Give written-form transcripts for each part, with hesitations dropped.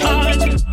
I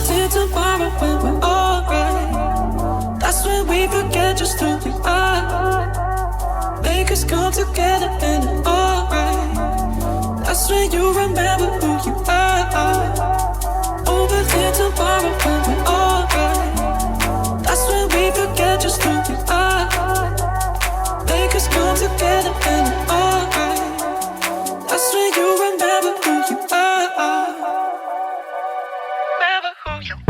till tomorrow when we're alright. That's when we forget just who we are. Make us come together and it's alright. That's when you remember who you are. Over till tomorrow when we're alright. That's when we forget just who we are. Make us come together and it's alright. That's when you remember who you are. Remember who you are.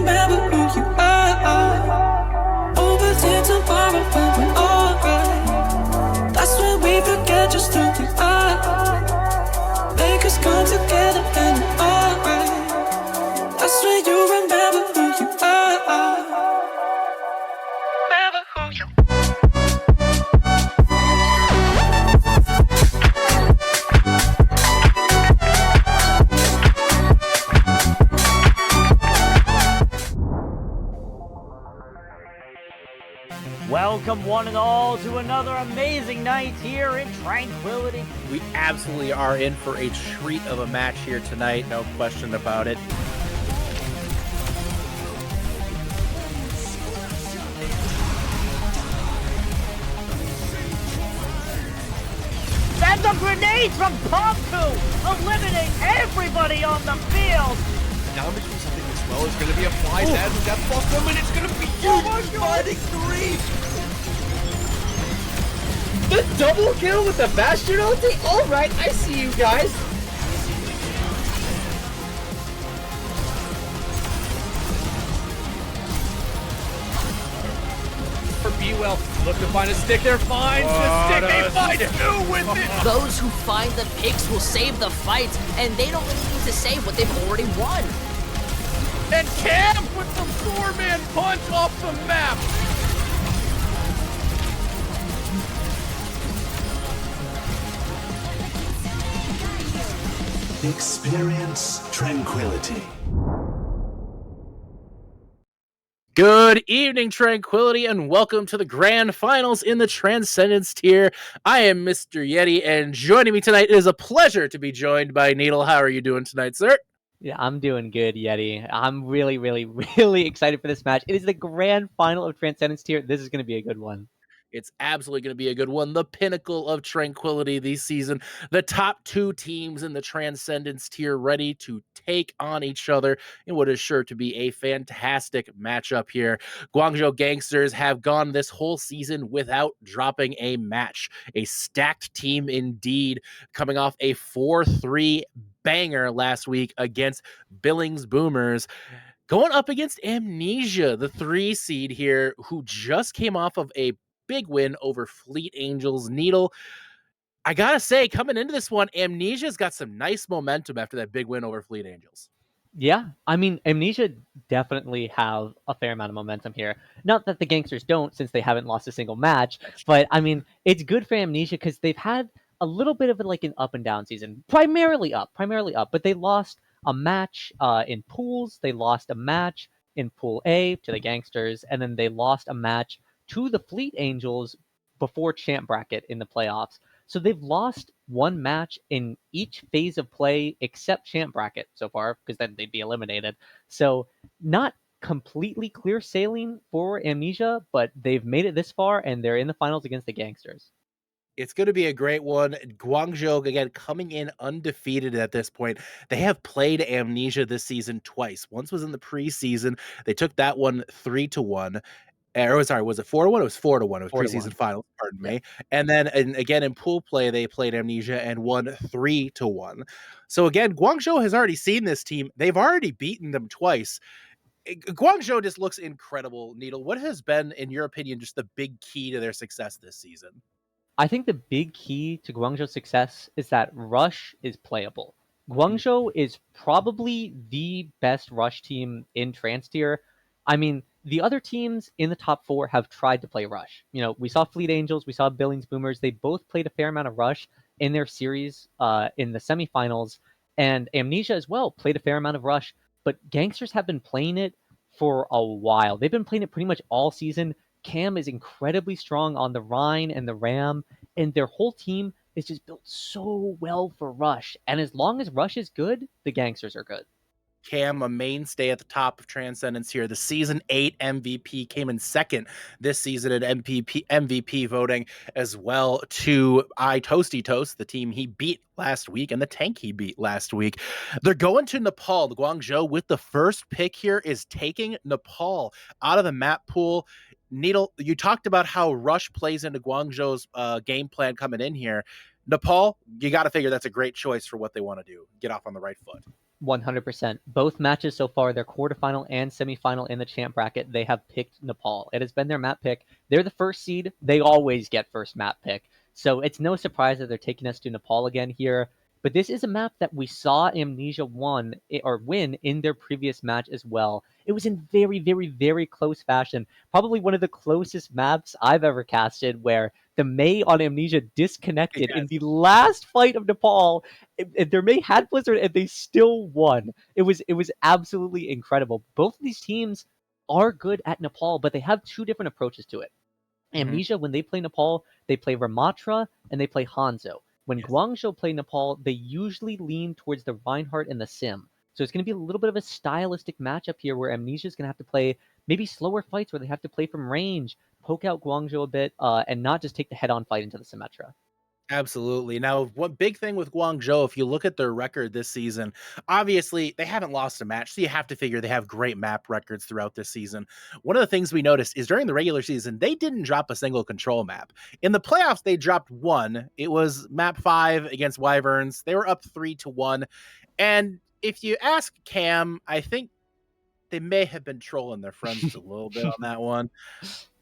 remember who you are. Over there tomorrow when we're alright. That's when we forget just who we are. Make us come together and we're alright. That's when you remember who you are. Remember who you are. Welcome one and all to another amazing night here in Tranquility. We absolutely are in for a treat of a match here tonight, no question about it. And the grenades from Pomku, eliminating everybody on the field. Damage from something as well is going to be applied there with that bottom, and it's going to be huge, fighting three. The double kill with the Bastion ulti? Alright, I see you guys. For B-Well, look to find a stick there, finds the stick, they find two with it! Those who find the picks will save the fight, and they don't really need to save what they've already won. And Cam with the four-man punch off the map! Experience tranquility. Good evening, Tranquility, and welcome to the grand finals in the Transcendence Tier. I am MrYeti, and joining me tonight, it is a pleasure to be joined by Needle. How are you doing tonight, sir? Yeah, I'm doing good, Yeti. I'm really excited for this match. It is the grand final of Transcendence Tier. This is going to be a good one. It's absolutely going to be a good one. The pinnacle of Tranquility this season. The top two teams in the Transcendence Tier ready to take on each other in what is sure to be a fantastic matchup here. Guangzhou Gangsters have gone this whole season without dropping a match. A stacked team indeed, coming off a 4-3 banger last week against Billings Boomers. Going up against Amnesia, the 3 seed here, who just came off of a big win over Fleet Angels. Needle, I gotta say, coming into this one, Amnesia's got some nice momentum after that big win over Fleet Angels. Yeah, I mean, Amnesia definitely have a fair amount of momentum here. Not that the Gangsters don't, since they haven't lost a single match, but I mean, it's good for Amnesia because they've had a little bit of like an up and down season. Primarily up, but they lost a match in pools. They lost a match in Pool A to the Gangsters, and then they lost a match to the Fleet Angels before champ bracket in the playoffs. So they've lost one match in each phase of play except champ bracket so far, because then they'd be eliminated. So not completely clear sailing for Amnesia, but they've made it this far, and they're in the finals against the Gangsters. It's going to be a great one. Guangzhou, again, coming in undefeated at this point. They have played Amnesia this season twice. Once was in the preseason. They took that one 3-1. Sorry, was it 4-1? It was 4-1. It was preseason finals, pardon me. And then again in pool play, they played Amnesia and won 3-1. So again, Guangzhou has already seen this team. They've already beaten them twice. Guangzhou just looks incredible. Needle, what has been, in your opinion, just the big key to their success this season? I think the big key to Guangzhou's success is that Rush is playable. Guangzhou is probably the best Rush team in Trans Tier. I mean, the other teams in the top 4 have tried to play Rush. You know, we saw Fleet Angels, we saw Billings Boomers. They both played a fair amount of Rush in their series in the semifinals. And Amnesia as well played a fair amount of Rush. But Gangsters have been playing it for a while. They've been playing it pretty much all season. Cam is incredibly strong on the Rhine and the Ram. And their whole team is just built so well for Rush. And as long as Rush is good, the Gangsters are good. Cam, a mainstay at the top of Transcendence here. The Season 8 MVP came in second this season at MVP voting as well to Toasty Toast, the team he beat last week and the tank he beat last week. They're going to Nepal. The Guangzhou with the first pick here is taking Nepal out of the map pool. Needle, you talked about how Rush plays into Guangzhou's game plan coming in here. Nepal, you got to figure that's a great choice for what they want to do. Get off on the right foot. 100%. Both matches so far, their quarterfinal and semifinal in the champ bracket, they have picked Nepal. It has been their map pick. They're the first seed. They always get first map pick. So it's no surprise that they're taking us to Nepal again here. But this is a map that we saw Amnesia win in their previous match as well. It was in very, very, very close fashion. Probably one of the closest maps I've ever casted, where the Mei on Amnesia disconnected in the last fight of Nepal. Their Mei had Blizzard and they still won. It was absolutely incredible. Both of these teams are good at Nepal, but they have two different approaches to it. Amnesia, when they play Nepal, they play Ramatra and they play Hanzo. When Guangzhou play Nepal, they usually lean towards the Reinhardt and the Sim. So it's going to be a little bit of a stylistic matchup here where Amnesia is going to have to play maybe slower fights where they have to play from range, poke out Guangzhou a bit, and not just take the head-on fight into the Symmetra. Absolutely. Now, one big thing with Guangzhou, if you look at their record this season, obviously they haven't lost a match, so you have to figure they have great map records throughout this season. One of the things we noticed is during the regular season, they didn't drop a single control map. In the playoffs, they dropped one. It was map 5 against Wyverns. They were up 3-1. And if you ask Cam, I think they may have been trolling their friends a little bit on that one.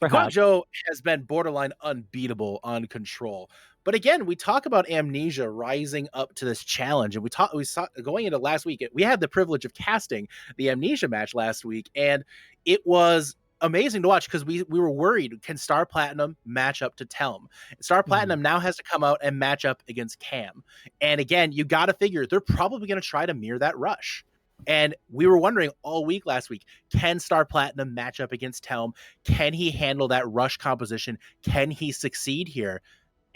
Guangzhou has been borderline unbeatable on control. But again, we talk about Amnesia rising up to this challenge, and we saw going into last week. We had the privilege of casting the Amnesia match last week, and it was amazing to watch because we were worried, can Star Platinum match up to Telm? Star Platinum now has to come out and match up against Cam. And again, you got to figure they're probably going to try to mirror that rush. And we were wondering all week last week, can Star Platinum match up against Telm? Can he handle that rush composition? Can he succeed here?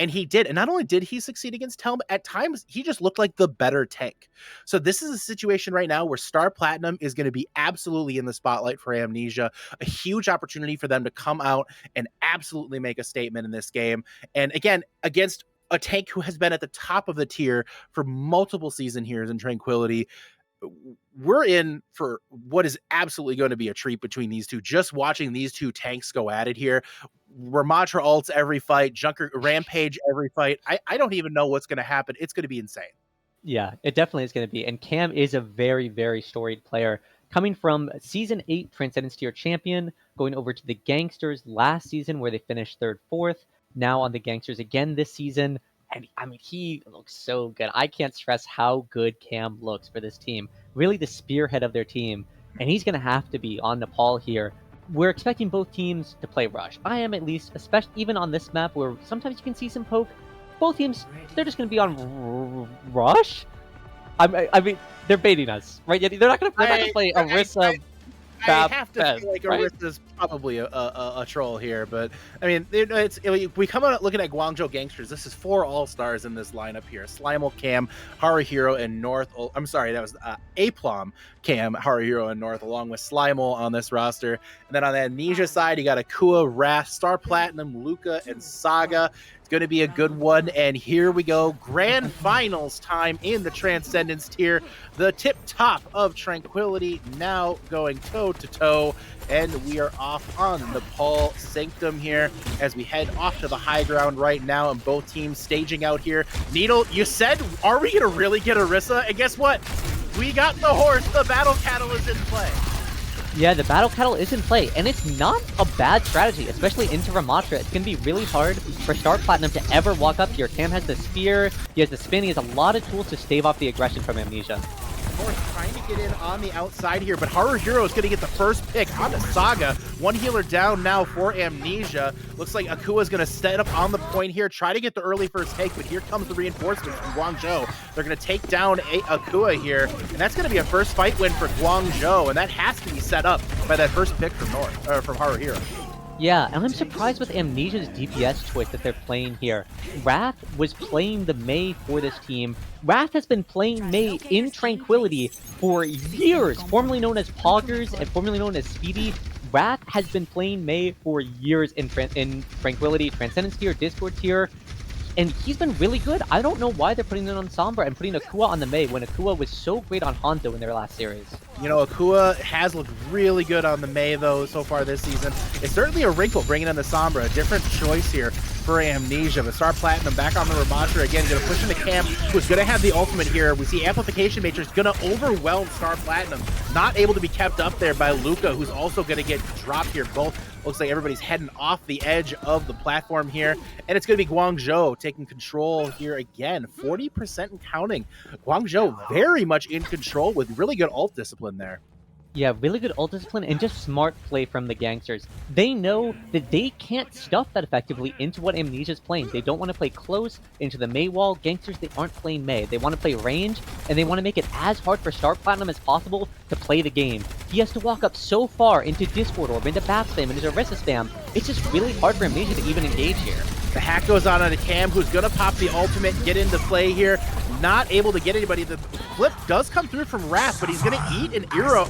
And he did. And not only did he succeed against Telm, at times he just looked like the better tank. So this is a situation right now where Star Platinum is going to be absolutely in the spotlight for Amnesia. A huge opportunity for them to come out and absolutely make a statement in this game. And again, against a tank who has been at the top of the tier for multiple season years in Tranquility. We're in for what is absolutely going to be a treat between these two. Just watching these two tanks go at it here. Ramatra ults every fight, Junker Rampage every fight. I don't even know what's going to happen. It's going to be insane. Yeah, it definitely is going to be. And Cam is a very, very storied player. Coming from Season 8 Transcendence Tier champion, going over to the Gangsters last season where they finished 3rd, 4th. Now on the Gangsters again this season. And I mean, he looks so good. I can't stress how good Cam looks for this team. Really the spearhead of their team. And he's going to have to be on Nepal here. We're expecting both teams to play rush. I am at least, especially even on this map where sometimes you can see some poke. Both teams, they're just going to be on rush? I mean, they're baiting us, right? They're not going to play Orisa. I have to feel like Orisa's probably a troll here, but I mean, we come out looking at Guangzhou Gangsters. This is 4 all-stars in this lineup here: Slimal, Cam, Haruhiro, and North. I'm sorry, that was Aplom, Cam, Haruhiro, and North, along with Slimal on this roster. And then on the Amnesia side, you got Akua, Wrath, Star Platinum, Luca, and Saga. It's going to be a good one. And here we go. Grand finals time in the Transcendence tier. The tip top of Tranquility now going toe to toe. And we are off on Nepal Sanctum here as we head off to the high ground right now, and both teams staging out here. Needle, you said, are we going to really get Orisa? And guess what? We got the horse. The battle cattle is in play. Yeah, the battle cattle is in play, and it's not a bad strategy, especially into Ramatra. It's going to be really hard for Star Platinum to ever walk up here. Cam has the spear, he has the spin, he has a lot of tools to stave off the aggression from Amnesia. Of course, trying to get in on the outside here, but Haruhiro is going to get the first pick on the Saga. One healer down now for Amnesia. Looks like Akua is going to set up on the point here, try to get the early first take, but here comes the reinforcements from Guangzhou. They're going to take down Akua here, and that's going to be a first fight win for Guangzhou, and that has to be set up by that first pick from from Haruhiro. Yeah, and I'm surprised with Amnesia's DPS choice that they're playing here. Wrath was playing the Mei for this team. Wrath has been playing Mei in Tranquility for years, formerly known as Poggers and formerly known as Speedy. Wrath has been playing Mei for years in Tranquility, Transcendence tier, Discord tier. and he's been really good. I don't know why they're putting it on Sombra and putting Akua on the Mei when Akua was so great on Hanzo in their last series. You know, Akua has looked really good on the Mei, though, so far this season. It's certainly a wrinkle bringing in the Sombra. A different choice here for Amnesia. But Star Platinum back on the Ramattra again, going to push into Cam, who's going to have the ultimate here. We see Amplification Matrix going to overwhelm Star Platinum. Not able to be kept up there by Luca, who's also going to get dropped here. Both looks like everybody's heading off the edge of the platform here. And it's going to be Guangzhou taking control here again. 40% and counting. Guangzhou very much in control with really good ult discipline there. Yeah, really good ult discipline and just smart play from the Gangsters. They know that they can't stuff that effectively into what Amnesia's playing. They don't want to play close into the Mei wall. Gangsters, they aren't playing Mei. They want to play range, and they want to make it as hard for Star Platinum as possible to play the game. He has to walk up so far into Discord Orb, into Bat Spam, into Orisa Spam. It's just really hard for Amnesia to even engage here. The hack goes on a Cam, who's going to pop the ultimate, get into play here. Not able to get anybody. The flip does come through from Wrath, but he's going to eat an arrow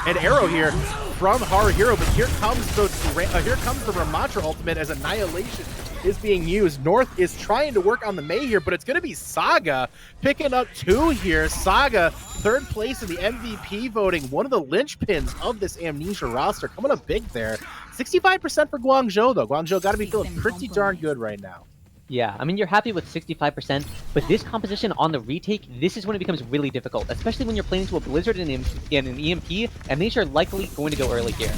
here from Haruhiro. But here comes the Ramattra ultimate as Annihilation is being used. North is trying to work on the Mei here, but it's going to be Saga picking up 2 here. Saga, 3rd place in the MVP voting, one of the linchpins of this Amnesia roster. Coming up big there. 65% for Guangzhou, though. Guangzhou got to be feeling pretty darn good right now. Yeah, I mean, you're happy with 65%, but this composition on the retake, this is when it becomes really difficult, especially when you're playing to a Blizzard and an EMP, and these are likely going to go early here.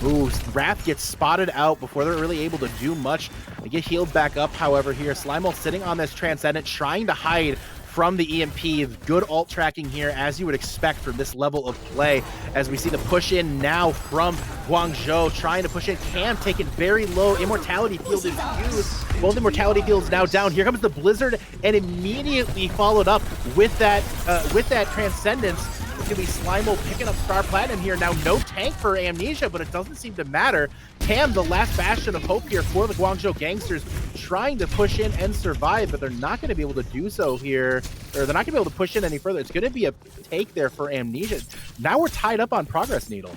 Ooh, Wrath gets spotted out before they're really able to do much. They get healed back up, however, here. Slime'll sitting on this Transcendent, trying to hide from the EMP. Good ult tracking here, as you would expect from this level of play, as we see the push in now from Guangzhou, trying to push in. Cam taken very low. Immortality Field is used. Both Immortality Fields now down. Here comes the Blizzard, and immediately followed up with that Transcendence. It's going to be Slime'll picking up Star Platinum here. Now no tank for Amnesia, but it doesn't seem to matter. Cam, the last bastion of hope here for the Guangzhou Gangsters, trying to push in and survive, but they're not going to be able to do so here, or they're not going to be able to push in any further. It's going to be a take there for Amnesia. Now we're tied up on Progress Needle.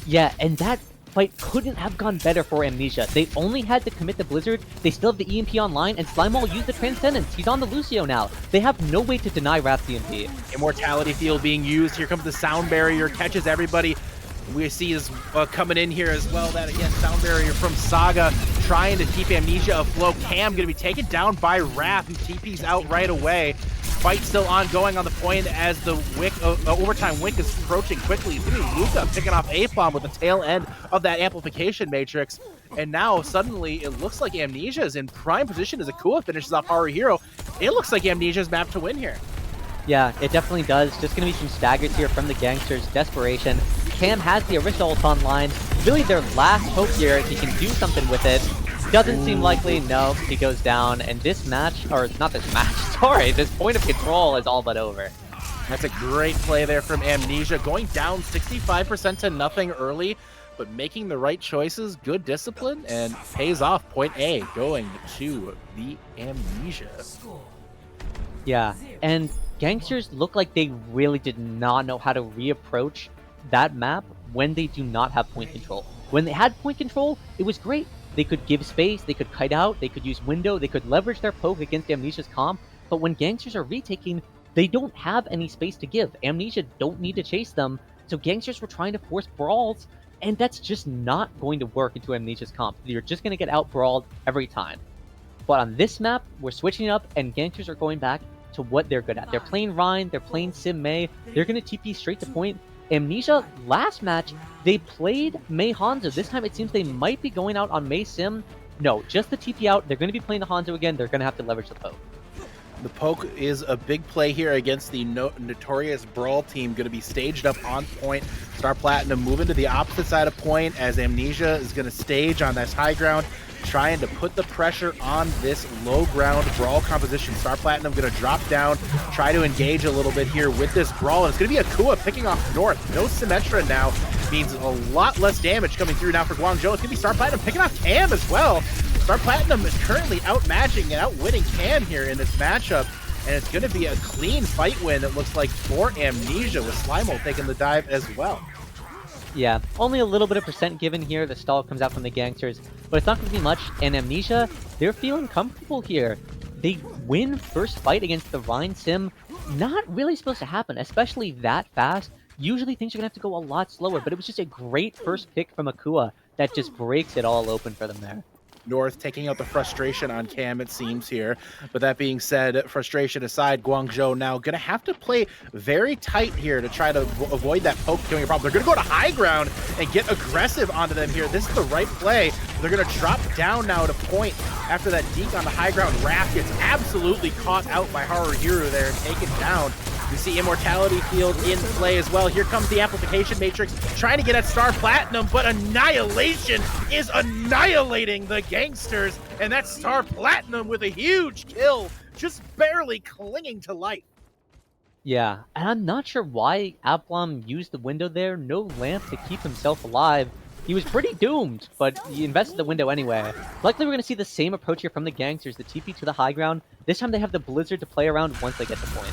Yeah, and that fight couldn't have gone better for Amnesia. They only had to commit the Blizzard, they still have the EMP online, and Slime'll use the Transcendence. He's on the Lucio now. They have no way to deny Wrath's EMP. Immortality Field being used. Here comes the Sound Barrier, catches everybody. We see is coming in here as well. That, again, Sound Barrier from Saga, trying to keep Amnesia afloat. Cam going to be taken down by Wrath, who TP's out right away. Fight still ongoing on the point as the overtime Wick is approaching quickly. Luca picking off A-Bomb with the tail end of that Amplification Matrix. And now, suddenly, it looks like Amnesia is in prime position as Akua finishes off Haruhiro. It looks like Amnesia's mapped to win here. Yeah, it definitely does. Just going to be some staggers here from the Gangsters. Desperation. Cam has the Orisa ult online. Really their last hope here if he can do something with it. Doesn't seem likely. No, he goes down. And this match, or not this match, sorry, this point of control is all but over. That's a great play there from Amnesia. Going down 65% to nothing early, but making the right choices, good discipline, and pays off. Point A going to the Amnesia. Yeah, and Gangsters look like they really did not know how to reapproach that map when they do not have point control. When they had point control, it was great. They could give space, they could kite out, they could use window, they could leverage their poke against Amnesia's comp, but when Gangsters are retaking, they don't have any space to give. Amnesia don't need to chase them, so Gangsters were trying to force brawls, and that's just not going to work into Amnesia's comp. You're just going to get out-brawled every time. But on this map, we're switching up, and Gangsters are going back to what they're good at. They're playing Rhine, they're playing Sim Mei, they're going to TP straight to point. Amnesia, last match, they played Mei Hanzo. This time it seems they might be going out on Mei Sim. No, just the TP out. They're going to be playing the Hanzo again. They're going to have to leverage the poke. The poke is a big play here against the notorious Brawl team. Going to be staged up on point. Star Platinum moving to the opposite side of point as Amnesia is going to stage on this high ground, trying to put the pressure on this low ground Brawl composition. Star Platinum going to drop down, try to engage a little bit here with this Brawl, and it's going to be Akua picking off North. No Symmetra now means a lot less damage coming through now for Guangzhou. It's going to be Star Platinum picking off Cam as well. Star Platinum is currently outmatching and outwinning Cam here in this matchup, and it's going to be a clean fight win, it looks like, for Amnesia, with Slime'll taking the dive as well. Yeah, only a little bit of percent given here. The stall comes out from the Gangsters, but it's not going to be much. And Amnesia, they're feeling comfortable here. They win first fight against the Rhine Sim, not really supposed to happen, especially that fast. Usually things are going to have to go a lot slower, but it was just a great first pick from Akua that just breaks it all open for them there. North taking out the frustration on Cam, it seems here. But that being said, frustration aside, Guangzhou now going to have to play very tight here to try to avoid that poke killing a problem. They're going to go to high ground and get aggressive onto them here. This is the right play. They're going to drop down now to point after that deke on the high ground. Raph gets absolutely caught out by Haruhiro there and taken down. You see Immortality Field in play as well. Here comes the Amplification Matrix trying to get at Star Platinum, but Annihilation is annihilating the Gangsters, and that's Star Platinum with a huge kill, just barely clinging to life. Yeah, and I'm not sure why Aplom used the window there. No lamp to keep himself alive. He was pretty doomed, but he invested the window anyway. Likely we're going to see the same approach here from the Gangsters, the TP to the high ground. This time they have the Blizzard to play around once they get the point.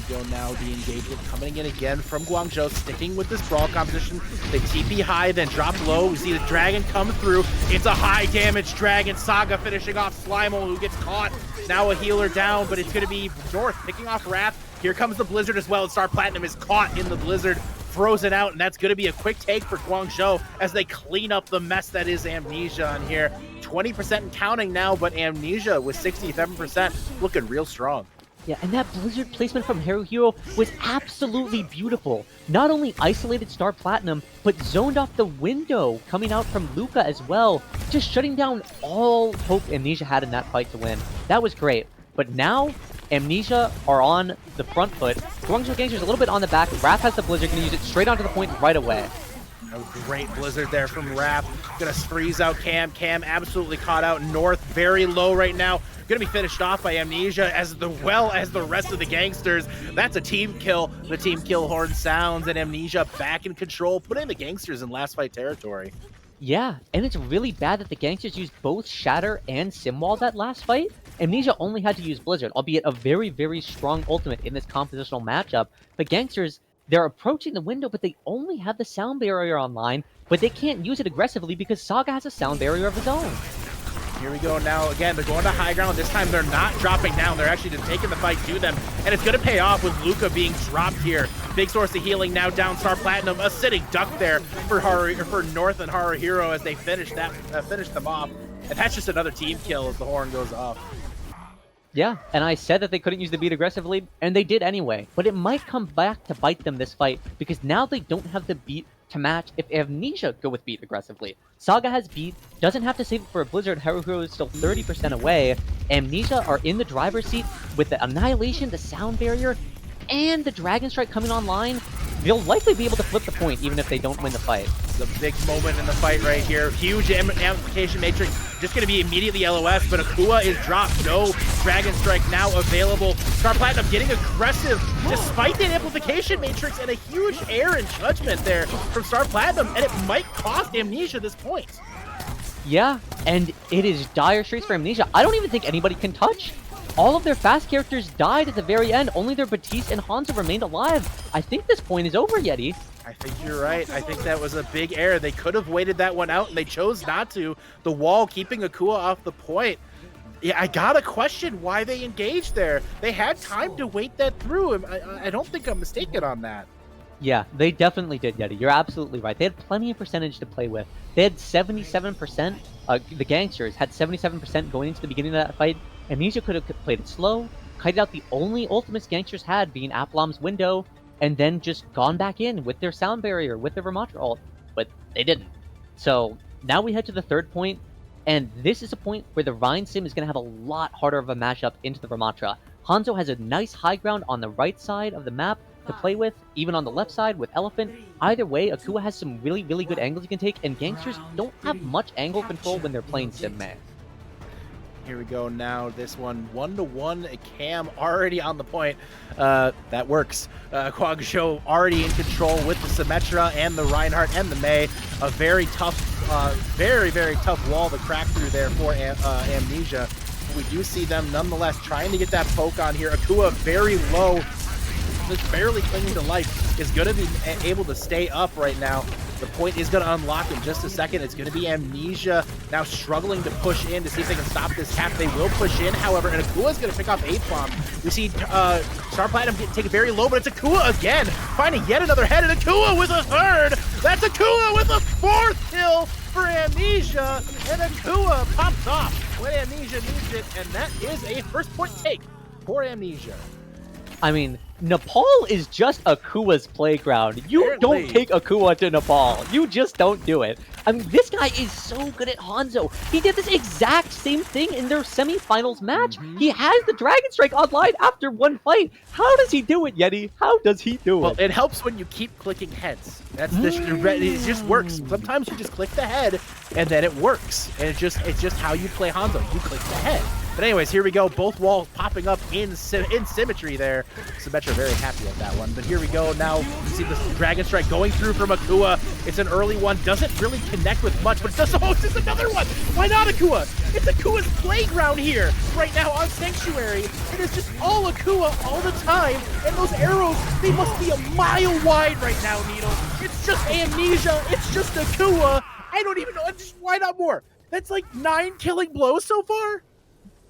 Go now, the engagement coming in again from Guangzhou, sticking with this brawl competition. They TP high, then drop low. We see the Dragon come through. It's a high damage Dragon. Saga finishing off Slimal, who gets caught. Now a healer down, but it's going to be North picking off Wrath. Here comes the Blizzard as well, and Star Platinum is caught in the Blizzard, frozen out, and that's going to be a quick take for Guangzhou as they clean up the mess that is Amnesia on here. 20% and counting now, but Amnesia with 67% looking real strong. Yeah, and that Blizzard placement from Haruhiro was absolutely beautiful. Not only isolated Star Platinum, but zoned off the window coming out from Luca as well, just shutting down all hope Amnesia had in that fight to win. That was great. But now, Amnesia are on the front foot. Guangzhou Gangsters a little bit on the back. Raph has the Blizzard, going to use it straight onto the point right away. A great Blizzard there from Raph. Gonna freeze out Cam. Cam absolutely caught out. North very low right now. Gonna be finished off by Amnesia as well as the rest of the Gangsters. That's a team kill. The team kill horn sounds, and Amnesia back in control, putting the Gangsters in last fight territory. Yeah, and it's really bad that the Gangsters used both Shatter and Simwall that last fight. Amnesia only had to use Blizzard, albeit a very, very strong ultimate in this compositional matchup. The Gangsters, they're approaching the window, but they only have the sound barrier online, but they can't use it aggressively because Saga has a sound barrier of his own. Here we go now. Again, they're going to high ground. This time they're not dropping down. They're actually just taking the fight to them. And it's going to pay off with Luca being dropped here. Big source of healing now down Star Platinum. A sitting duck there for North and Haruhiro as they finish them off. And that's just another team kill as the horn goes off. Yeah, and I said that they couldn't use the beat aggressively, and they did anyway. But it might come back to bite them this fight, because now they don't have the beat to match if Amnesia go with beat aggressively. Saga has beat, doesn't have to save it for a Blizzard. Haruhiro is still 30% away. Amnesia are in the driver's seat with the Annihilation, the sound barrier, and the Dragon Strike coming online. They'll likely be able to flip the point even if they don't win the fight. The big moment in the fight right here. Huge amplification matrix. Just going to be immediately LOS, but Akua is dropped. No Dragon Strike now available. Star Platinum getting aggressive despite that amplification matrix and a huge air and judgment there from Star Platinum, and it might cost Amnesia this point. Yeah, and it is dire straits for Amnesia. I don't even think anybody can touch. All of their fast characters died at the very end. Only their Batiste and Hanzo remained alive. I think this point is over, Yeti. I think you're right. I think that was a big error. They could have waited that one out, and they chose not to. The wall keeping Akua off the point. Yeah, I gotta question why they engaged there. They had time to wait that through. I don't think I'm mistaken on that. Yeah, they definitely did, Yeti. You're absolutely right. They had plenty of percentage to play with. They had 77%. The Gangsters had 77% going into the beginning of that fight. Amnesia could have played it slow, kited out the only ultimates Gangsters had being Aplom's window, and then just gone back in with their sound barrier, with their Ramatra ult, but they didn't. So now we head to the third point, and this is a point where the Rhine Sim is going to have a lot harder of a matchup into the Ramatra. Hanzo has a nice high ground on the right side of the map to play with, even on the left side with Elephant. Either way, Akua has some really, really good angles he can take, and Gangsters don't have much angle control when they're playing Sim Mei. Here we go now. This one 1-1. Cam already on the point. That works. Guangzhou already in control with the Symmetra and the Reinhardt and the Mei. A very tough, very, very tough wall to crack through there for Amnesia. We do see them nonetheless trying to get that poke on here. Akua very low, just barely clinging to life, is going to be able to stay up right now. The point is going to unlock in just a second. It's going to be Amnesia now struggling to push in to see if they can stop this cap. They will push in, however, and Akua is going to pick off A-Bomb. We see Star Platinum take it very low, but it's Akua again, finding yet another head, and Akua with a third. That's Akua with a fourth kill for Amnesia, and Akua pops off when Amnesia needs it, and that is a first point take for Amnesia. I mean, Nepal is just Akua's playground. You Apparently. don't take Akua to Nepal. You just don't do it. I mean, this guy is so good at Hanzo. He did this exact same thing in their semifinals match. He has the Dragon Strike online after one fight. How does he do it, Yeti? How does he do Well, it? it helps when you keep clicking heads. That's it just works. Sometimes you just click the head and then it works. And it's just how you play Hanzo. You click the head. But anyways, here we go. Both walls popping up in symmetry there. Symmetra very happy with that one. But here we go. Now you see this Dragon Strike going through from Akua. It's an early one. Doesn't really connect with much, but it does. Oh, it's just another one. Why not Akua? It's Akua's playground here right now on Sanctuary. It is just all Akua all the time. And those arrows, they must be a mile wide right now, Needle. It's just Amnesia. It's just Akua. I don't even know. Just, why not more? That's like 9 killing blows so far.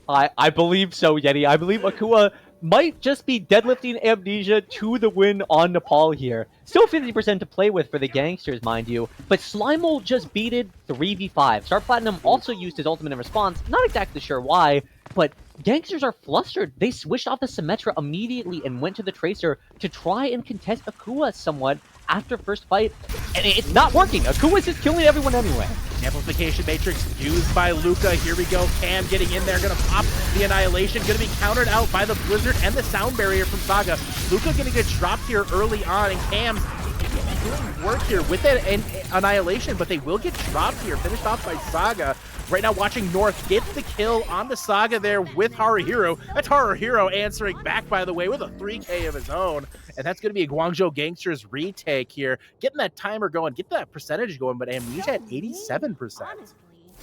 I believe so, Yeti. I believe Akua might just be deadlifting Amnesia to the win on Nepal here. Still 50% to play with for the Gangsters, mind you. But Slimal just beated 3v5. Star Platinum also used his ultimate in response. Not exactly sure why, but Gangsters are flustered. They switched off the Symmetra immediately and went to the Tracer to try and contest Akua somewhat after first fight. And it's not working. Akua's just killing everyone anyway. Amplification Matrix used by Luca. Here we go. Cam getting in there, gonna pop the Annihilation. Gonna be countered out by the Blizzard and the Sound Barrier from Saga. Luca gonna get dropped here early on, and Cam's doing work here with that Annihilation, but they will get dropped here, finished off by Saga. Right now, watching North get the kill on the Saga there with Haruhiro. That's Haruhiro answering back, by the way, with a 3K of his own. And that's going to be a Guangzhou Gangsters retake here. Getting that timer going, get that percentage going, but Amnesia at 87%.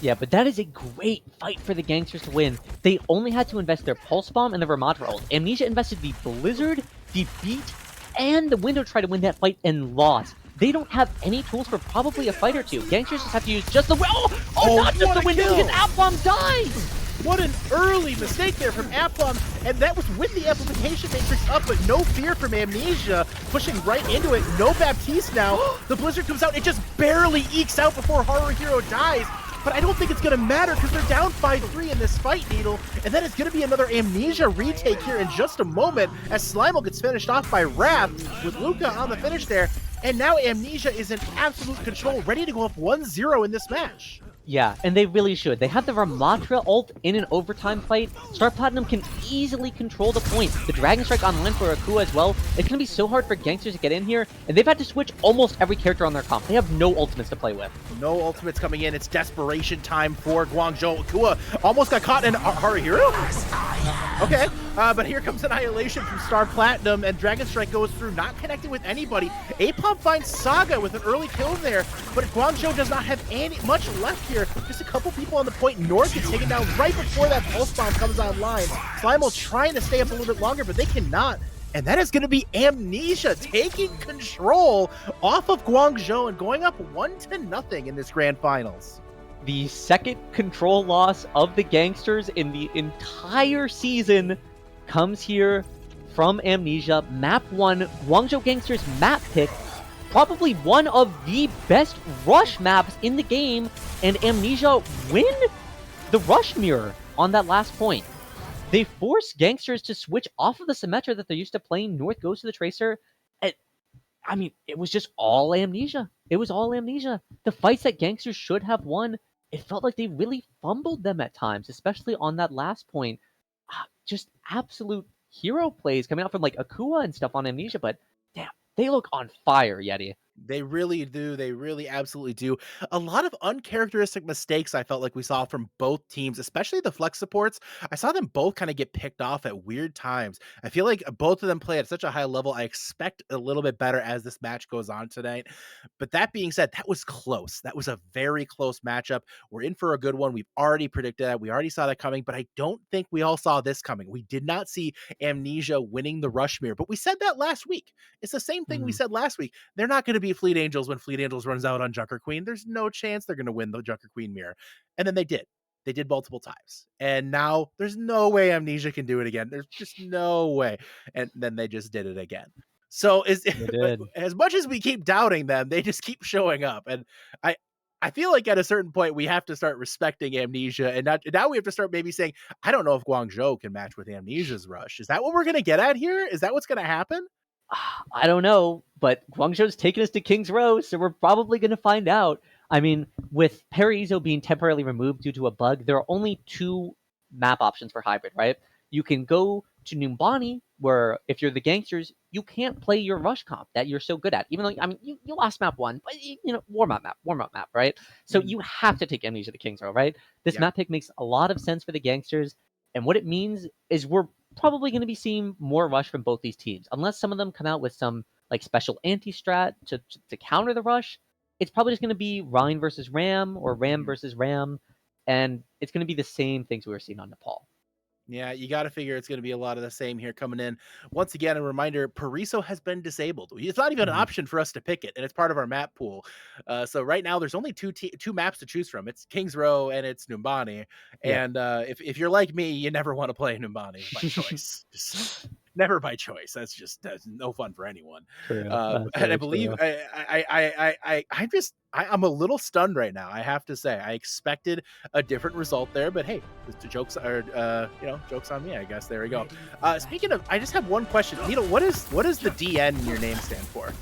Yeah, but that is a great fight for the Gangsters to win. They only had to invest their Pulse Bomb and the Vermont roll. Amnesia invested the Blizzard, the Beat, and the Window try to win that fight and lost. They don't have any tools for probably a fight or two. Gangsters just have to use just the... not just the Window, because Appbomb dies! What an early mistake there from Applum, and that was with the Amplification Matrix up, but no fear from Amnesia, pushing right into it. No Baptiste now. The Blizzard comes out, it just barely ekes out before Haruhiro dies, but I don't think it's going to matter because they're down 5-3 in this fight, Needle, and that is going to be another Amnesia retake here in just a moment as Slimal gets finished off by Wrath with Luca on the finish there, and now Amnesia is in absolute control, ready to go up 1-0 in this match. Yeah, and they really should. They have the Ramatra ult in an overtime fight. Star Platinum can easily control the point. The Dragon Strike online for Akua as well. It's going to be so hard for Gangsters to get in here, and they've had to switch almost every character on their comp. They have no ultimates to play with. No ultimates coming in. It's desperation time for Guangzhou. Akua almost got caught in Haruhiro? Okay, but here comes Annihilation from Star Platinum, and Dragon Strike goes through, not connecting with anybody. Apom finds Saga with an early kill there, but Guangzhou does not have much left here. Just a couple people on the point. North gets taken down right before that Pulse Bomb comes online. Slimal trying to stay up a little bit longer, but they cannot. And that is going to be Amnesia taking control off of Guangzhou and going up 1-0 in this grand finals. The second control loss of the Gangsters in the entire season comes here from Amnesia. Map 1, Guangzhou Gangsters map pick. Probably one of the best rush maps in the game, and Amnesia win the rush mirror on that last point. They force Gangsters to switch off of the Symmetra that they're used to playing. North goes to the Tracer. And, I mean, it was just all Amnesia. It was all Amnesia. The fights that Gangsters should have won, it felt like they really fumbled them at times, especially on that last point. Just absolute hero plays coming out from like Akua and stuff on Amnesia, but damn, they look on fire, Yeti. They really do. They really absolutely do. A lot of uncharacteristic mistakes I felt like we saw from both teams, especially the flex supports. I saw them both kind of get picked off at weird times. I feel like both of them play at such a high level. I expect a little bit better as this match goes on tonight. But that being said, that was close. That was a very close matchup. We're in for a good one. We've already predicted that. We already saw that coming, but I don't think we all saw this coming. We did not see Amnesia winning the Rush Mirror, but we said that last week. It's the same thing we said last week. They're not going to beat Fleet Angels when Fleet Angels runs out on Junker Queen. There's no chance they're going to win the Junker Queen mirror. And then they did. They did multiple times. And now there's no way Amnesia can do it again. There's just no way. And then they just did it again. So as much as we keep doubting them, they just keep showing up. And I feel like at a certain point we have to start respecting Amnesia, and now we have to start maybe saying, I don't know if Guangzhou can match with Amnesia's rush. Is that what we're going to get at here? Is that what's going to happen? I don't know, but Guangzhou's taking us to King's Row, so we're probably going to find out. I mean, with Paraiso being temporarily removed due to a bug, there are only 2 map options for hybrid, right? You can go to Numbani, where if you're the Gangsters, you can't play your rush comp that you're so good at. Even though, I mean, you lost map 1, but, warm-up map, right? So you have to take Amnesia to King's Row, right? This map pick makes a lot of sense for the Gangsters, and what it means is we're probably going to be seeing more rush from both these teams. Unless some of them come out with some like special anti-strat to counter the rush, it's probably just going to be Rhine versus Ram or Ram versus Ram, and it's going to be the same things we were seeing on Nepal. Yeah, you got to figure it's going to be a lot of the same here coming in. Once again, a reminder, Paraiso has been disabled. It's not even an option for us to pick it, and it's part of our map pool. So right now, there's only two maps to choose from. It's King's Row and it's Numbani. Yeah. And if you're like me, you never want to play Numbani by choice. Just never by choice. That's no fun for anyone. And I believe I'm a little stunned right now. I have to say, I expected a different result there, but hey, the jokes are, jokes on me, I guess. There we go. Speaking of, I just have one question. What is the DN in your name stand for?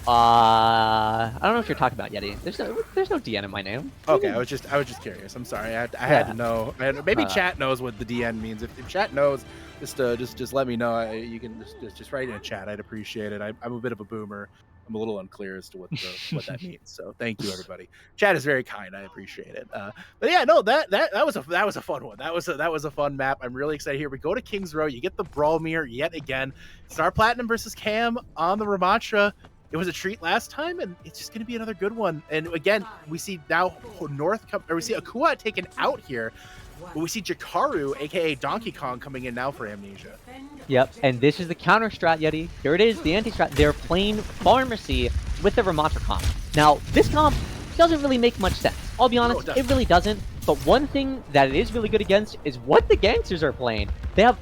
I don't know if you're talking about Yeti. There's no DN in my name. Okay, I was just curious. I'm sorry. I had to know. Maybe chat knows what the DN means. If chat knows, just let me know. You can just write in a chat. I'd appreciate it. I'm a bit of a boomer. I'm a little unclear as to what that means. So thank you, everybody. Chat is very kind. I appreciate it. But yeah, no, that was a fun one. That was a fun map. I'm really excited. Here we go to King's Row. You get the Brawl Mirror yet again. Star Platinum versus Cam on the Ramatra. It was a treat last time, and it's just going to be another good one. And again, we see now we see Akua taken out here. But we see Jakaru, aka Donkey Kong, coming in now for Amnesia. Yep, and this is the counter strat, Yeti. Here it is, the anti-strat. They're playing Pharmacy with the Ramatra comp. Now, this comp doesn't really make much sense. I'll be honest, it really doesn't. But one thing that it is really good against is what the Gangsters are playing. They have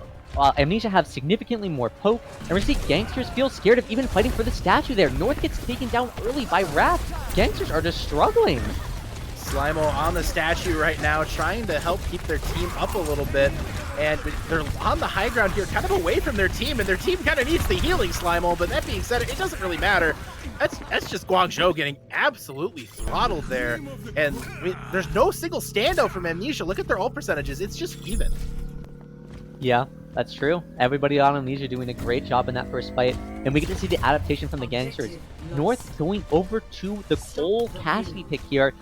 Amnesia have significantly more poke, and we see Gangsters feel scared of even fighting for the statue there. North gets taken down early by Wrath. Gangsters are just struggling. Slimo on the statue right now, trying to help keep their team up a little bit. And they're on the high ground here, kind of away from their team, and their team kind of needs the healing, Slimo. But that being said, it doesn't really matter. That's just Guangzhou getting absolutely throttled there. And I mean, there's no single standout from Amnesia. Look at their ult percentages. It's just even. Yeah, that's true. Everybody on Amnesia doing a great job in that first fight. And we get to see the adaptation from the Gangsters. North going over to the Cole Cassidy pick here.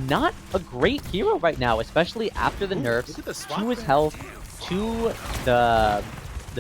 Not a great hero right now, especially after the nerfs to his health, to the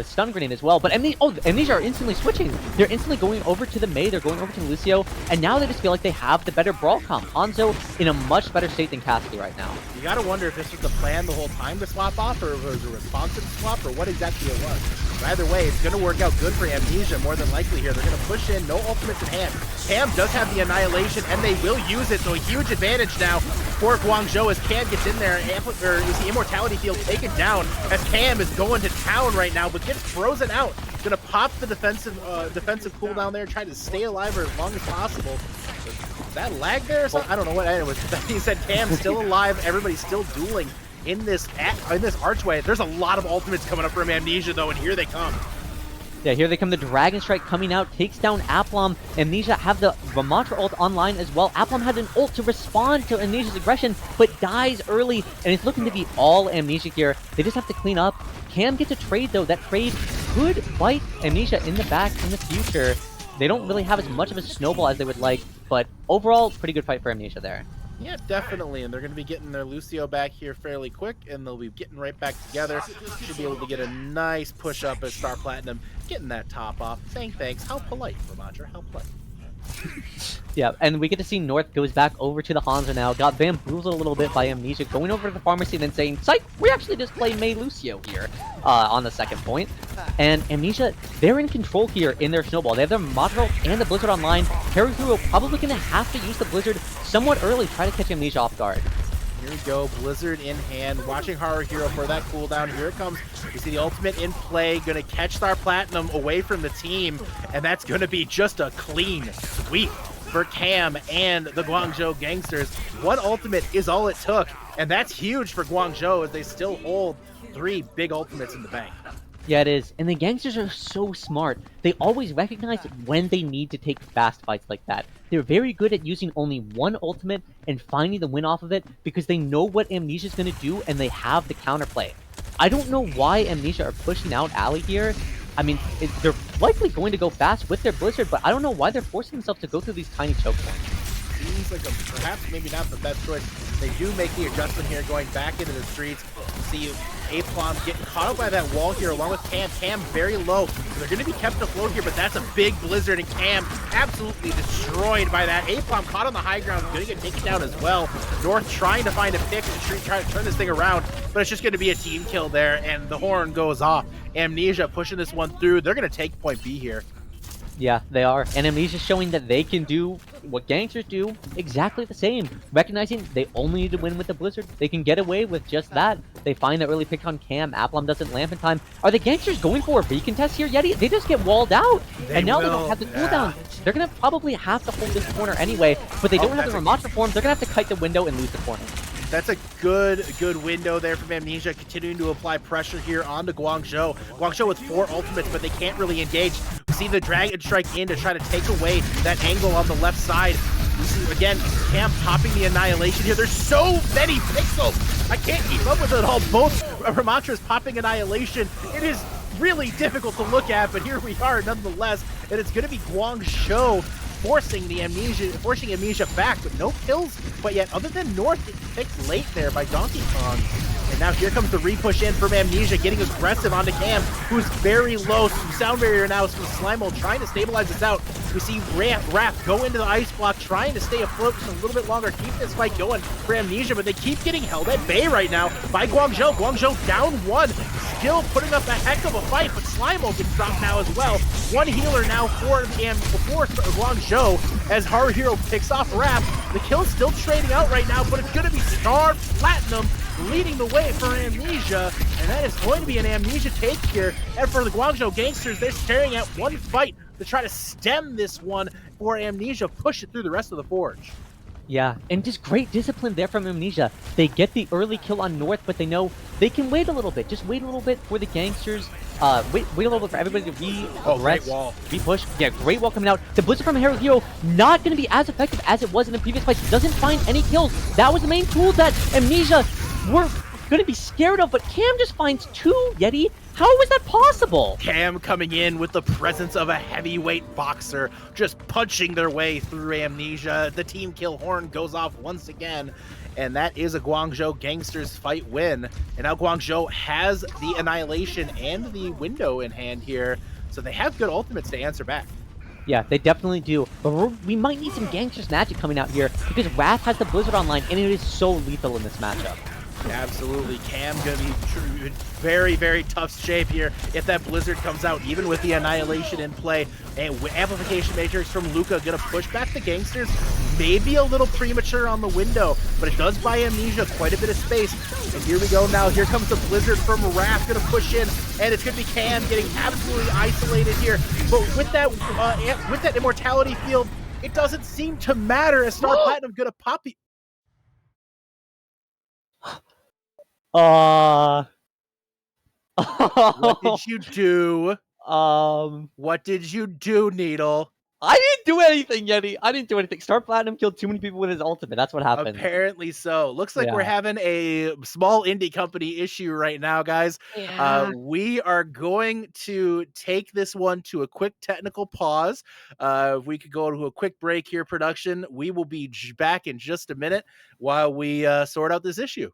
stun grenade as well. But Amnesia are instantly switching. They're instantly going over to the Mei, they're going over to Lucio, and now they just feel like they have the better brawl comp. Hanzo in a much better state than Cassidy right now. You gotta wonder if this was the plan the whole time to swap off, or if it was a responsive swap, or what exactly it was. But either way, it's gonna work out good for Amnesia, more than likely here. They're gonna push in, no ultimates in hand. Cam does have the Annihilation, and they will use it, so a huge advantage now for Guangzhou as Cam gets in there, you see Immortality Field taken down, as Cam is going to town right now, but gets frozen out. Gonna pop the defensive cooldown there, try to stay alive for as long as possible. Is that lag there or something? I don't know what it was. That being said, Cam's still alive. Everybody's still dueling in this archway. There's a lot of ultimates coming up from Amnesia though, and here they come. Yeah, here they come. The Dragon Strike coming out, takes down Aplom. Amnesia have the Ramatra ult online as well. Aplom had an ult to respond to Amnesia's aggression, but dies early, and it's looking to be all Amnesia here. They just have to clean up. Cam gets a trade, though. That trade could bite Amnesia in the back in the future. They don't really have as much of a snowball as they would like, but overall, pretty good fight for Amnesia there. Yeah, definitely, and they're going to be getting their Lucio back here fairly quick, and they'll be getting right back together. Should be able to get a nice push up as Star Platinum, getting that top off. Saying thanks. How polite, Ramatra, how polite. Yeah, and we get to see North goes back over to the Hanzo now. Got bamboozled a little bit by Amnesia, going over to the pharmacy and then saying, "Psych, we actually just play Mei Lucio here on the second point." And Amnesia, they're in control here in their snowball. They have their Modro and the Blizzard online. Hero probably going to have to use the Blizzard somewhat early, try to catch Amnesia off guard. Here we go, Blizzard in hand, watching Haru Hero for that cooldown. Here it comes. We see the ultimate in play, gonna catch Star Platinum away from the team, and that's gonna be just a clean sweep for Cam and the Guangzhou Gangsters. One ultimate is all it took, and that's huge for Guangzhou as they still hold 3 big ultimates in the bank. Yeah, it is. And the Gangsters are so smart. They always recognize when they need to take fast fights like that. They're very good at using only one ultimate and finding the win off of it because they know what Amnesia's going to do and they have the counterplay. I don't know why Amnesia are pushing out Ali here. I mean, they're likely going to go fast with their Blizzard, but I don't know why they're forcing themselves to go through these tiny choke points. Seems like perhaps maybe not the best choice. They do make the adjustment here, going back into the streets. See Aplom getting caught up by that wall here, along with Cam. Cam very low. So they're going to be kept afloat here, but that's a big Blizzard, and Cam absolutely destroyed by that. Aplom caught on the high ground, going to get taken down as well. North trying to find a pick to try to turn this thing around, but it's just going to be a team kill there, and the horn goes off. Amnesia pushing this one through. They're going to take point B here. Yeah, they are. And Amnesia's showing that they can do what Gangsters do exactly the same. Recognizing they only need to win with the Blizzard. They can get away with just that. They find the early pick on Cam. Aplom doesn't lamp in time. Are the Gangsters going for a recontest here, Yeti? They just get walled out. And now they don't have the cooldown. They're going to probably have to hold this corner anyway, but they don't have the Ramatra form. They're going to have to kite the window and lose the corner. That's a good window there from Amnesia, continuing to apply pressure here onto Guangzhou. Guangzhou with 4 ultimates, but they can't really engage. We see the Dragon Strike in to try to take away that angle on the left side. We see, again, Cam popping the Annihilation here. There's so many pixels! I can't keep up with it all. Both Ramatras popping Annihilation. It is really difficult to look at, but here we are nonetheless. And it's going to be Guangzhou forcing Amnesia back, but no kills. But yet, other than North, it's picked late there by Donkey Kong. And now here comes the repush in from Amnesia, getting aggressive onto Cam, who's very low. Some sound barrier now from Slimo trying to stabilize this out. We see Raph go into the ice block, trying to stay afloat just a little bit longer, keep this fight going for Amnesia, but they keep getting held at bay right now by Guangzhou. Guangzhou down 1, still putting up a heck of a fight, but Slimo gets dropped now as well. One healer now for Guangzhou as Haru Hero picks off Raph. The kill's still trading out right now, but it's going to be Star Platinum leading the way for Amnesia, and that is going to be an Amnesia take here. And for the Guangzhou Gangsters, they're staring at one fight to try to stem this one for Amnesia, push it through the rest of the Forge. Yeah, and just great discipline there from Amnesia. They get the early kill on North, but they know they can wait a little bit. Just wait a little bit for the Gangsters. Wait a little bit for everybody to great wall. Re-push. Yeah, great wall coming out. The Blizzard from Haru Hero not going to be as effective as it was in the previous fight. Doesn't find any kills. That was the main tool that Amnesia were going to be scared of, but Cam just finds 2, Yeti. How was that possible? Cam coming in with the presence of a heavyweight boxer, just punching their way through Amnesia. The team kill horn goes off once again, and that is a Guangzhou Gangsters fight win. And now Guangzhou has the Annihilation and the window in hand here, so they have good ultimates to answer back. Yeah, they definitely do. But we might need some Gangsters magic coming out here because Raph has the Blizzard online, and it is so lethal in this matchup. Absolutely. Cam gonna be in very, very tough shape here if that Blizzard comes out, even with the Annihilation in play. And Amplification Matrix from Luca gonna push back the Gangsters. Maybe a little premature on the window, but it does buy Amnesia quite a bit of space. And here we go now. Here comes the Blizzard from Raph, gonna push in, and it's gonna be Cam getting absolutely isolated here. But with that Immortality field, it doesn't seem to matter as Star Platinum gonna pop the... What did you do? What did you do, Needle? I didn't do anything, Yeti. I didn't do anything. Star Platinum killed too many people with his ultimate. That's what happened. Apparently so. Looks like we're having a small indie company issue right now, guys. Yeah. We are going to take this one to a quick technical pause. If we could go to a quick break here, production. We will be back in just a minute while we sort out this issue.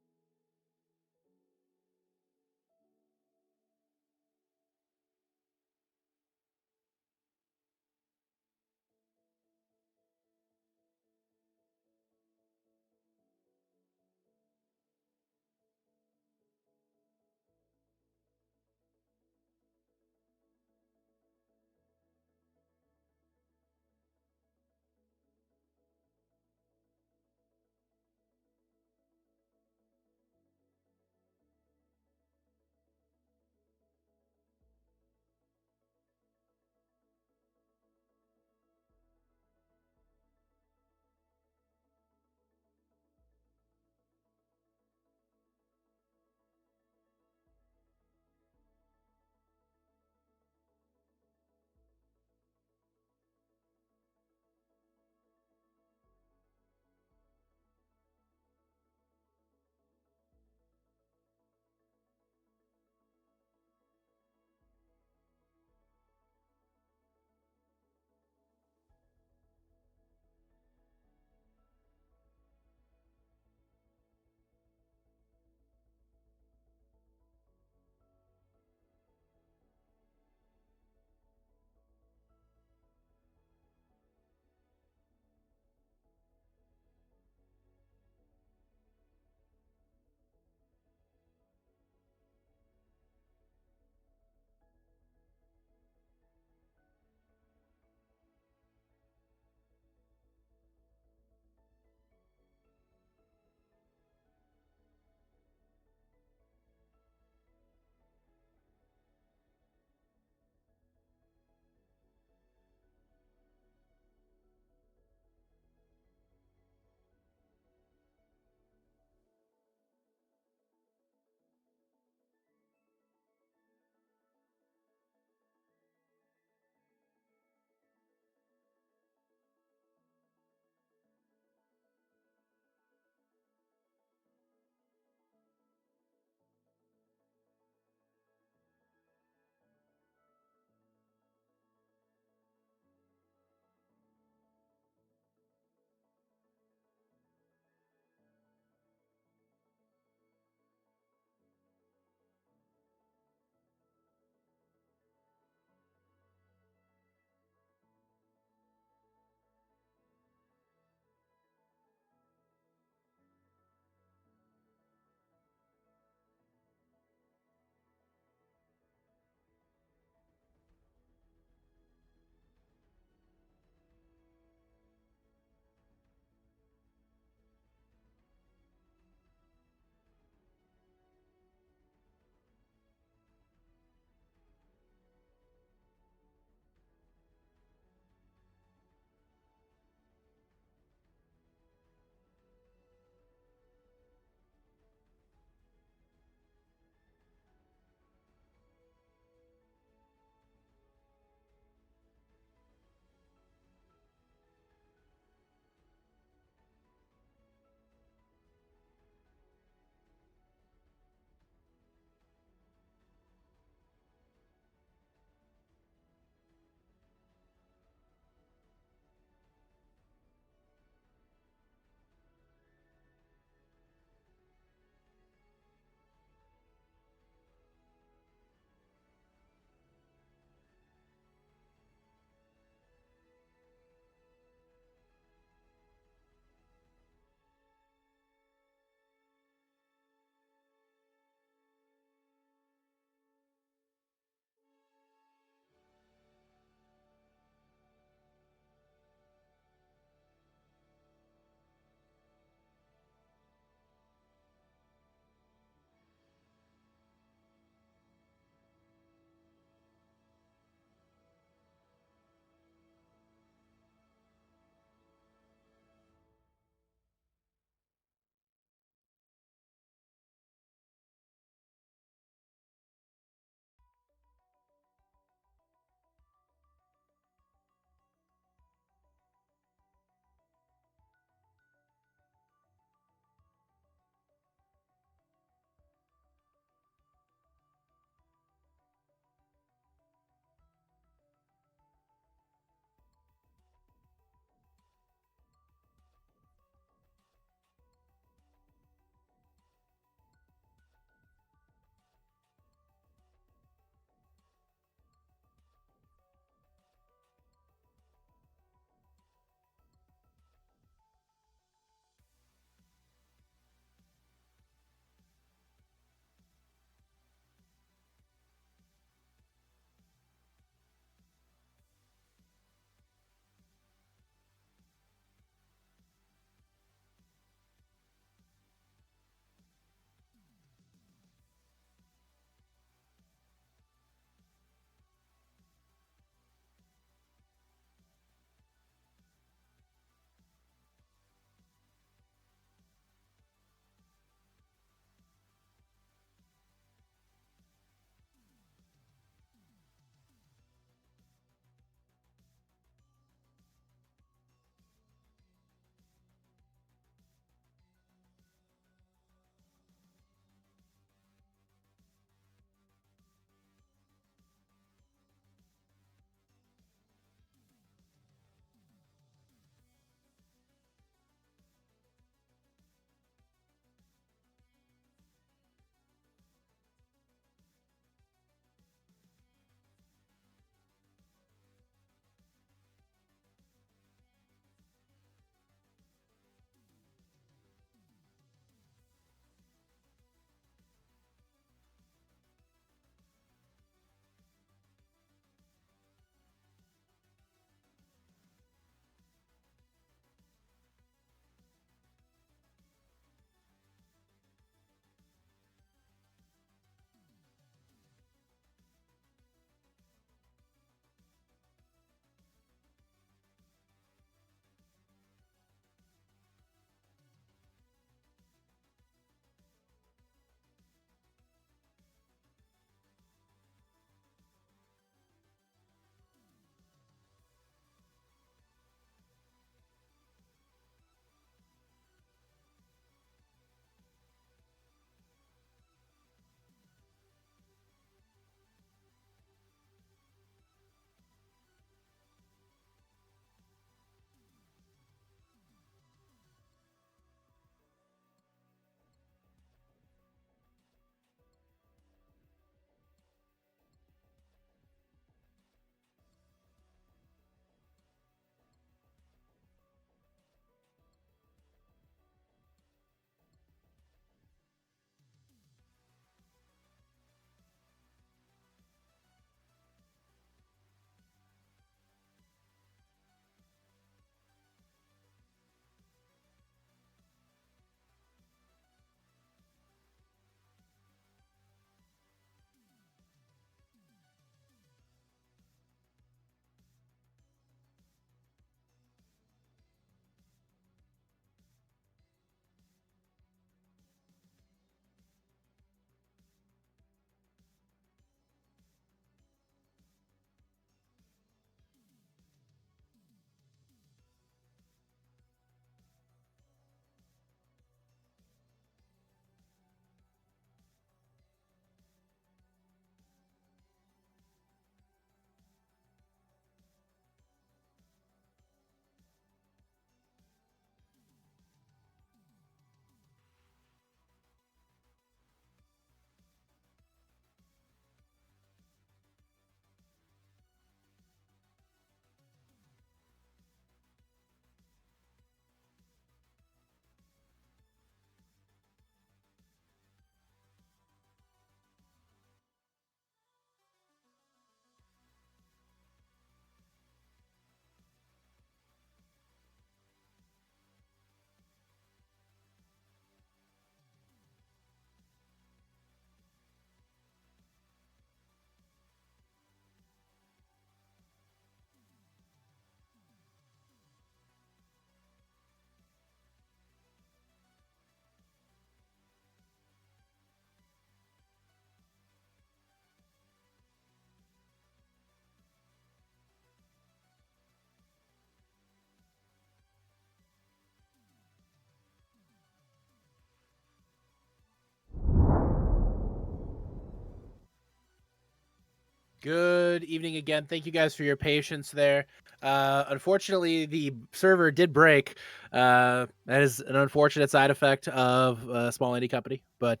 Good evening again. Thank you guys for your patience there. Unfortunately, the server did break. That is an unfortunate side effect of a small indie company. But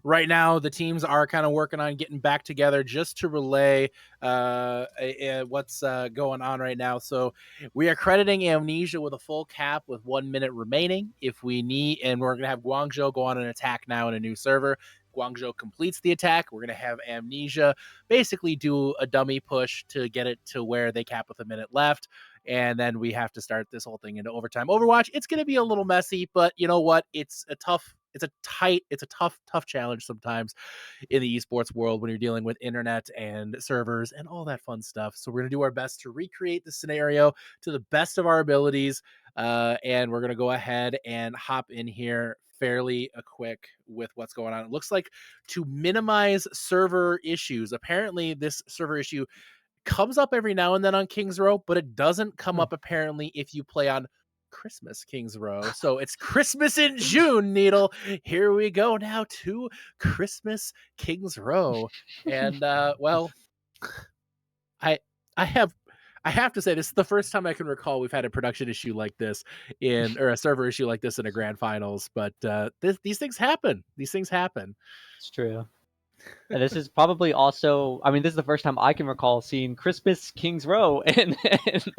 right now, the teams are kind of working on getting back together just to relay what's going on right now. So we are crediting Amnesia with a full cap with 1 minute remaining if we need, and we're going to have Guangzhou go on an attack now in a new server. Guangzhou completes the attack. We're going to have Amnesia basically do a dummy push to get it to where they cap with a minute left. And then we have to start this whole thing into overtime. Overwatch, it's going to be a little messy, but you know what? It's a tough challenge sometimes in the esports world when you're dealing with internet and servers and all that fun stuff. So we're going to do our best to recreate the scenario to the best of our abilities. And we're going to go ahead and hop in here fairly quick with what's going on. It looks like to minimize server issues. Apparently this server issue comes up every now and then on Kings Row, but it doesn't come up apparently if you play on Christmas Kings Row. So it's Christmas in June, Needle. Here we go now to Christmas Kings Row. And well, I have to say this is the first time I can recall we've had a production issue like this or a server issue like this in a grand finals, but these things happen. These things happen. It's true. And this is probably also, I mean, this is the first time I can recall seeing Christmas Kings Row in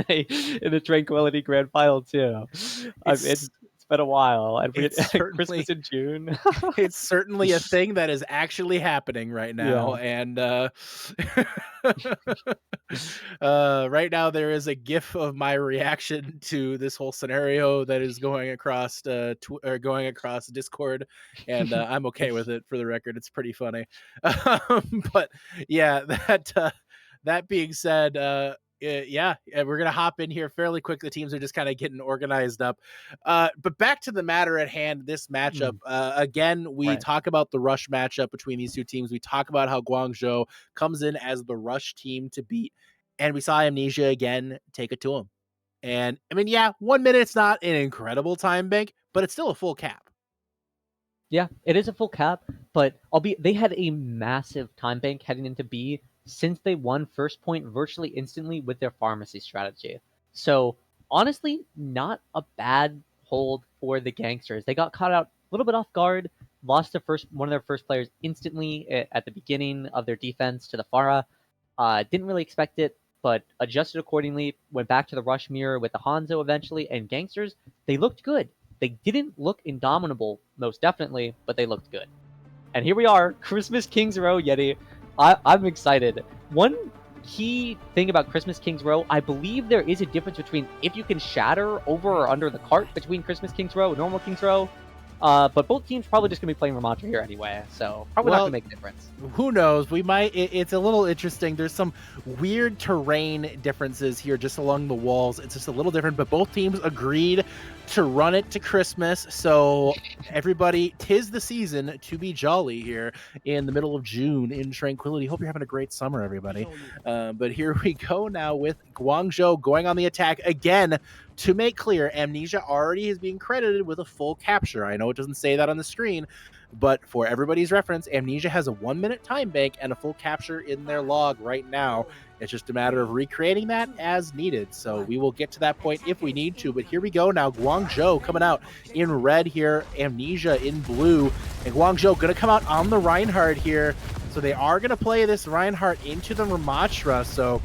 the Tranquility Grand Final too. It's been a while, and Christmas in June. It's certainly a thing that is actually happening right now, and right now there is a GIF of my reaction to this whole scenario that is going across going across Discord, and I'm okay with it. For the record, it's pretty funny. But yeah, that being said. Yeah, we're gonna hop in here fairly quick. The teams are just kind of getting organized up, but back to the matter at hand. This matchup again, we talk about the rush matchup between these two teams. We talk about how Guangzhou comes in as the rush team to beat, and we saw Amnesia again take it to them. And I mean, yeah, 1 minute's not an incredible time bank, but it's still a full cap. Yeah, it is a full cap, but they had a massive time bank heading into B since they won first point virtually instantly with their pharmacy strategy. So honestly, not a bad hold for the Gangsters. They got caught out a little bit off guard, lost one of their first players instantly at the beginning of their defense to the Pharah. Didn't really expect it, but adjusted accordingly, went back to the rush mirror with the Hanzo eventually, and Gangsters, they looked good. They didn't look indomitable, most definitely, but they looked good. And here we are, Christmas Kings Row, Yeti. I'm excited. One key thing about Christmas Kings Row, I believe there is a difference between if you can shatter over or under the cart between Christmas Kings Row and normal Kings Row. But both teams probably just going to be playing Ramontra here anyway, so probably not going to make a difference. Who knows? We might. It's a little interesting. There's some weird terrain differences here just along the walls. It's just a little different, but both teams agreed to run it to Christmas. So everybody, 'tis the season to be jolly here in the middle of June in Tranquility. Hope you're having a great summer, everybody. But here we go now with Guangzhou going on the attack again. To make clear, Amnesia already is being credited with a full capture. I know it doesn't say that on the screen, but for everybody's reference, Amnesia has a 1 minute time bank and a full capture in their log right now. It's just a matter of recreating that as needed. So we will get to that point if we need to. But here we go now. Guangzhou coming out in red here. Amnesia in blue. And Guangzhou going to come out on the Reinhardt here. So they are going to play this Reinhardt into the Ramontra. So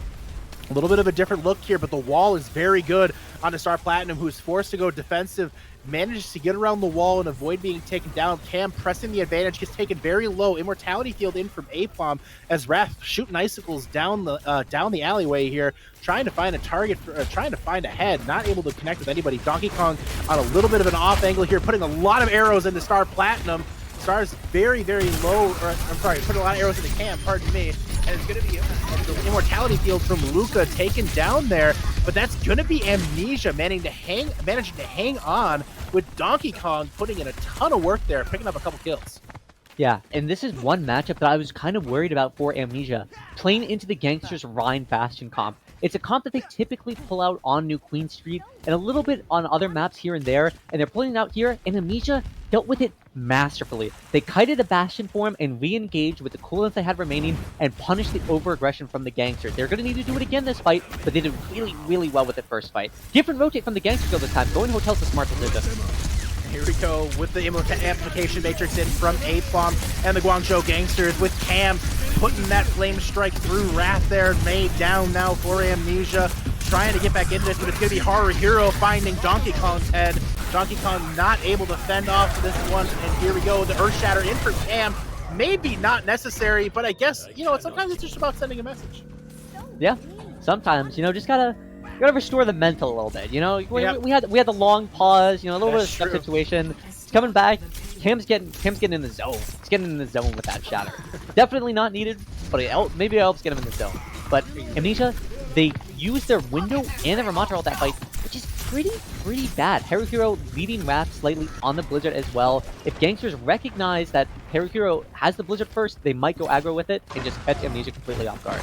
a little bit of a different look here, but the wall is very good on Star Platinum, who's forced to go defensive, manages to get around the wall and avoid being taken down. Cam pressing the advantage, gets taken very low. Immortality field in from Aplom as Wrath shooting icicles down the alleyway here, trying to find a target, trying to find a head, not able to connect with anybody. Donkey Kong on a little bit of an off angle here, putting a lot of arrows into Star Platinum. Star's very, very low, or I'm sorry, putting a lot of arrows into Cam, pardon me. And it's going to be the Immortality field from Luca taken down there, but that's going to be Amnesia managing to hang on with Donkey Kong putting in a ton of work there, picking up a couple kills. Yeah, and this is one matchup that I was kind of worried about for Amnesia, playing into the Gangsters Rhine Bastion comp. It's a comp that they typically pull out on New Queen Street and a little bit on other maps here and there, and they're pulling it out here, and Amnesia dealt with it masterfully. They kited the Bastion form and re-engaged with the coolness they had remaining and punished the over-aggression from the Gangsters. They're going to need to do it again this fight, but they did really, really well with the first fight. Different rotate from the Gangsters though this time. Going Hotel's a smart decision. Here we go with the amplification matrix in from A-Bomb and the Guangzhou Gangsters with Cam putting that flame strike through Wrath there, made down now for Amnesia, trying to get back into this, but it's going to be Horror Hero finding Donkey Kong's head. Donkey Kong not able to fend off this one, and here we go, the Earth Shatter in for Cam. Maybe not necessary, but I guess, you know, sometimes it's just about sending a message. Yeah, sometimes, you know, just gotta restore the mental a little bit. You know, we had the long pause. You know, a little bit of stuck situation. It's coming back. Cam's getting in the zone. He's getting in the zone with that shatter. Definitely not needed, but maybe it helps get him in the zone. But Amnesia, they use their window and their Vermonter all that fight, which is pretty bad. Hero Hero leading Wrath slightly on the Blizzard as well. If Gangsters recognize that Hero Hero has the Blizzard first, they might go aggro with it and just catch Amnesia completely off guard.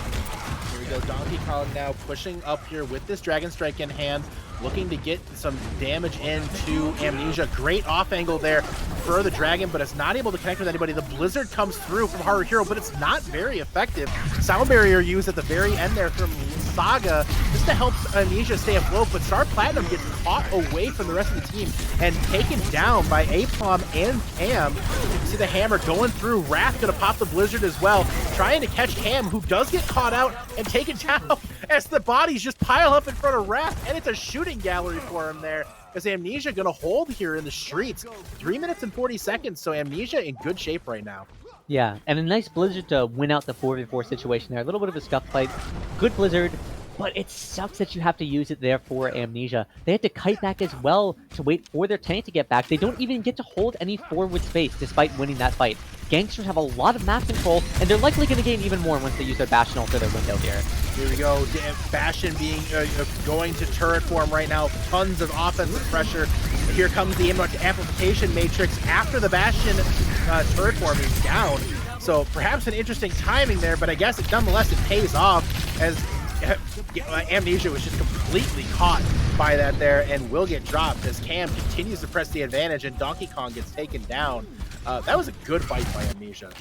Donkey Kong now pushing up here with this Dragon Strike in hand, looking to get some damage into Amnesia. Great off angle there for the Dragon, but it's not able to connect with anybody. The Blizzard comes through from Horror Hero, but it's not very effective. Sound Barrier used at the very end there from Saga just to help Amnesia stay afloat, but Star Platinum gets caught away from the rest of the team and taken down by Apom and Cam. You can see the hammer going through. Wrath gonna pop the Blizzard as well, trying to catch Cam, who does get caught out and taken down as the bodies just pile up in front of Wrath, and it's a shooting gallery for him there. Is Amnesia gonna hold here in the streets? 3 minutes and 40 seconds, so Amnesia in good shape right now. Yeah, and a nice Blizzard to win out the 4v4 situation there. A little bit of a scuff fight. Good Blizzard, but it sucks that you have to use it there for Amnesia. They had to kite back as well to wait for their tank to get back. They don't even get to hold any forward space despite winning that fight. Gangsters have a lot of map control, and they're likely going to gain even more once they use their Bastion ult for their window here. Here we go, Bastion being going to turret form right now. Tons of offensive pressure. Here comes the amplification matrix after the Bastion turret form is down. So perhaps an interesting timing there, but I guess nonetheless it pays off as Amnesia was just completely caught by that there and will get dropped as Cam continues to press the advantage and Donkey Kong gets taken down. That was a good fight by Amnesia.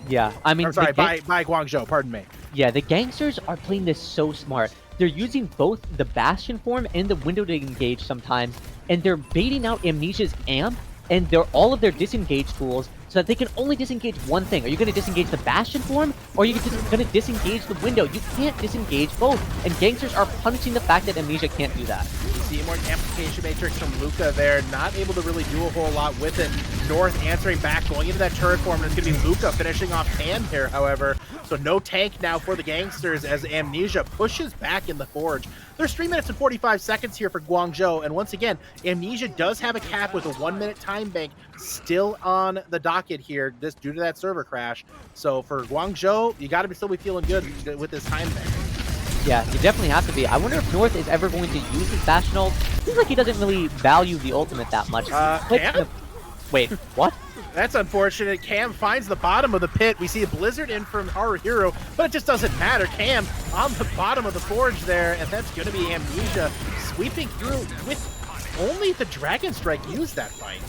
Yeah, I mean... By Guangzhou, pardon me. Yeah, the Gangsters are playing this so smart. They're using both the Bastion form and the window to engage sometimes, and they're baiting out Amnesia's amp and all of their disengage tools so that they can only disengage one thing. Are you going to disengage the Bastion form, or are you just going to disengage the window? You can't disengage both, and Gangsters are punishing the fact that Amnesia can't do that. You see more amplification matrix from Luca there, not able to really do a whole lot with it. North answering back, going into that turret form, and it's going to be Luca finishing off Tan here, however. So no tank now for the Gangsters as Amnesia pushes back in the Forge. There's 3 minutes and 45 seconds here for Guangzhou, and once again, Amnesia does have a cap with a 1 minute time bank still on the docket here, just due to that server crash. So for Guangzhou, you got to still be feeling good with this time bank. Yeah, you definitely have to be. I wonder if North is ever going to use his Bastion ult. Seems like he doesn't really value the ultimate that much. Wait, what? That's unfortunate. Cam finds the bottom of the pit. We see a Blizzard in from Horror Hero, but it just doesn't matter. Cam on the bottom of the Forge there, and that's going to be Amnesia sweeping through with only the Dragon Strike used that fight.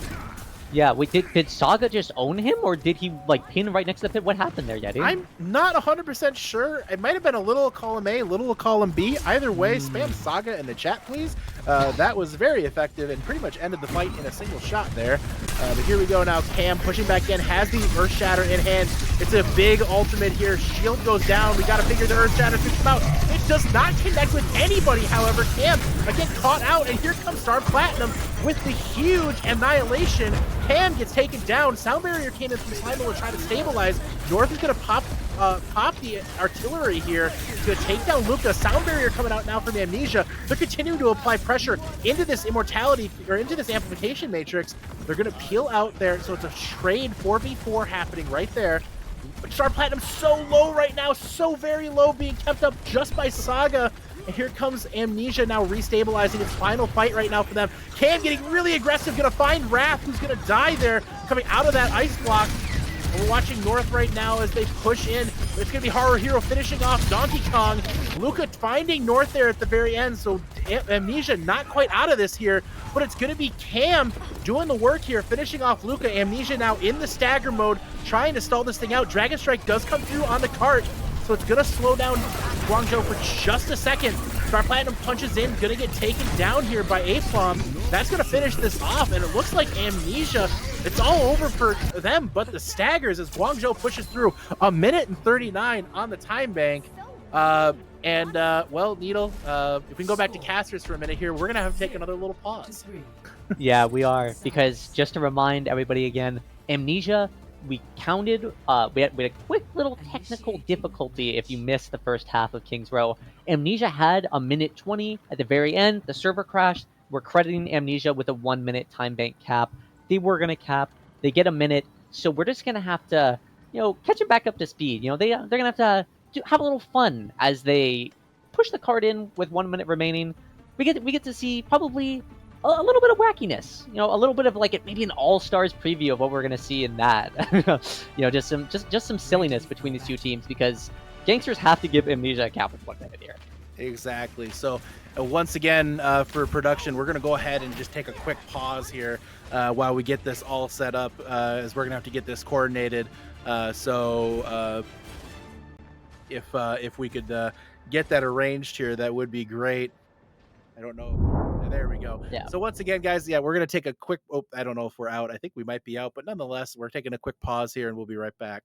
Yeah, wait, did Saga just own him, or did he, like, pin right next to the pit? What happened there, Yeti? I'm not 100% sure. It might have been a little column A, little column B. Either way, spam Saga in the chat, please. That was very effective and pretty much ended the fight in a single shot there. But here we go now. Cam pushing back in, has the Earth Shatter in hand. It's a big ultimate here. Shield goes down. We got to figure the Earth Shatter to come out. It does not connect with anybody, however. Cam again caught out, and here comes Star Platinum with the huge annihilation. Cam gets taken down. Sound Barrier came in from Slimal to try to stabilize. North is going to pop the artillery here to take down Luca. Sound Barrier coming out now from Amnesia. They're continuing to apply pressure into this immortality, or into this amplification matrix. They're going to peel out there, so it's a trade 4v4 happening right there. Star Platinum so low right now, so very low, being kept up just by Saga. And here comes Amnesia now restabilizing its final fight right now for them. Cam getting really aggressive, gonna find Wrath, who's gonna die there, coming out of that ice block. And we're watching North right now as they push in. It's gonna be Horror Hero finishing off Donkey Kong. Luca finding North there at the very end, so Amnesia not quite out of this here, but it's gonna be Cam doing the work here, finishing off Luca. Amnesia now in the stagger mode, trying to stall this thing out. Dragon Strike does come through on the cart, so it's gonna slow down Guangzhou for just a second. Star Platinum punches in, gonna get taken down here by Apelom. That's gonna finish this off, and it looks like Amnesia, it's all over for them, but the staggers as Guangzhou pushes through. 1:39 on the time bank. Well, Needle, if we can go back to casters for a minute here, we're gonna have to take another little pause. Yeah, we are, because just to remind everybody again, Amnesia, we counted, we had a quick little technical difficulty if you missed the first half of King's Row. Amnesia had 1:20 at the very end, the server crashed. We're crediting Amnesia with a 1 minute time bank cap. They were going to cap, they get a minute, so we're just going to have to, catch it back up to speed. They're going to have to have a little fun as they push the card in with 1 minute remaining. We get to see probably a little bit of wackiness, a little bit of like maybe an all-stars preview of what we're gonna see in that. just some silliness between these two teams, because Gangsters have to give Amnesia a cap with 1 minute here. Exactly. So once again, for production, we're gonna go ahead and just take a quick pause here while we get this all set up, as we're gonna have to get this coordinated. If we could get that arranged here, that would be great. I don't know. There we go. Yeah. So once again, guys, we're going to take a quick, I don't know if we're out. I think we might be out, but nonetheless, we're taking a quick pause here and we'll be right back.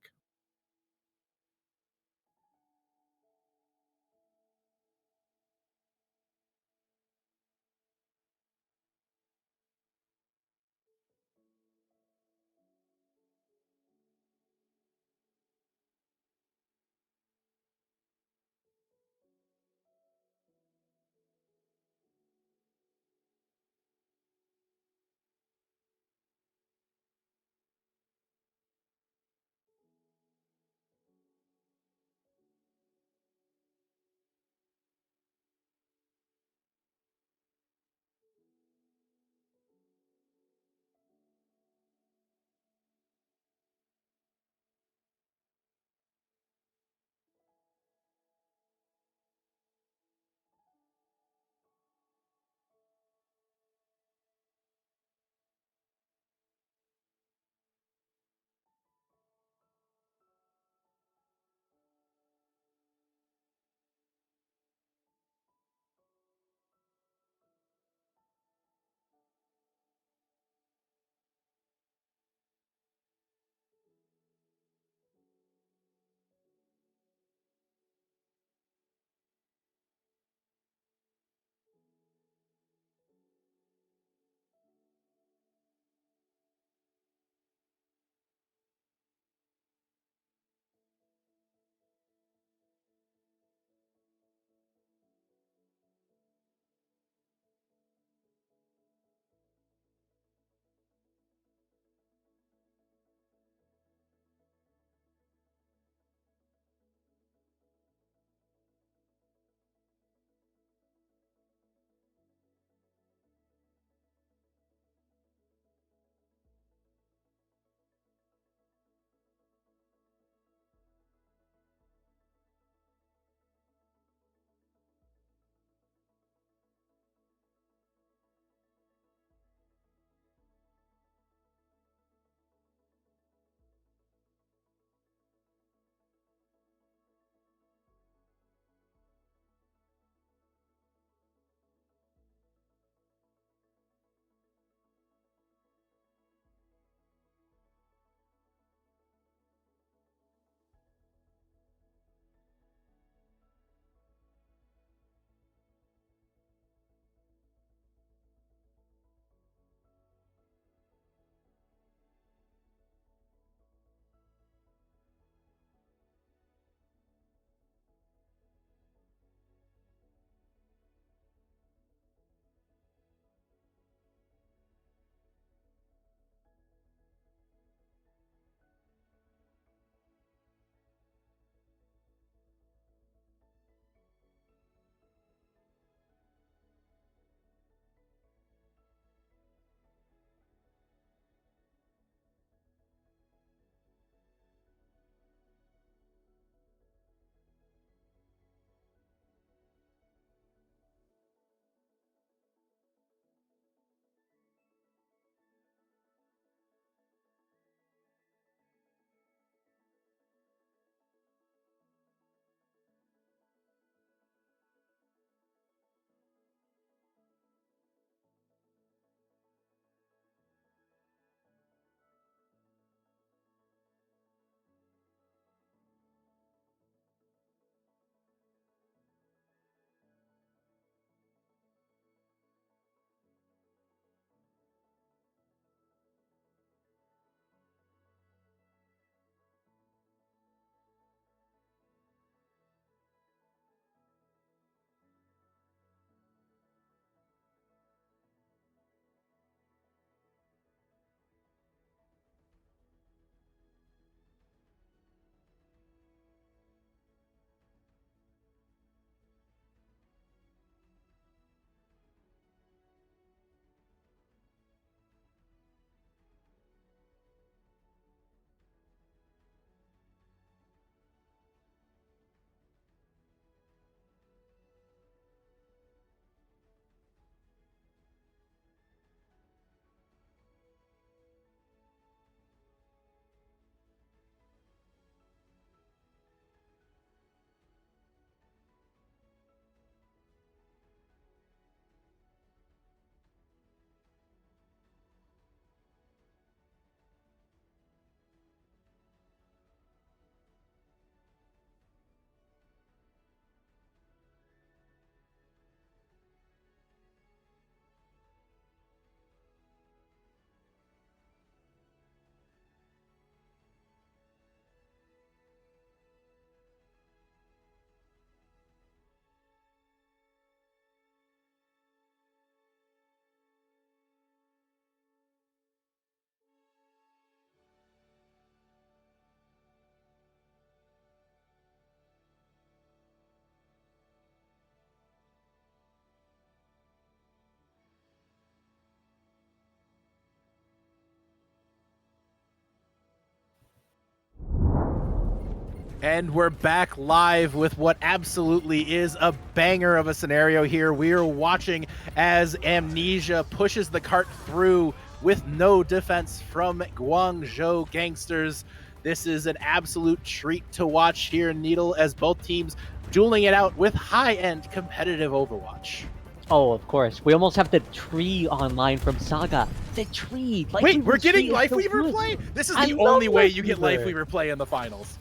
And we're back live with what absolutely is a banger of a scenario here. We are watching as Amnesia pushes the cart through with no defense from Guangzhou Gangsters. This is an absolute treat to watch here, Needle, as both teams dueling it out with high-end competitive Overwatch. Oh, of course. We almost have the tree online from Saga. The tree. Wait, we're getting Lifeweaver play? This is the only way you get Lifeweaver play in the finals.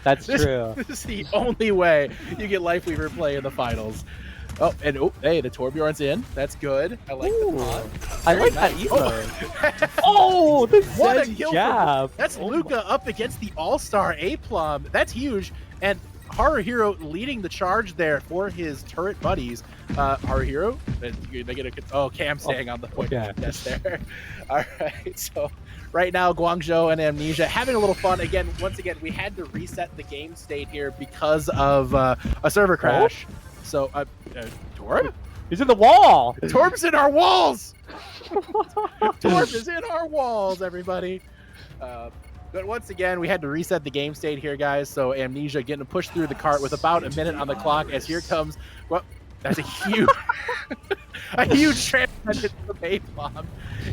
That's true. This is the only way you get Lifeweaver play in the finals. Oh, and hey, the Torbjorn's in. That's good. I like the pod. I like that either. Oh, the what a Zen kill jab. That's Luca up against the All-Star A-Plum. That's huge. And Haruhiro leading the charge there for his turret buddies. Haruhiro, they get a Cam staying on the point. Yes, there. All right, so right now Guangzhou and Amnesia having a little fun. Again, once again, we had to reset the game state here because of a server crash. So, Torb? He's in the wall. Torb's in our walls. Torb is in our walls, everybody. But once again, we had to reset the game state here, guys. So Amnesia getting pushed through the cart with about a minute on the clock as here comes, well, that's a huge, a huge transition from A-Plum.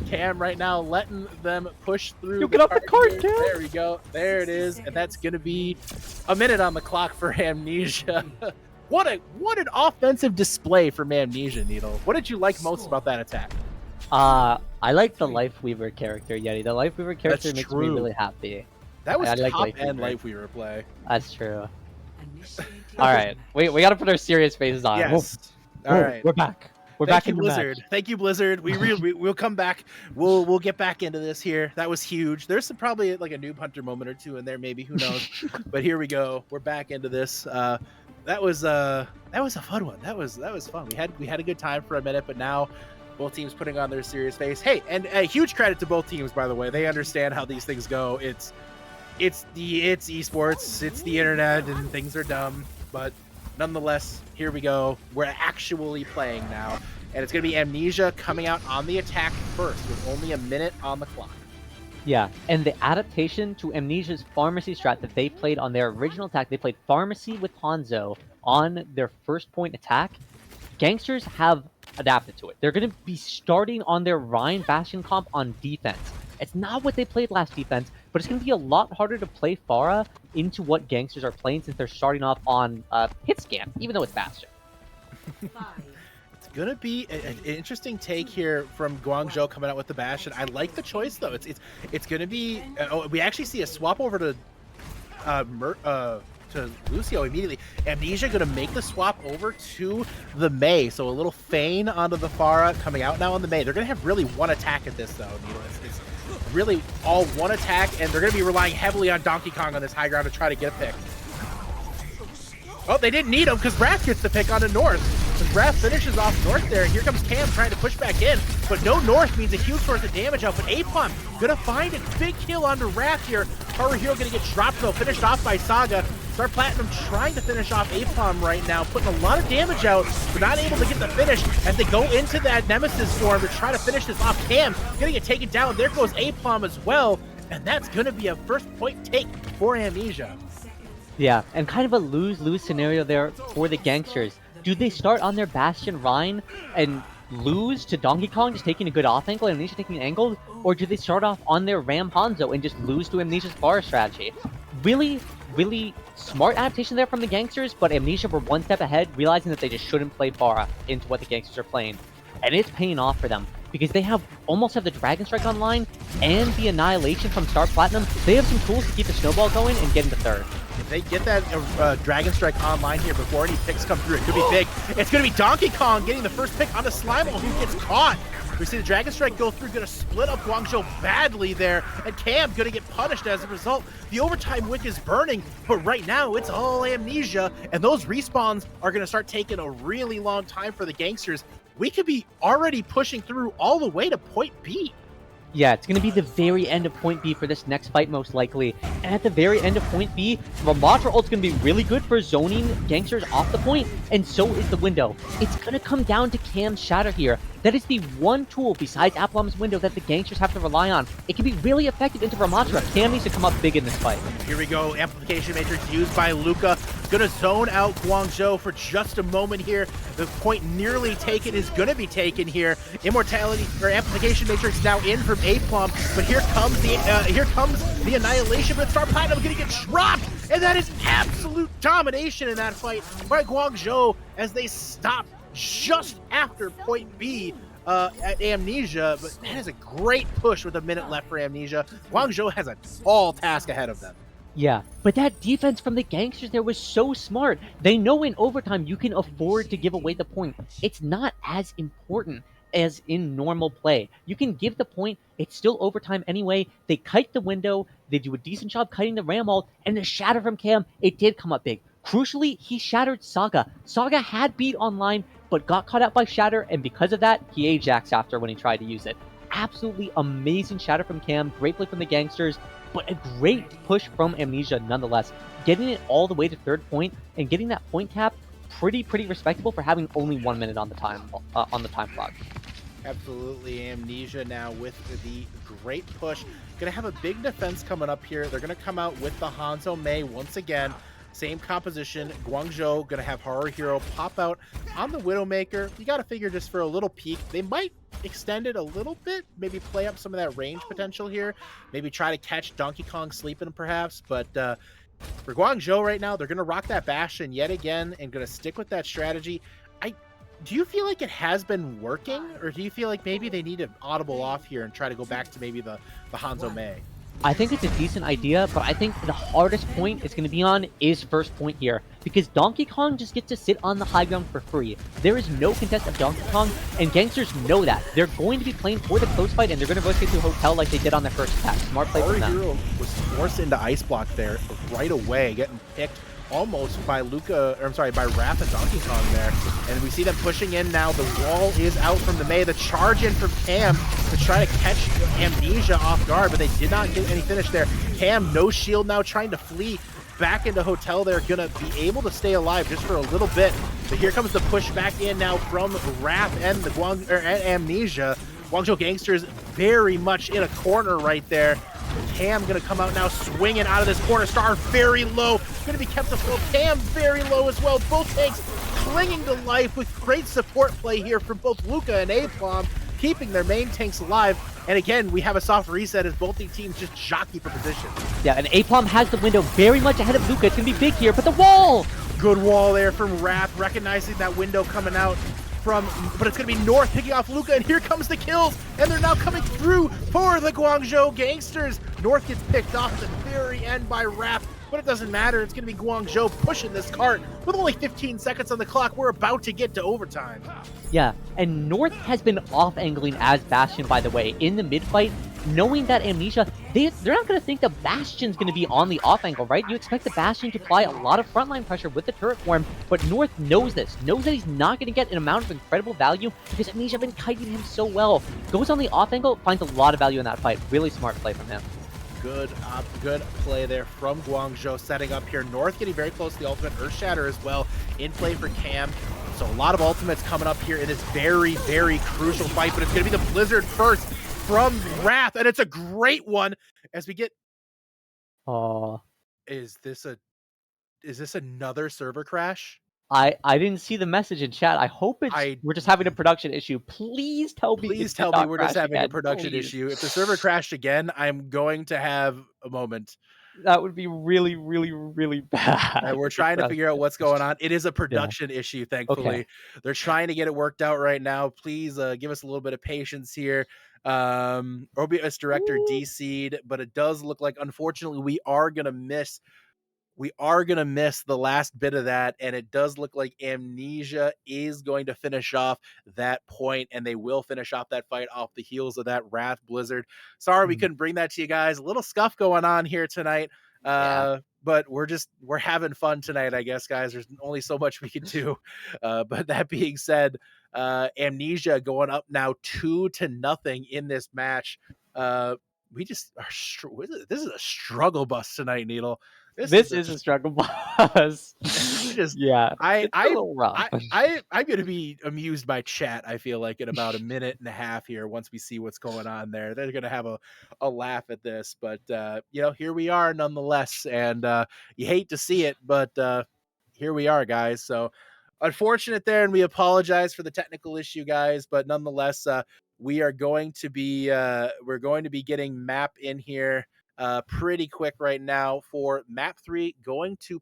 Cam right now letting them push through. You get off the cart, Cam. There we go. There it is. And that's going to be a minute on the clock for Amnesia. What an offensive display from Amnesia, Needle. What did you like most about that attack? I like the Lifeweaver character, Yeti. The Lifeweaver character makes me really happy. That was like top-end Lifeweaver play. That's true. All right, we got to put our serious faces on. Yes. All right. We're back. We're Thank back you, in the Blizzard. match. Thank you, Blizzard. We'll come back. We'll get back into this here. That was huge. There's probably like a Noob Hunter moment or two in there, maybe. Who knows? But here we go. We're back into this. That was a fun one. That was fun. We had a good time for a minute, but now both teams putting on their serious face. Hey, and a huge credit to both teams, by the way. They understand how these things go. It's esports, it's the internet, and things are dumb. But nonetheless, here we go. We're actually playing now, and it's gonna be Amnesia coming out on the attack first with only a minute on the clock. Yeah, and the adaptation to Amnesia's pharmacy strat that they played on their original attack, they played pharmacy with Hanzo on their first point attack. Gangsters have adapted to it. They're going to be starting on their Rhine Bastion comp on defense. It's not what they played last defense, but it's going to be a lot harder to play Pharah into what Gangsters are playing since they're starting off on hit scan, even though it's Bastion. It's gonna be an interesting take here from Guangzhou coming out with the Bastion. I like the choice though. It's gonna be. We actually see a swap over to Lucio immediately. Amnesia gonna make the swap over to the Mei. So a little feign onto the Pharah coming out now on the Mei. They're gonna have really one attack at this though. It's really all one attack, and they're gonna be relying heavily on Donkey Kong on this high ground to try to get a pick. Oh, they didn't need him because Wrath gets the pick onto North. As Wrath finishes off North there, here comes Cam trying to push back in, but no North means a huge source of damage out, but A-Plum gonna find a big kill onto Wrath here. Haruhiro gonna get dropped though, finished off by Saga. Star Platinum trying to finish off A-Plum right now, putting a lot of damage out, but not able to get the finish as they go into that Nemesis form to try to finish this off. Cam gonna get taken down. There goes A-Plum as well, and that's gonna be a first point take for Amnesia. Yeah, and kind of a lose-lose scenario there for the Gangsters. Do they start on their Bastion Rhine and lose to Donkey Kong just taking a good off angle and Amnesia taking an angle? Or do they start off on their Ram Hanzo and just lose to Amnesia's bar strategy? Really, really smart adaptation there from the Gangsters, but Amnesia were one step ahead, realizing that they just shouldn't play Pharah into what the Gangsters are playing. And it's paying off for them, because they almost have the Dragon Strike online and the Annihilation from Star Platinum. They have some tools to keep the snowball going and get into third. If they get that Dragon Strike online here before any picks come through, it could be big. It's going to be Donkey Kong getting the first pick onto Slimeable, who gets caught. We see the Dragon Strike go through, going to split up Guangzhou badly there, and Cam going to get punished as a result. The overtime wick is burning, but right now it's all Amnesia, and those respawns are going to start taking a really long time for the Gangsters. We could be already pushing through all the way to point B. Yeah, it's going to be the very end of point B for this next fight, most likely. And at the very end of point B, Ramatra ult's going to be really good for zoning Gangsters off the point, and so is the window. It's going to come down to Cam's Shatter here. That is the one tool besides Applom's window that the Gangsters have to rely on. It can be really effective into Ramatra. Cam needs to come up big in this fight. Here we go. Amplification Matrix used by Luca. Gonna zone out Guangzhou for just a moment here. The point nearly taken is gonna be taken here. Immortality or Amplification Matrix now in from Aplom, but here comes the Annihilation, but Star Platinum gonna get dropped, and that is absolute domination in that fight by Guangzhou as they stop just after point B at Amnesia. But that is a great push with a minute left for Amnesia. Guangzhou has a tall task ahead of them. Yeah, but that defense from the Gangsters there was so smart. They know in overtime you can afford to give away the point. It's not as important as in normal play. You can give the point, it's still overtime anyway. They kite the window, they do a decent job kiting the ram ult, and the shatter from Cam, it did come up big. Crucially, he shattered Saga. Saga had beat online, but got caught out by Shatter, and because of that, he Ajaxed after when he tried to use it. Absolutely amazing shatter from Cam, great play from the Gangsters, but a great push from Amnesia nonetheless. Getting it all the way to third point and getting that point cap pretty respectable for having only 1 minute on the time clock. Absolutely. Amnesia now with the great push. Gonna have a big defense coming up here. They're gonna come out with the Hanzo Mei once again. Same composition. Guangzhou gonna have Horror Hero pop out on the Widowmaker. You gotta figure just for a little peek. They might extend it a little bit, maybe play up some of that range potential here. Maybe try to catch Donkey Kong sleeping perhaps, but for Guangzhou right now, they're gonna rock that Bastion yet again and gonna stick with that strategy. Do you feel like it has been working, or do you feel like maybe they need to audible off here and try to go back to maybe the Hanzo Mei? I think it's a decent idea, but I think the hardest point it's going to be on is first point here, because Donkey Kong just gets to sit on the high ground for free. There is no contest of Donkey Kong, and Gangsters know that. They're going to be playing for the close fight, and they're going to rotate to a hotel like they did on their first attack. Smart play from them. Hero was forced into ice block there right away, getting picked almost by by Wrath and Donkey Kong there. And we see them pushing in now. The wall is out from the Mei. The charge in from Cam to try to catch Amnesia off guard, but they did not get any finish there. Cam, no shield now, trying to flee back into Hotel. They're gonna be able to stay alive just for a little bit. But here comes the push back in now from Wrath and and Amnesia. Guangzhou Gangsters very much in a corner right there. Cam gonna come out now swinging out of this corner. Star very low, gonna be kept afloat. Cam very low as well. Both tanks clinging to life with great support play here from both Luca and Aplom, keeping their main tanks alive. And again, we have a soft reset as both these teams just jockey for position. Yeah, and Aplom has the window very much ahead of Luca. It's gonna be big here, but the wall! Good wall there from Wrath, recognizing that window coming out but it's going to be North picking off Luca, and here comes the kills, and they're now coming through for the Guangzhou Gangsters. North gets picked off at the very end by Wrath, but it doesn't matter. It's going to be Guangzhou pushing this cart with only 15 seconds on the clock. We're about to get to overtime. Yeah, and North has been off-angling as Bastion, by the way, in the mid-fight, knowing that Amnesia, they're not going to think the Bastion's going to be on the off-angle, right? You expect the Bastion to apply a lot of frontline pressure with the turret form, but North knows this, knows that he's not going to get an amount of incredible value because Amnesia have been kiting him so well. Goes on the off-angle, finds a lot of value in that fight. Really smart play from him. Good play there from Guangzhou, setting up here. North getting very close to the ultimate. Earthshatter as well in play for Cam. So a lot of ultimates coming up here in this very crucial fight, but it's going to be the Blizzard first from Wrath, and it's a great one as we get... Is this another server crash? I didn't see the message in chat. I hope we're just having a production issue. Please tell me. Please tell me we're just having a production issue. If the server crashed again, I'm going to have a moment. That would be really bad. And we're trying to figure out what's going on. It is a production issue, thankfully. Okay. They're trying to get it worked out right now. Please give us a little bit of patience here. OBS director DC'd, but it does look like, unfortunately, we are going to miss the last bit of that, and it does look like Amnesia is going to finish off that point, and they will finish off that fight off the heels of that Wrath Blizzard. Sorry we couldn't bring that to you guys. A little scuff going on here tonight, but we're having fun tonight, I guess, guys. There's only so much we can do. But that being said, Amnesia going up now 2-0 in this match. We just are this is a struggle bus tonight, Needle. This is a struggle bus. Just Yeah, it's a little rough. I'm gonna be amused by chat. I feel like in about a minute and a half here, once we see what's going on there, they're gonna have a laugh at this. But here we are nonetheless, and you hate to see it, but here we are, guys. So unfortunate there, and we apologize for the technical issue, guys. But nonetheless, we are going to be getting map in here pretty quick right now for map 3, going to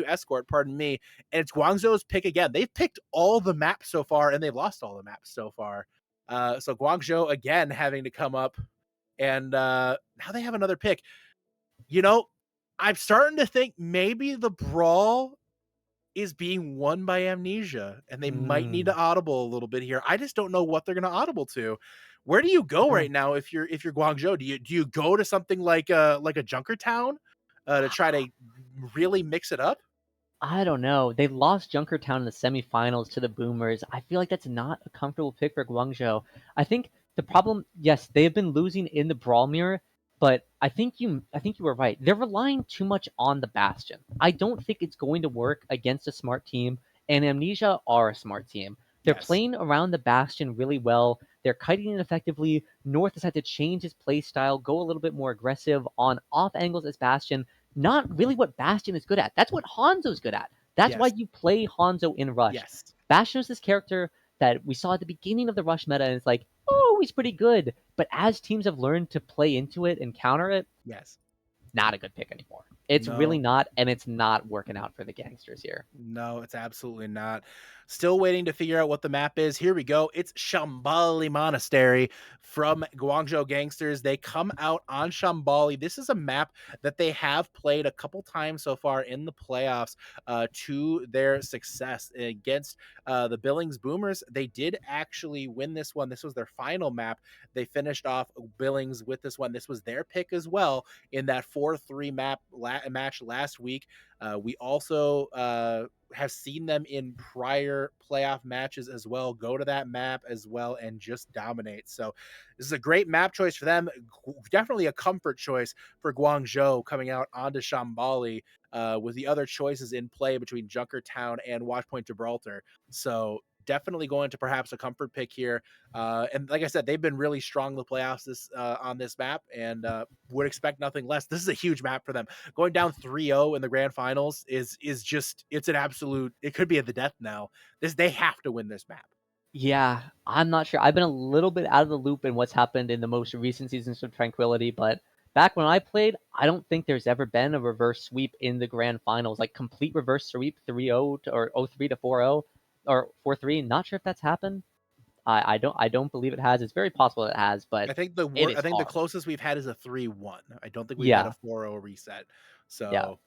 escort, pardon me, and it's Guangzhou's pick again. They've picked all the maps so far, and they've lost all the maps so far. So Guangzhou again having to come up, and now they have another pick. I'm starting to think maybe the brawl is being won by Amnesia, and they might need to audible a little bit here. I just don't know what they're going to audible to. Where do you go right now if you're Guangzhou? Do you go to something like a Junkertown to try to really mix it up? I don't know. They lost Junkertown in the semifinals to the Boomers. I feel like that's not a comfortable pick for Guangzhou. I think the problem, yes, they have been losing in the Brawl Mirror, but I think you were right. They're relying too much on the Bastion. I don't think it's going to work against a smart team, and Amnesia are a smart team. They're playing around the Bastion really well. They're kiting it effectively. North has had to change his play style, go a little bit more aggressive on off angles as Bastion. Not really what Bastion is good at. That's what Hanzo's good at. That's why you play Hanzo in Rush. Yes. Bastion is this character that we saw at the beginning of the Rush meta, and it's like, oh, he's pretty good. But as teams have learned to play into it and counter it, not a good pick anymore. It's really not, and it's not working out for the Gangsters here. No, it's absolutely not. Still waiting to figure out what the map is. Here we go. It's Shambali Monastery from Guangzhou Gangsters. They come out on Shambali. This is a map that they have played a couple times so far in the playoffs to their success against the Billings Boomers. They did actually win this one. This was their final map. They finished off Billings with this one. This was their pick as well in that 4-3 match last week. We also have seen them in prior playoff matches as well, go to that map as well and just dominate. So this is a great map choice for them. Definitely a comfort choice for Guangzhou coming out onto Shambali with the other choices in play between Junkertown and Watchpoint Gibraltar. So definitely going to perhaps a comfort pick here. And like I said, they've been really strong in the playoffs on this map, and would expect nothing less. This is a huge map for them. Going down 3-0 in the grand finals is just, it's an absolute, it could be at the death now. They have to win this map. Yeah, I'm not sure. I've been a little bit out of the loop in what's happened in the most recent seasons of Tranquility, but back when I played, I don't think there's ever been a reverse sweep in the grand finals, like complete reverse sweep 3-0 or 0-3 to 4-0. Or 4-3. Not sure if that's happened. I don't believe it has. It's very possible it has, but I think the closest we've had is a 3-1. I don't think we've had a 4-0 reset. So,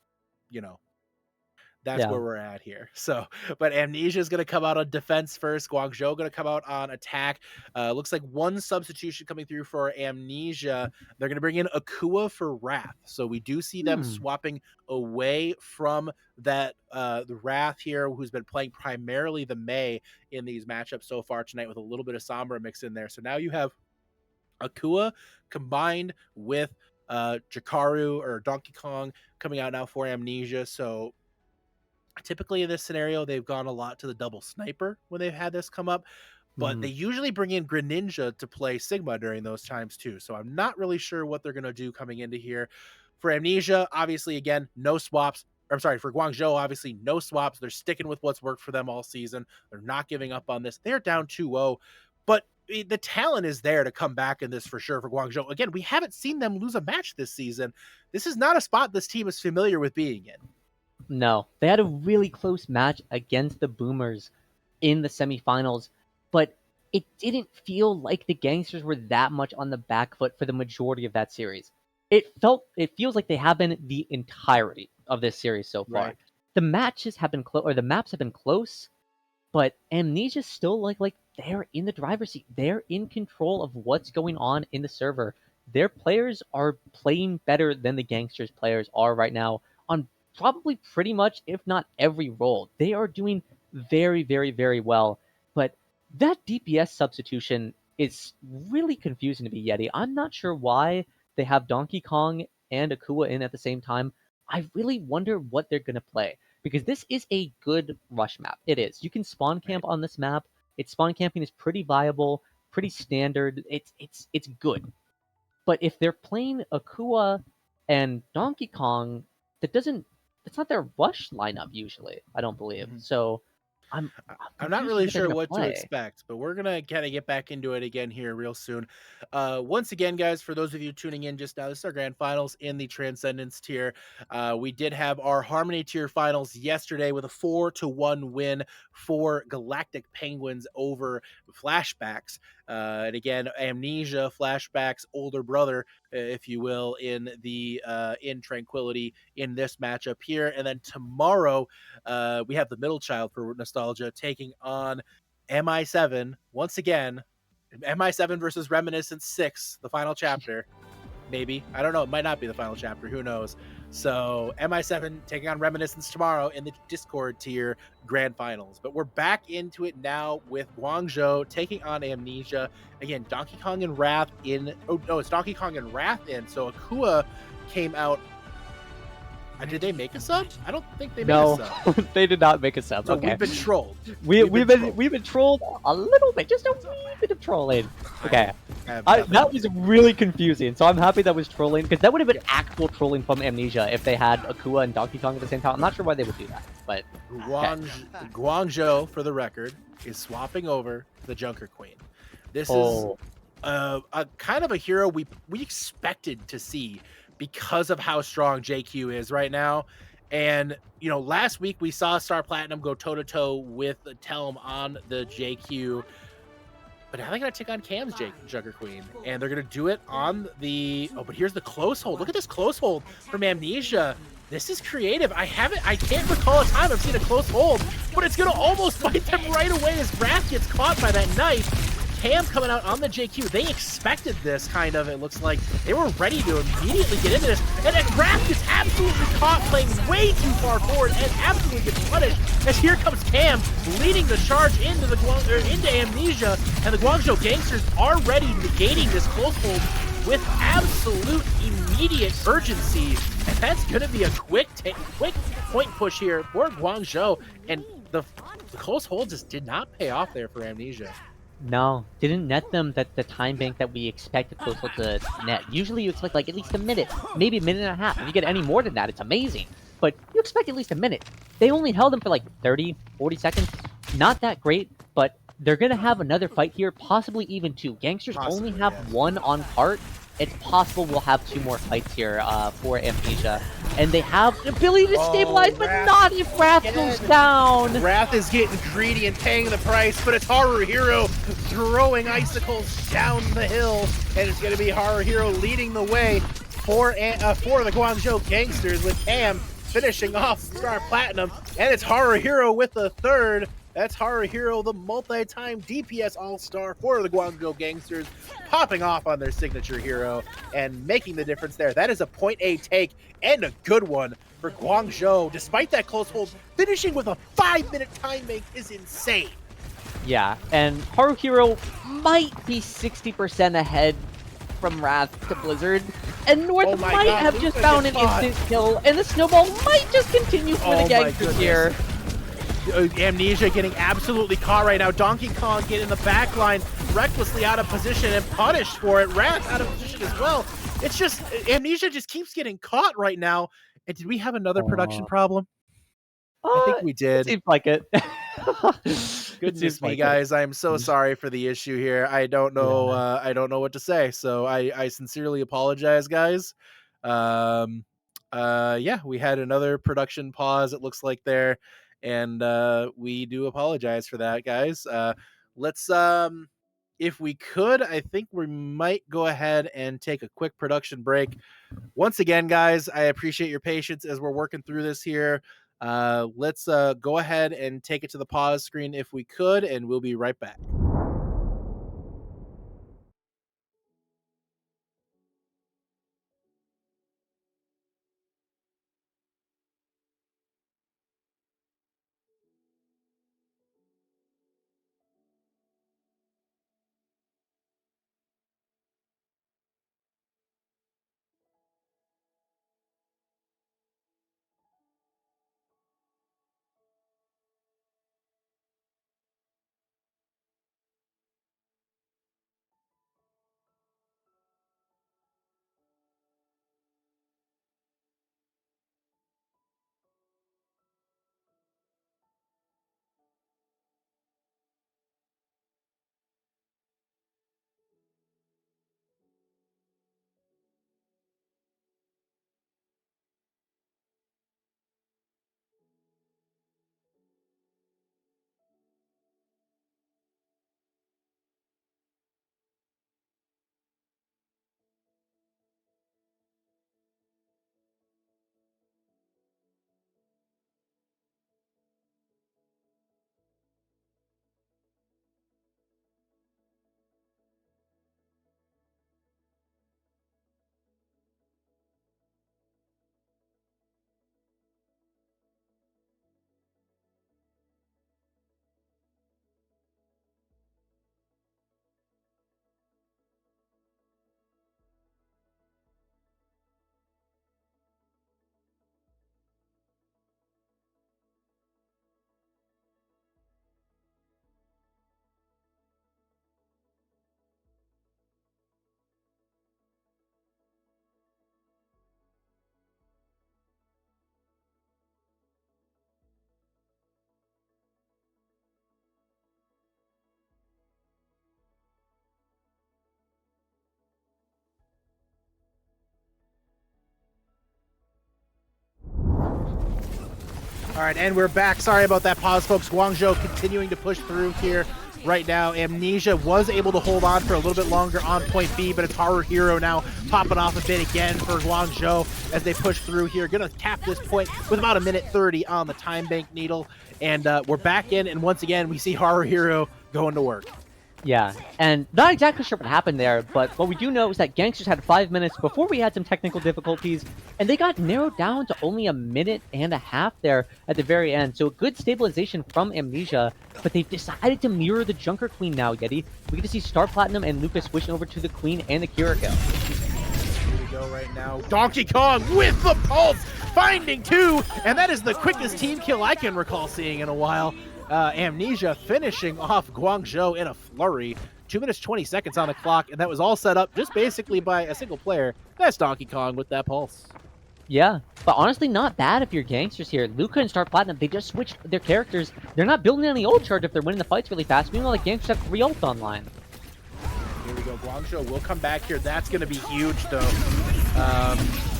that's where we're at here. So, but Amnesia is going to come out on defense first. Guangzhou going to come out on attack. Looks like one substitution coming through for Amnesia. They're going to bring in Akua for Wrath. So we do see them swapping away from that the Wrath here, who's been playing primarily the Mei in these matchups so far tonight with a little bit of Sombra mixed in there. So now you have Akua combined with Jakaru or Donkey Kong coming out now for Amnesia. So typically in this scenario, they've gone a lot to the double sniper when they've had this come up, but they usually bring in Greninja to play Sigma during those times too. So I'm not really sure what they're going to do coming into here. For Amnesia, obviously, again, no swaps. I'm sorry, for Guangzhou, obviously, no swaps. They're sticking with what's worked for them all season. They're not giving up on this. They're down 2-0, but the talent is there to come back in this for sure for Guangzhou. Again, we haven't seen them lose a match this season. This is not a spot this team is familiar with being in. No, they had a really close match against the Boomers in the semifinals, but it didn't feel like the Gangsters were that much on the back foot for the majority of that series. It feels like they have been the entirety of this series so far. Right. The matches have been the maps have been close, but Amnesia still like they're in the driver's seat. They're in control of what's going on in the server. Their players are playing better than the Gangsters players are right now on probably pretty much, if not every role. They are doing very, very, very well. But that DPS substitution is really confusing to me, Yeti. I'm not sure why they have Donkey Kong and Akua in at the same time. I really wonder what they're gonna play because this is a good rush map. It is. You can spawn camp on this map. Its spawn camping is pretty viable, pretty standard. It's good. But if they're playing Akua and Donkey Kong, that doesn't. It's not their rush lineup usually. I don't believe. So I'm I'm not confused really what they're sure gonna what to play. expect, but we're gonna kind of get back into it again here real soon. Once again, guys, for those of you tuning in just now, this is our grand finals in the Transcendence tier. We did have our Harmony tier finals yesterday with a 4-1 win for Galactic Penguins over Flashbacks. And again, Amnesia, Flashbacks' older brother, if you will, in the in Tranquility in this matchup here. And then tomorrow, we have the middle child for nostalgia taking on MI7 once again. MI7 versus Reminiscence 6, the final chapter. Maybe. I don't know. It might not be the final chapter. Who knows? So MI7 taking on Reminiscence tomorrow in the Discord tier grand finals. But we're back into it now with Guangzhou taking on Amnesia. Again, Donkey Kong and Wrath in. Oh, no, it's Donkey Kong and Wrath in. So Akua came out. Did they make a sub? I don't think they made a sub. They did not make a sub. So Okay. we've been trolled. We've been trolled a little bit, just a wee bit of trolling. Okay, that was really confusing. So I'm happy that was trolling because that would have been actual trolling from Amnesia if they had Akua and Donkey Kong at the same time. I'm not sure why they would do that, but Guangzhou, for the record, is swapping over the Junker Queen. This is a kind of a hero we expected to see because of how strong JQ is right now. And, you know, last week we saw Star Platinum go toe-to-toe with Telm on the JQ. But now they're going to take on Cam's Junker Queen. And they're going to do it on the... Oh, but here's the close hold. Look at this close hold from Amnesia. This is creative. I can't recall a time I've seen a close hold, but it's going to almost bite them right away as Wrath gets caught by that knife. Cam coming out on the JQ. They expected this, kind of. It looks like they were ready to immediately get into this. And then Wrath gets absolutely caught playing way too far forward and absolutely gets punished. As here comes Cam leading the charge into into Amnesia. And the Guangzhou Gangsters are ready, negating this close hold with absolute immediate urgency. And that's going to be a quick point push here for Guangzhou. And the close hold just did not pay off there for Amnesia. No, didn't net them the time bank that we expect a close hold to net. Usually you expect like at least a minute, maybe a minute and a half. If you get any more than that, it's amazing. But you expect at least a minute. They only held them for like 30, 40 seconds. Not that great, but they're going to have another fight here, possibly even two. Gangsters only have one on cart. It's possible we'll have two more fights here for Amnesia. And they have the ability to stabilize, but not if Wrath goes down. Wrath is getting greedy and paying the price, but it's Haruhiro throwing icicles down the hill. And it's going to be Haruhiro leading the way for the Guangzhou Gangsters, with Cam finishing off Star Platinum. And it's Haruhiro with the third. That's Haruhiro, the multi-time DPS all-star for the Guangzhou Gangsters, popping off on their signature hero and making the difference there. That is a point A take, and a good one for Guangzhou. Despite that close hold, finishing with a 5-minute time bank is insane. Yeah, and Haruhiro might be 60% ahead from Wrath to Blizzard, and North might have just found an instant kill, and the snowball might just continue for the Gangsters here. Amnesia getting absolutely caught right now. Donkey Kong getting the back line recklessly out of position and punished for it. Wrath out of position as well. It's just, Amnesia just keeps getting caught right now. And did we have another production problem? I think we did. Seems like it. Goodness me, guys. I am so sorry for the issue here. I don't know. I don't know what to say. So I sincerely apologize, guys. Yeah, we had another production pause, it looks like there. And we do apologize for that, guys. Let's if we could, I think we might go ahead and take a quick production break. Once again, guys, I appreciate your patience as we're working through this here. Let's go ahead and take it to the pause screen if we could, and we'll be right back. All right, and we're back. Sorry about that pause, folks. Guangzhou continuing to push through here right now. Amnesia was able to hold on for a little bit longer on point B, but it's Haruhiro now popping off a bit again for Guangzhou as they push through here. Gonna cap this point with about 1:30 on the time bank needle. And we're back in, and once again, we see Haruhiro going to work. Yeah, and not exactly sure what happened there, but what we do know is that Gangsters had 5 minutes before we had some technical difficulties, and they got narrowed down to only 1.5 minutes there at the very end. So a good stabilization from Amnesia, but they've decided to mirror the Junker Queen now, Yeti. We get to see Star Platinum and Lucas switching over to the Queen and the Kiriko. Here we go right now. Donkey Kong with the pulse, finding 2, and that is the quickest team kill I can recall seeing in a while. Amnesia finishing off Guangzhou in a flurry. 2 minutes 20 seconds on the clock, and that was all set up just basically by a single player. That's Donkey Kong with that pulse. Yeah, but honestly not bad if you're Gangsters here. Luca and Star Platinum, they just switched their characters. They're not building any ult charge if they're winning the fights really fast. Meanwhile, the Gangsters have 3 ult online. Here we go. Guangzhou will come back here. That's going to be huge, though.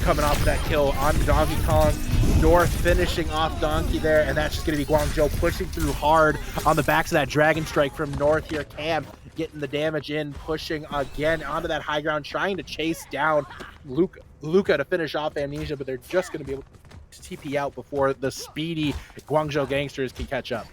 Coming off of that kill on Donkey Kong. North finishing off Donkey there, and that's just going to be Guangzhou pushing through hard on the backs of that Dragon Strike from North here. Cam getting the damage in, pushing again onto that high ground, trying to chase down Luca to finish off Amnesia, but they're just going to be able to TP out before the speedy Guangzhou Gangsters can catch up.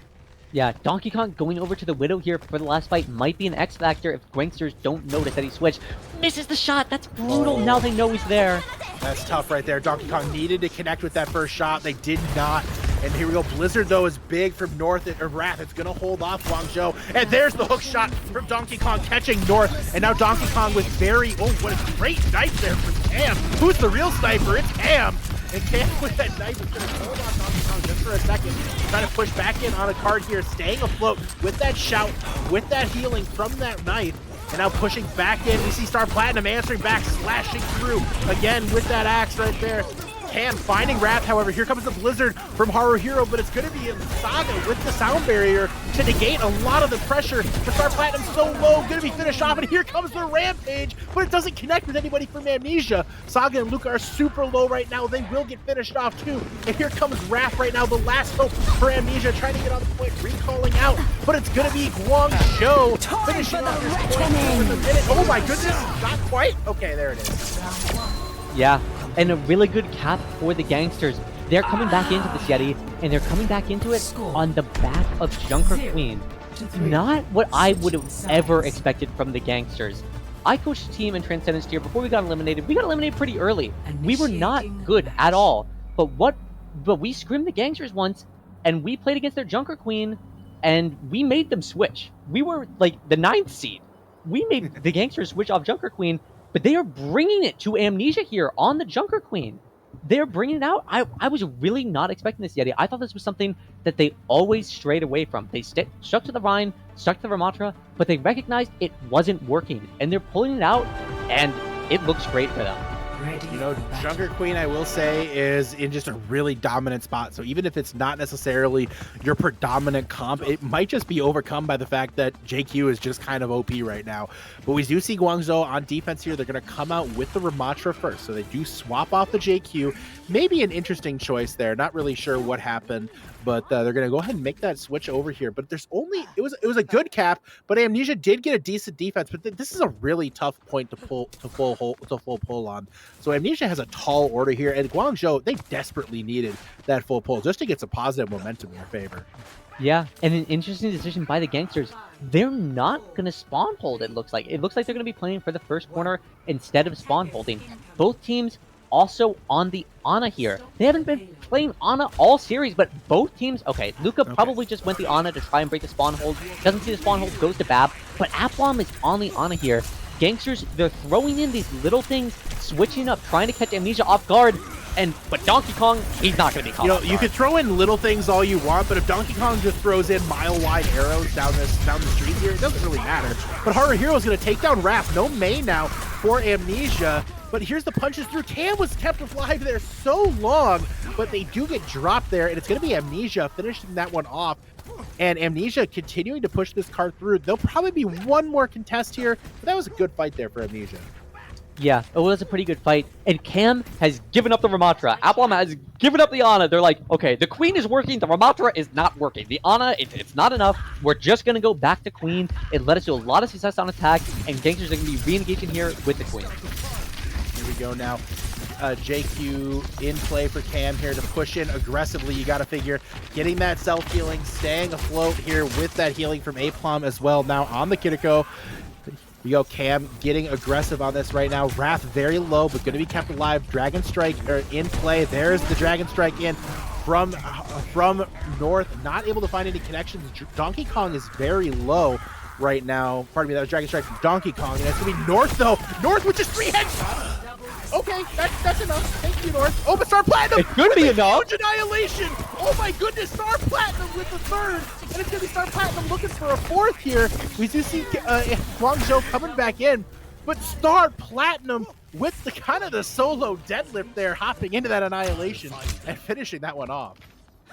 Yeah, Donkey Kong going over to the Widow here for the last fight might be an X factor if Gangsters don't notice that he switched. Misses the shot. That's brutal. Now they know he's there. That's tough right there. Donkey Kong needed to connect with that first shot. They did not. And here we go. Blizzard, though, is big from North. Wrath, it's going to hold off Guangzhou. And there's the hook shot from Donkey Kong catching North. And now Donkey Kong with oh, what a great knife there for Cam. Who's the real sniper? It's Cam. And Cam with that knife is going to hold on Donkey Kong just for a second. Trying to push back in on a card here, staying afloat with that shout, with that healing from that knife. And now pushing back in. We see Star Platinum answering back, slashing through again with that axe right there. Cam finding Wrath, however. Here comes the Blizzard from Haruhiro, but it's going to be Saga with the sound barrier to negate a lot of the pressure. The Star Platinum's so low, going to be finished off, and here comes the Rampage, but it doesn't connect with anybody from Amnesia. Saga and Luca are super low right now. They will get finished off too. And here comes Wrath right now, the last hope for Amnesia, trying to get on the point, recalling out, but it's going to be Guangzhou finishing off this point with a minute. Oh my goodness, not quite. Okay, there it is. Yeah, and a really good cap for the Gangsters. They're coming back into this, Yeti, and they're coming back into it on the back of Junker Queen. Not what I would have ever expected from the Gangsters. I coached a team in Transcendence Tier before we got eliminated. We got eliminated pretty early. We were not good at all. But we scrimmed the Gangsters once, and we played against their Junker Queen, and we made them switch. We were like the 9th seed. We made the Gangsters switch off Junker Queen, but they are bringing it to Amnesia here on the Junker Queen. They're bringing it out. I was really not expecting this, Yeti. I thought this was something that they always strayed away from. They stuck to the Rhine, stuck to the Ramatra, but they recognized it wasn't working, and they're pulling it out, and it looks great for them. You know, Junker Queen, I will say, is in just a really dominant spot. So even if it's not necessarily your predominant comp, it might just be overcome by the fact that JQ is just kind of OP right now. But we do see Guangzhou on defense here. They're going to come out with the Ramatra first. So they do swap off the JQ. Maybe an interesting choice there. Not really sure what happened, but they're going to go ahead and make that switch over here. But there's only, it was a good cap, but Amnesia did get a decent defense. But this is a really tough point to full pull on. So Amnesia has a tall order here, and Guangzhou, they desperately needed that full pull just to get some positive momentum in their favor. Yeah, and an interesting decision by the Gangsters. They're not going to spawn hold, it looks like. It looks like they're going to be playing for the first corner instead of spawn holding. Both teams also on the Ana here. They haven't been playing Ana all series, but both teams... Okay, Luca probably just went the Ana to try and break the spawn hold. Doesn't see the spawn hold, goes to Bab, but Aplom is on the Ana here. Gangsters, they're throwing in these little things, switching up, trying to catch Amnesia off guard, but Donkey Kong, he's not going to be caught. You could throw in little things all you want, but if Donkey Kong just throws in mile-wide arrows down the street here, it doesn't really matter. But Haruhiro is going to take down Raph. No main now for Amnesia, but here's the punches through. Cam was kept alive there so long, but they do get dropped there, and it's going to be Amnesia finishing that one off. And Amnesia continuing to push this card through. There'll probably be one more contest here, but that was a good fight there for Amnesia. Yeah, it was a pretty good fight, and Cam has given up the Ramatra. Applum has given up the Ana. They're like, okay, the Queen is working, the Ramatra is not working. The Ana, it's not enough. We're just going to go back to Queen. It led us to a lot of success on attack, and Gangsters are going to be re-engaging here with the Queen. Here we go now. JQ in play for Cam here to push in aggressively. You got to figure getting that self-healing, staying afloat here with that healing from Applum as well. Now on the Kiriko. We go Cam getting aggressive on this right now. Wrath very low, but going to be kept alive. Dragon Strike in play. There's the Dragon Strike in from North. Not able to find any connections. Donkey Kong is very low right now. Pardon me, that was Dragon Strike from Donkey Kong. And it's going to be North, though. North with just 3 headshots. Okay, that's enough. Thank you, North. Oh, but Star Platinum! It could be enough. Huge annihilation! Oh my goodness, Star Platinum with the 3rd! And it's going to be Star Platinum looking for a 4th here. We do see Guangzhou coming back in, but Star Platinum with the kind of the solo deadlift there, hopping into that annihilation and finishing that one off.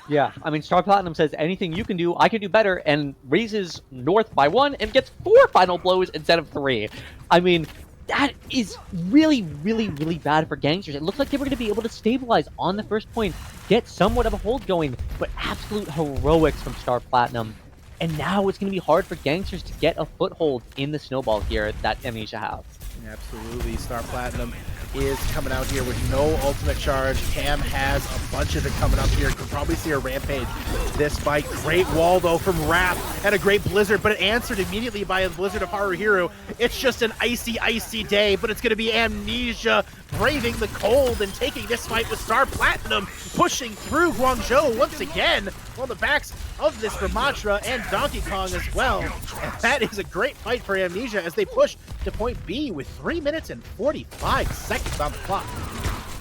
Yeah, I mean, Star Platinum says anything you can do, I can do better, and raises North by 1 and gets 4 final blows instead of 3. I mean, that is really, really, really bad for Gangsters. It looked like they were going to be able to stabilize on the first point, get somewhat of a hold going, but absolute heroics from Star Platinum. And now it's going to be hard for Gangsters to get a foothold in the snowball here that Amnesia have. Absolutely, Star Platinum is coming out here with no ultimate charge. Cam has a bunch of it coming up here. Could probably see a rampage this fight. Great wall though from Wrath and a great blizzard, but it answered immediately by a blizzard of Haruhiru. It's just an icy day, but it's going to be Amnesia braving the cold and taking this fight with Star Platinum, pushing through Guangzhou once again on the backs of this Ramatra and Donkey Kong as well. And that is a great fight for Amnesia as they push to point B with 3 minutes and 45 seconds on the clock.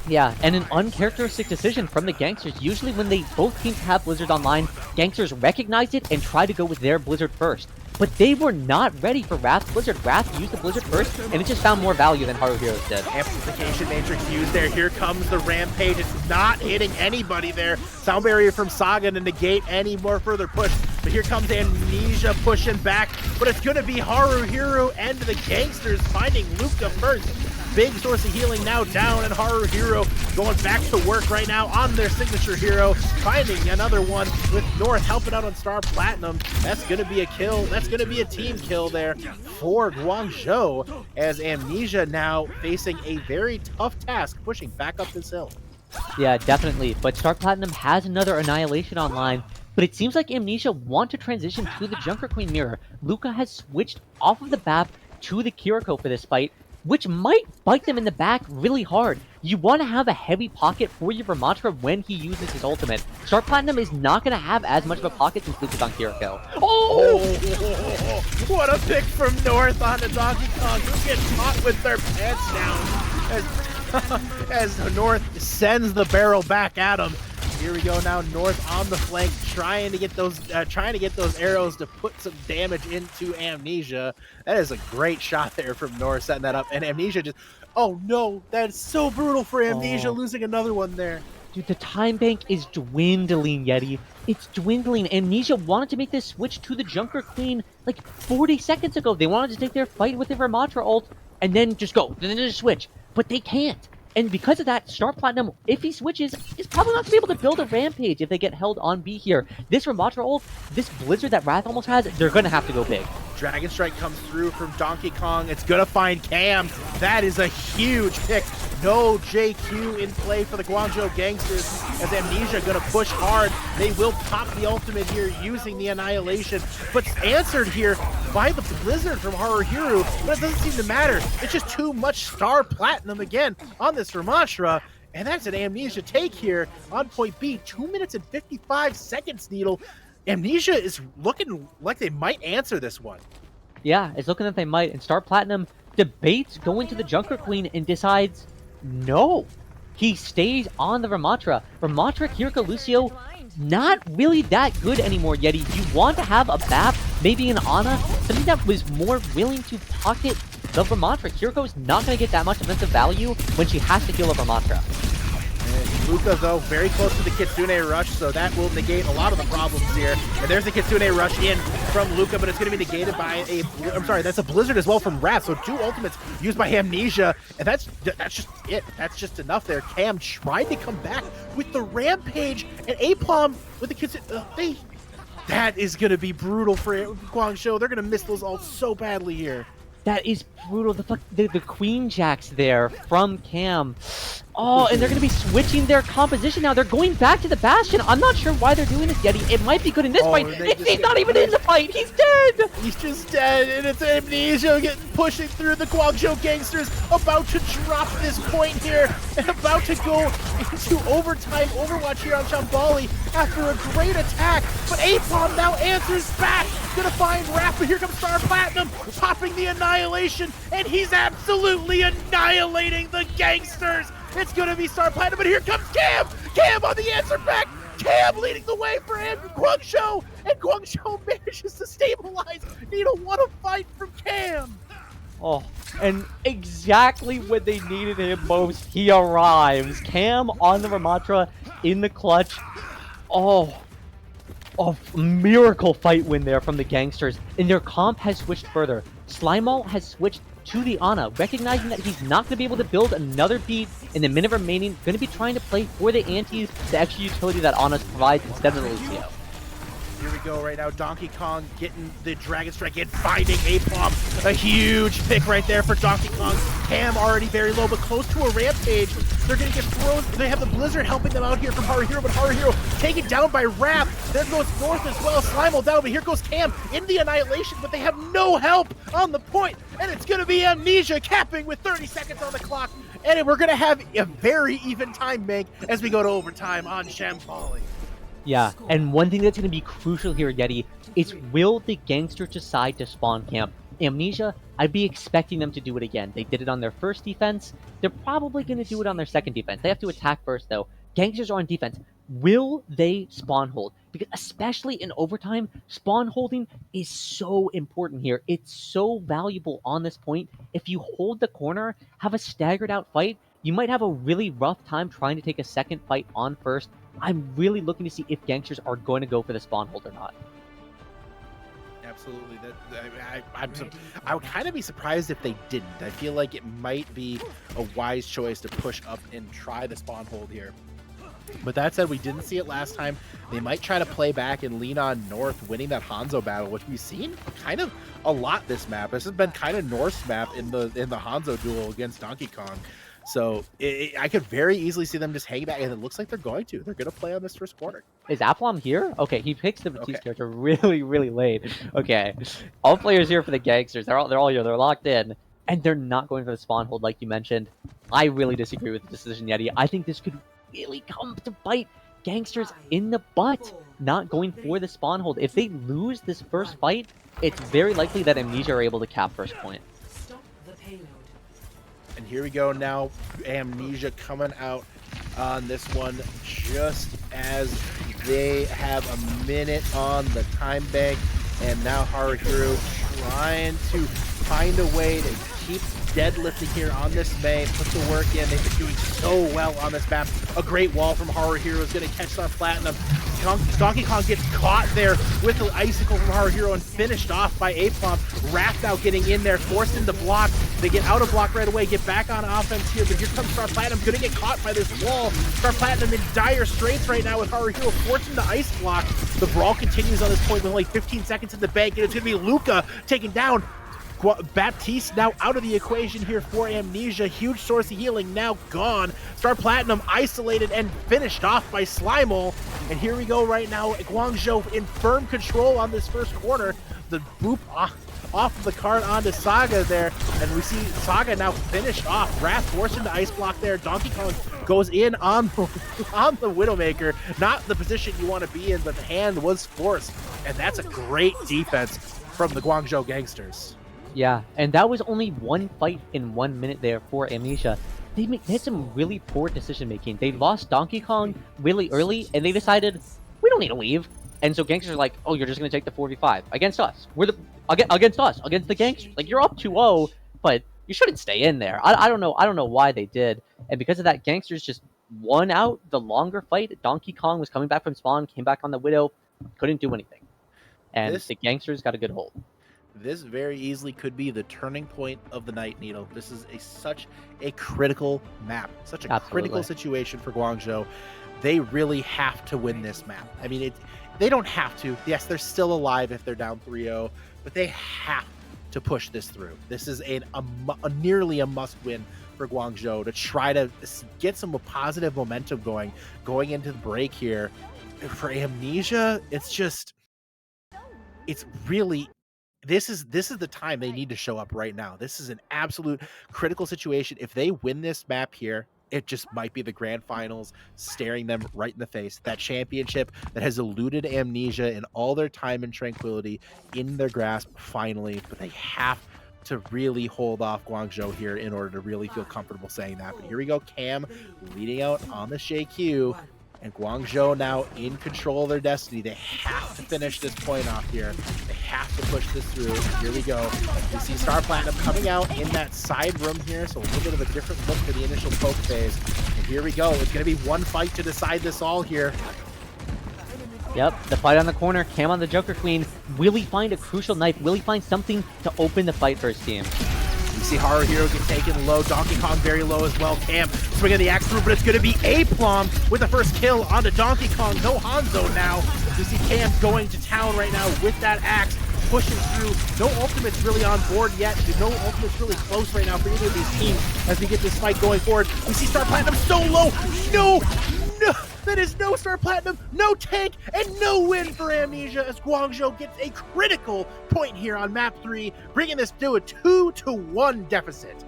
Yeah, and an uncharacteristic decision from the Gangsters. Usually when both teams have Blizzard online, Gangsters recognize it and try to go with their Blizzard first. But they were not ready for Wrath's Blizzard. Wrath used the Blizzard first, and it just found more value than Haruhiru did. Amplification Matrix used there. Here comes the Rampage. It's not hitting anybody there. Sound barrier from Saga to negate any more further push. But here comes Amnesia pushing back. But it's going to be Haruhiru and the Gangsters finding Luca first. Big source of healing now down, and Haruhiru going back to work right now on their signature hero, finding another one with North helping out on Star Platinum. That's going to be a kill. That's going to be a team kill there for Guangzhou, as Amnesia now facing a very tough task, pushing back up this hill. Yeah, definitely. But Star Platinum has another Annihilation online. But it seems like Amnesia want to transition to the Junker Queen mirror. Luca has switched off of the BAP to the Kiriko for this fight, which might bite them in the back really hard. You want to have a heavy pocket for your Ramatra when he uses his ultimate. Star Platinum is not going to have as much of a pocket since Luca's on Kiriko. Oh! What a pick from North on the Donkey Kong. Who gets caught with their pants down as North sends the barrel back at him. Here we go now, North on the flank, trying to get those arrows to put some damage into Amnesia. That is a great shot there from North, setting that up, and Amnesia just, oh no, that's so brutal for Amnesia, losing another one there. Dude, the time bank is dwindling, Yeti. It's dwindling. Amnesia wanted to make this switch to the Junker Queen like 40 seconds ago. They wanted to take their fight with their Ramatra ult and then just go, then just switch, but they can't. And because of that, Star Platinum, if he switches, is probably not going to be able to build a Rampage if they get held on B here. This Ramatra ult, this Blizzard that Wrath almost has, they're going to have to go big. Dragon Strike comes through from Donkey Kong. It's going to find Cam. That is a huge pick. No JQ in play for the Guangzhou Gangsters, as Amnesia going to push hard. They will pop the ultimate here using the Annihilation, but answered here by the Blizzard from Haruhiru, but it doesn't seem to matter. It's just too much Star Platinum again on this Ramatra, and that's an Amnesia take here on point B. 2 minutes and 55 seconds, Needle. Amnesia is looking like they might answer this one. Yeah, it's looking like they might, and Star Platinum debates going to the Junker Queen and decides no. He stays on the Ramatra. Ramatra, Kiriko, Lucio, not really that good anymore, Yeti. You want to have a BAP, maybe an Ana, something that was more willing to pocket the Ramatra. Kiriko's not going to get that much offensive value when she has to heal a Ramatra. Luka, though, very close to the Kitsune Rush, so that will negate a lot of the problems here. And there's the Kitsune Rush in from Luka, but it's going to be negated by that's a Blizzard as well from Wrath, so 2 ultimates used by Amnesia, and that's just it. That's just enough there. Cam tried to come back with the Rampage, and Aplom with the Kitsune, that is going to be brutal for Guangzhou. They're going to miss those ults so badly here. That is brutal. The Queen Jacks there from Cam. Oh, and they're going to be switching their composition now. They're going back to the Bastion. I'm not sure why they're doing this, Yeti. It might be good in this fight. He's not even in the fight. He's dead. He's just dead, and it's Amnesia pushing through. The Guangzhou Gangsters about to drop this point here and about to go into overtime Overwatch here on Shambali after a great attack. But Apom now answers back. Gonna find Raph, but here comes Star Platinum popping the Annihilation, and he's absolutely annihilating the Gangsters. It's gonna be Star Platinum, but here comes Cam! Cam on the answer back! Cam leading the way for Guangzhou, and Guangzhou manages to stabilize. Need a one fight from Cam. Oh, and exactly when they needed him most, he arrives. Cam on the Ramatra in the clutch. Oh, miracle fight win there from the Gangsters, and their comp has switched further. Slimeall has switched to the Ana, recognizing that he's not going to be able to build another beat in the minute remaining, going to be trying to play for the antis, the extra utility that Ana provides instead of the Lucio. Here we go right now. Donkey Kong getting the Dragon Strike in, finding Apom. A huge pick right there for Donkey Kong. Cam already very low, but close to a Rampage. They're going to get thrown. They have the Blizzard helping them out here from Haruhiro, but Haruhiro taken down by Wrath. There goes North as well. Slimeall down, but here goes Cam in the Annihilation, but they have no help on the point. And it's going to be Amnesia capping with 30 seconds on the clock. And we're going to have a very even time bank as we go to overtime on Shambali. Yeah, and one thing that's going to be crucial here, Yeti, is will the Gangsters decide to spawn camp? Amnesia, I'd be expecting them to do it again. They did it on their first defense. They're probably going to do it on their second defense. They have to attack first, though. Gangsters are on defense. Will they spawn hold? Because especially in overtime, spawn holding is so important here. It's so valuable on this point. If you hold the corner, have a staggered out fight, you might have a really rough time trying to take a second fight on first. I'm really looking to see if Gangsters are going to go for the spawn hold or not. Absolutely. I would kind of be surprised if they didn't. I feel like it might be a wise choice to push up and try the spawn hold here. But that said, we didn't see it last time. They might try to play back and lean on North winning that Hanzo battle, which we've seen kind of a lot this map. This has been kind of North's map in the Hanzo duel against Donkey Kong. So I could very easily see them just hang back, and it looks like they're going to. They're going to play on this first quarter. Is Aplom here? Okay, he picks the Batiste character really, really late. Okay, all players here for the Gangsters. They're all here. They're locked in, and they're not going for the spawn hold like you mentioned. I really disagree with the decision, Yeti. I think this could really come to bite Gangsters in the butt, not going for the spawn hold. If they lose this first fight, it's very likely that Amnesia are able to cap first point. And here we go now, Amnesia coming out on this one just as they have a minute on the time bank. And now Haruhiro trying to find a way to keep deadlifting here on this May, put the work in. They've been doing so well on this map. A great wall from Haruhiro is going to catch Star Platinum. Donkey Kong gets caught there with the icicle from Haruhiro and finished off by Apom. Wrath now getting in there, forced into block. They get out of block right away, get back on offense here, but here comes Star Platinum, going to get caught by this wall. Star Platinum in dire straits right now with Haruhiro forcing the ice block. The brawl continues on this point with only 15 seconds in the bank, and it's going to be Luka taken down. Baptiste now out of the equation here for Amnesia. Huge source of healing now gone. Star Platinum isolated and finished off by Slimeall. And here we go right now. Guangzhou in firm control on this first quarter. The boop off of the card onto Saga there. And we see Saga now finished off. Wrath forced into ice block there. Donkey Kong goes in on the Widowmaker. Not the position you want to be in, but the hand was forced. And that's a great defense from the Guangzhou Gangsters. Yeah, and that was only one fight in 1 minute there for Amnesia. They had some really poor decision making. They lost Donkey Kong really early, and they decided, we don't need to leave. And so Gangsters are like, oh, you're just going to take the 4v5 against us. Against the Gangsters. Like, you're up 2-0, but you shouldn't stay in there. I don't know why they did. And because of that, Gangsters just won out the longer fight. Donkey Kong was coming back from spawn, came back on the Widow, couldn't do anything. And the Gangsters got a good hold. This very easily could be the turning point of the night, Needle. This is such a critical map, such a critical situation for Guangzhou. They really have to win this map. I mean, they don't have to. Yes, they're still alive if they're down 3-0, but they have to push this through. This is nearly a must-win for Guangzhou to try to get some positive momentum going into the break here. For Amnesia, it's really... This is the time they need to show up right now. This is an absolute critical situation. If they win this map here, it just might be the grand finals staring them right in the face. That championship that has eluded Amnesia in all their time and Tranquility in their grasp finally. But they have to really hold off Guangzhou here in order to really feel comfortable saying that. But here we go, Cam leading out on the Q. And Guangzhou now in control of their destiny. They have to finish this point off here. They have to push this through. Here we go. We see Star Platinum coming out in that side room here, so a little bit of a different look for the initial poke phase. And here we go. It's going to be one fight to decide this all here. Yep, the fight on the corner. Cam on the Joker Queen. Will he find a crucial knife? Will he find something to open the fight for his team? You see Horror Hero get taken low, Donkey Kong very low as well. Cam swinging the axe through, but it's going to be A-Plum with the first kill onto Donkey Kong. No Hanzo now. You see Cam going to town right now with that axe, pushing through. No ultimates really on board yet. No ultimates really close right now for either of these teams as we get this fight going forward. We see Star Platinum so low. No! That is no Star Platinum, no tank, and no win for Amnesia as Guangzhou gets a critical point here on map 3, bringing this to a 2-1 deficit.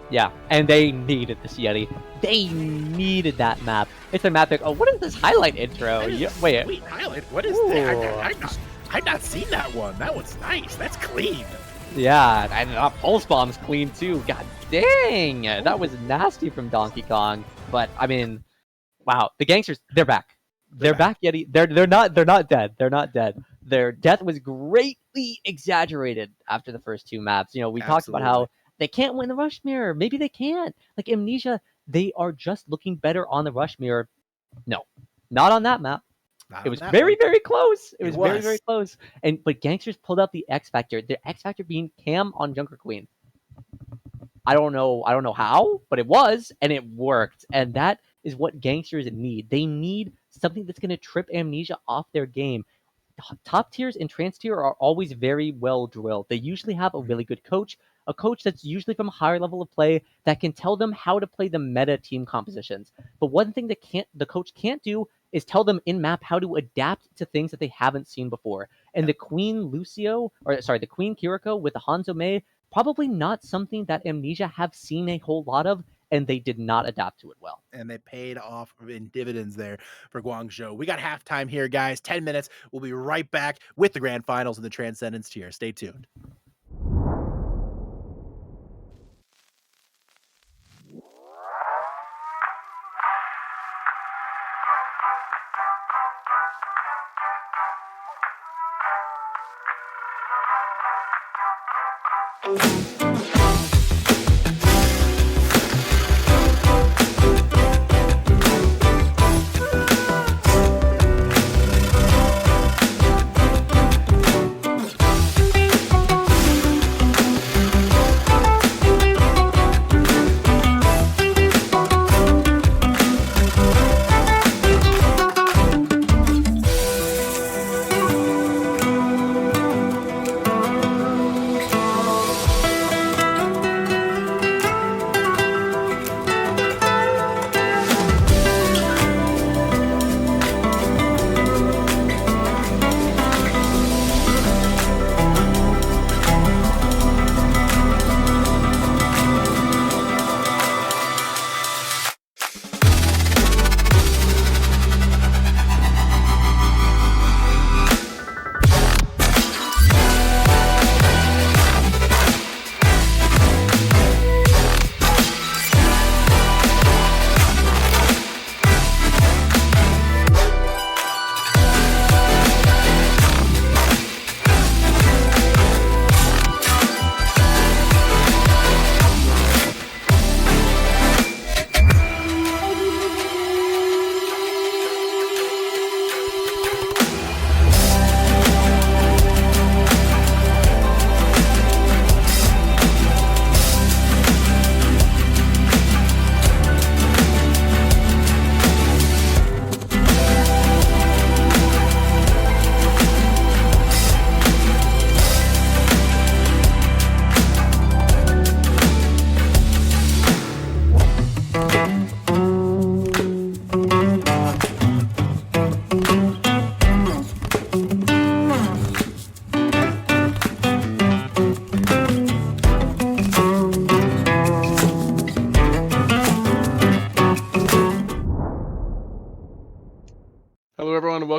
Yeah, and they needed this Yeti. They needed that map. It's a map that, oh, what is this highlight intro? Wait, highlight? What is that? I've not seen that one. That one's nice. That's clean. Yeah, and Pulse Bomb's clean too. God dang, that was nasty from Donkey Kong. But I mean, wow, the Gangsters, they're back. They're back, Yeti. They're not dead. They're not dead. Their death was greatly exaggerated after the first two maps. You know, we talked about how they can't win the Rush Mirror. Maybe they can't. Like Amnesia, they are just looking better on the Rush Mirror. No, not on that map. It was very, very close. It was very, very close. But Gangsters pulled out the X Factor. The X Factor being Cam on Junker Queen. I don't know how, but it was, and it worked. And that is what Gangsters need. They need something that's going to trip Amnesia off their game. Top tiers and trans tier are always very well drilled. They usually have a really good coach, a coach that's usually from a higher level of play that can tell them how to play the meta team compositions. But one thing that the coach can't do is tell them in map how to adapt to things that they haven't seen before. And the Queen Kiriko with the Hanzo Mei, probably not something that Amnesia have seen a whole lot of, and they did not adapt to it well. And they paid off in dividends there for Guangzhou. We got halftime here, guys. 10 minutes. We'll be right back with the grand finals in the Transcendence tier. Stay tuned.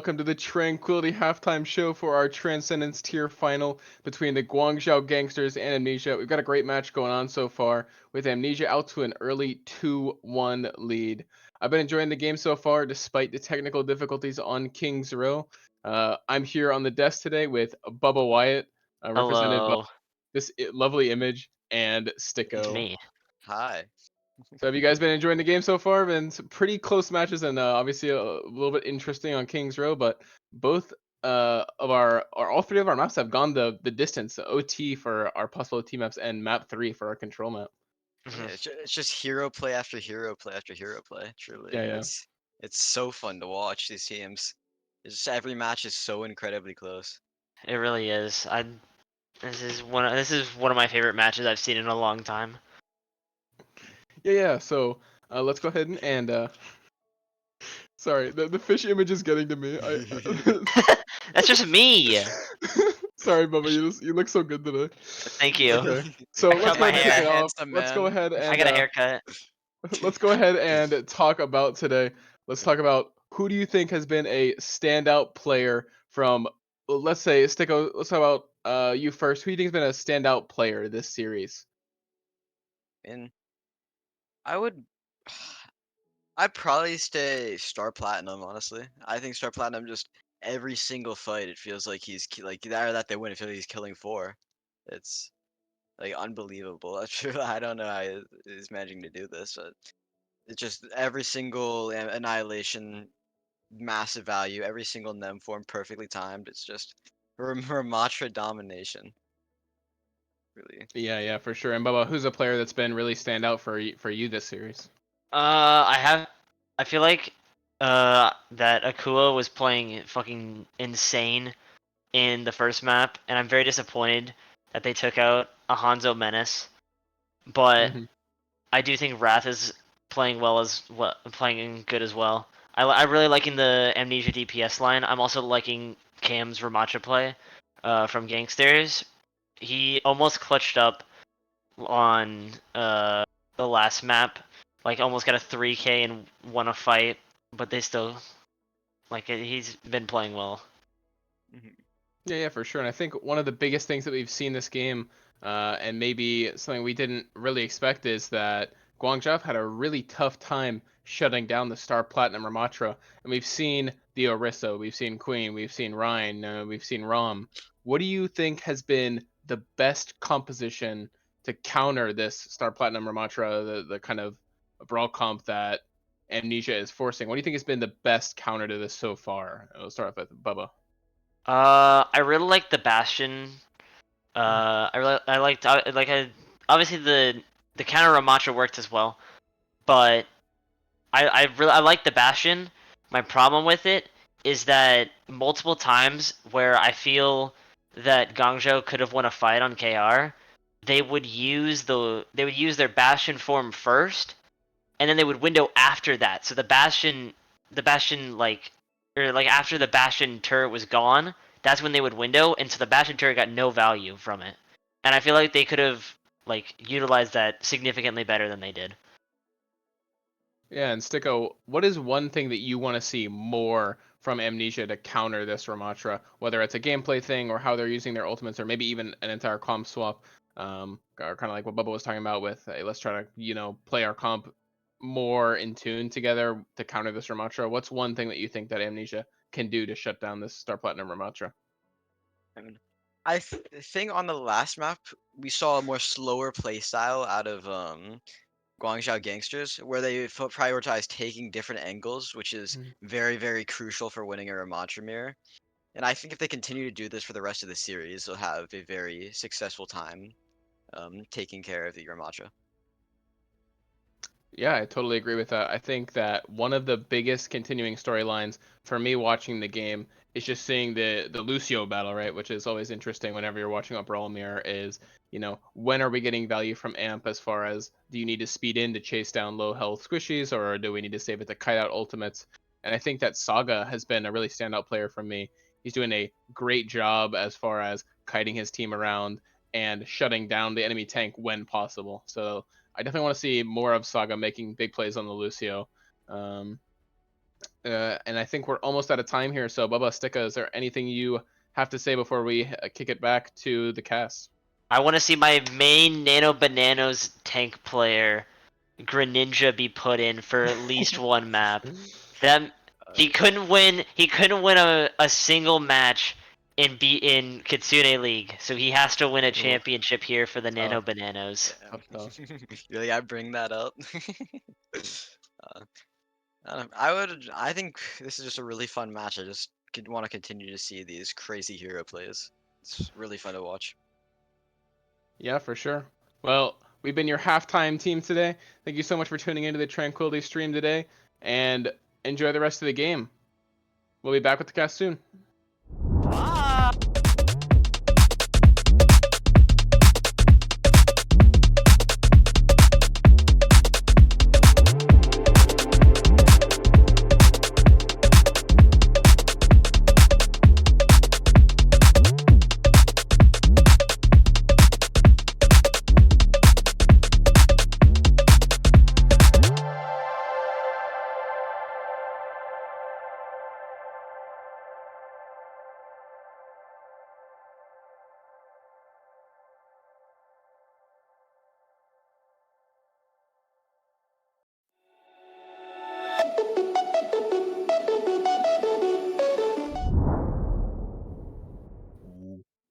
welcome to the Tranquility halftime show for our Transcendence Tier final between the Guangzhou Gangsters and Amnesia. We've got a great match going on so far, with Amnesia out to an early 2-1 lead. I've been enjoying the game so far, despite the technical difficulties on King's Row. I'm here on the desk today with Bubbawyatt, represented by Hello, this lovely image, and it's Stiko. me. Hi. So have you guys been enjoying the game so far? Been some pretty close matches and obviously a little bit interesting on King's Row, but both of our or all three of our maps have gone the distance. OT for our possible OT maps and map 3 for our control map. Yeah, Mhm. it's just hero play after hero play after hero play. Truly, Yeah, yeah. it's so fun to watch these teams. It's just every match is so incredibly close. It really is. This is one of my favorite matches I've seen in a long time. Yeah. So let's go ahead and sorry, the fish image is getting to me. That's just me. Sorry, Bubba, you look so good today. Thank you. Okay, so I let's cut go my ahead and kick hair. it off. Handsome Let's go man. ahead I and got a haircut. let's go ahead and talk about today. Let's talk about who do you think has been a standout player from, well, let's say, Stiko, let's talk about you first. Who do you think has been a standout player this series? And I would, I'd probably stay Star Platinum. Honestly, I think Star Platinum just every single fight it feels like like that they win. It feels like he's killing four. It's like unbelievable. I don't know how he's managing to do this, but it's just every single annihilation, massive value, every single nem form perfectly timed. It's just Ramatra domination. Really. Yeah, for sure. And Bubba, who's a player that's been really standout for you this series? I feel like that Akua was playing fucking insane in the first map, and I'm very disappointed that they took out a Hanzo Menace. But Mm-hmm. I do think Wrath is playing playing good as well. I really liking the Amnesia DPS line. I'm also liking Cam's Ramatra play from Gangsters. He almost clutched up on the last map, like almost got a 3K and won a fight, but they still he's been playing well. Yeah, for sure. And I think one of the biggest things that we've seen this game, and maybe something we didn't really expect, is that Guangzhou had a really tough time shutting down the Star Platinum Ramatra. And we've seen the Orisa, we've seen Queen, we've seen Ryan, we've seen Rom. What do you think has been the best composition to counter this Star Platinum Ramatra, the kind of brawl comp that Amnesia is forcing? What do you think has been the best counter to this so far? We'll start off with Bubba. I really like the Bastion. I liked obviously the counter Ramatra worked as well, but I like the Bastion. My problem with it is that multiple times where I feel that Guangzhou could have won a fight on KR, they would use their Bastion form first, and then they would window after that. So the Bastion after the Bastion turret was gone, that's when they would window, and so the Bastion turret got no value from it. And I feel like they could have utilized that significantly better than they did. Yeah, and Stiko, what is one thing that you want to see more from Amnesia to counter this Ramatra? Whether it's a gameplay thing or how they're using their ultimates, or maybe even an entire comp swap, or kind of like what Bubba was talking about with, hey, let's try to play our comp more in tune together to counter this Ramatra. What's one thing that you think that Amnesia can do to shut down this Star Platinum Ramatra? I mean, think on the last map we saw a more slower play style out of Guangzhou Gangsters, where they prioritize taking different angles, which is very, very crucial for winning a Ramatra mirror. And I think if they continue to do this for the rest of the series, they'll have a very successful time taking care of the Ramatra. Yeah, I totally agree with that. I think that one of the biggest continuing storylines for me watching the game is just seeing the Lucio battle, right? Which is always interesting whenever you're watching a Brawl Mirror is, when are we getting value from AMP as far as do you need to speed in to chase down low health squishies or do we need to save it to kite out ultimates? And I think that Saga has been a really standout player for me. He's doing a great job as far as kiting his team around and shutting down the enemy tank when possible. So I definitely want to see more of Saga making big plays on the Lucio. And I think we're almost out of time here. So, Bubba, Stiko, is there anything you have to say before we kick it back to the cast? I want to see my main Nano Bananas tank player, Greninja, be put in for at least one map. That he couldn't win. He couldn't win a single match in Kitsune League, so he has to win a championship here for the Nano Bananas. Really, I bring that up. I think this is just a really fun match. I just want to continue to see these crazy hero plays. It's really fun to watch. Yeah, for sure. Well, we've been your halftime team today. Thank you so much for tuning into the Tranquility stream today, and enjoy the rest of the game. We'll be back with the cast soon.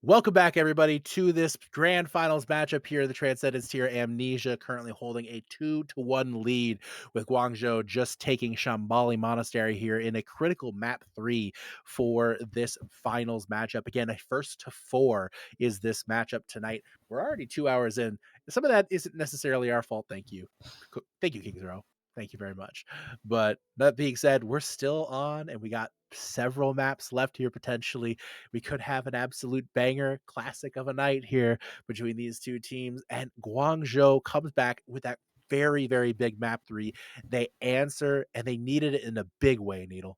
Welcome back, everybody, to this grand finals matchup here. The Transcendence Tier Amnesia currently holding a 2-1 lead, with Guangzhou just taking Shambali Monastery here in a critical map 3 for this finals matchup. Again, a 1-4 is this matchup tonight. We're already 2 hours in. Some of that isn't necessarily our fault. Thank you. Thank you, Kings Row. Thank you very much. But that being said, we're still on, and we got several maps left here potentially. We could have an absolute banger classic of a night here between these two teams. And Guangzhou comes back with that very, very big map 3. They answer, and they needed it in a big way, Needle.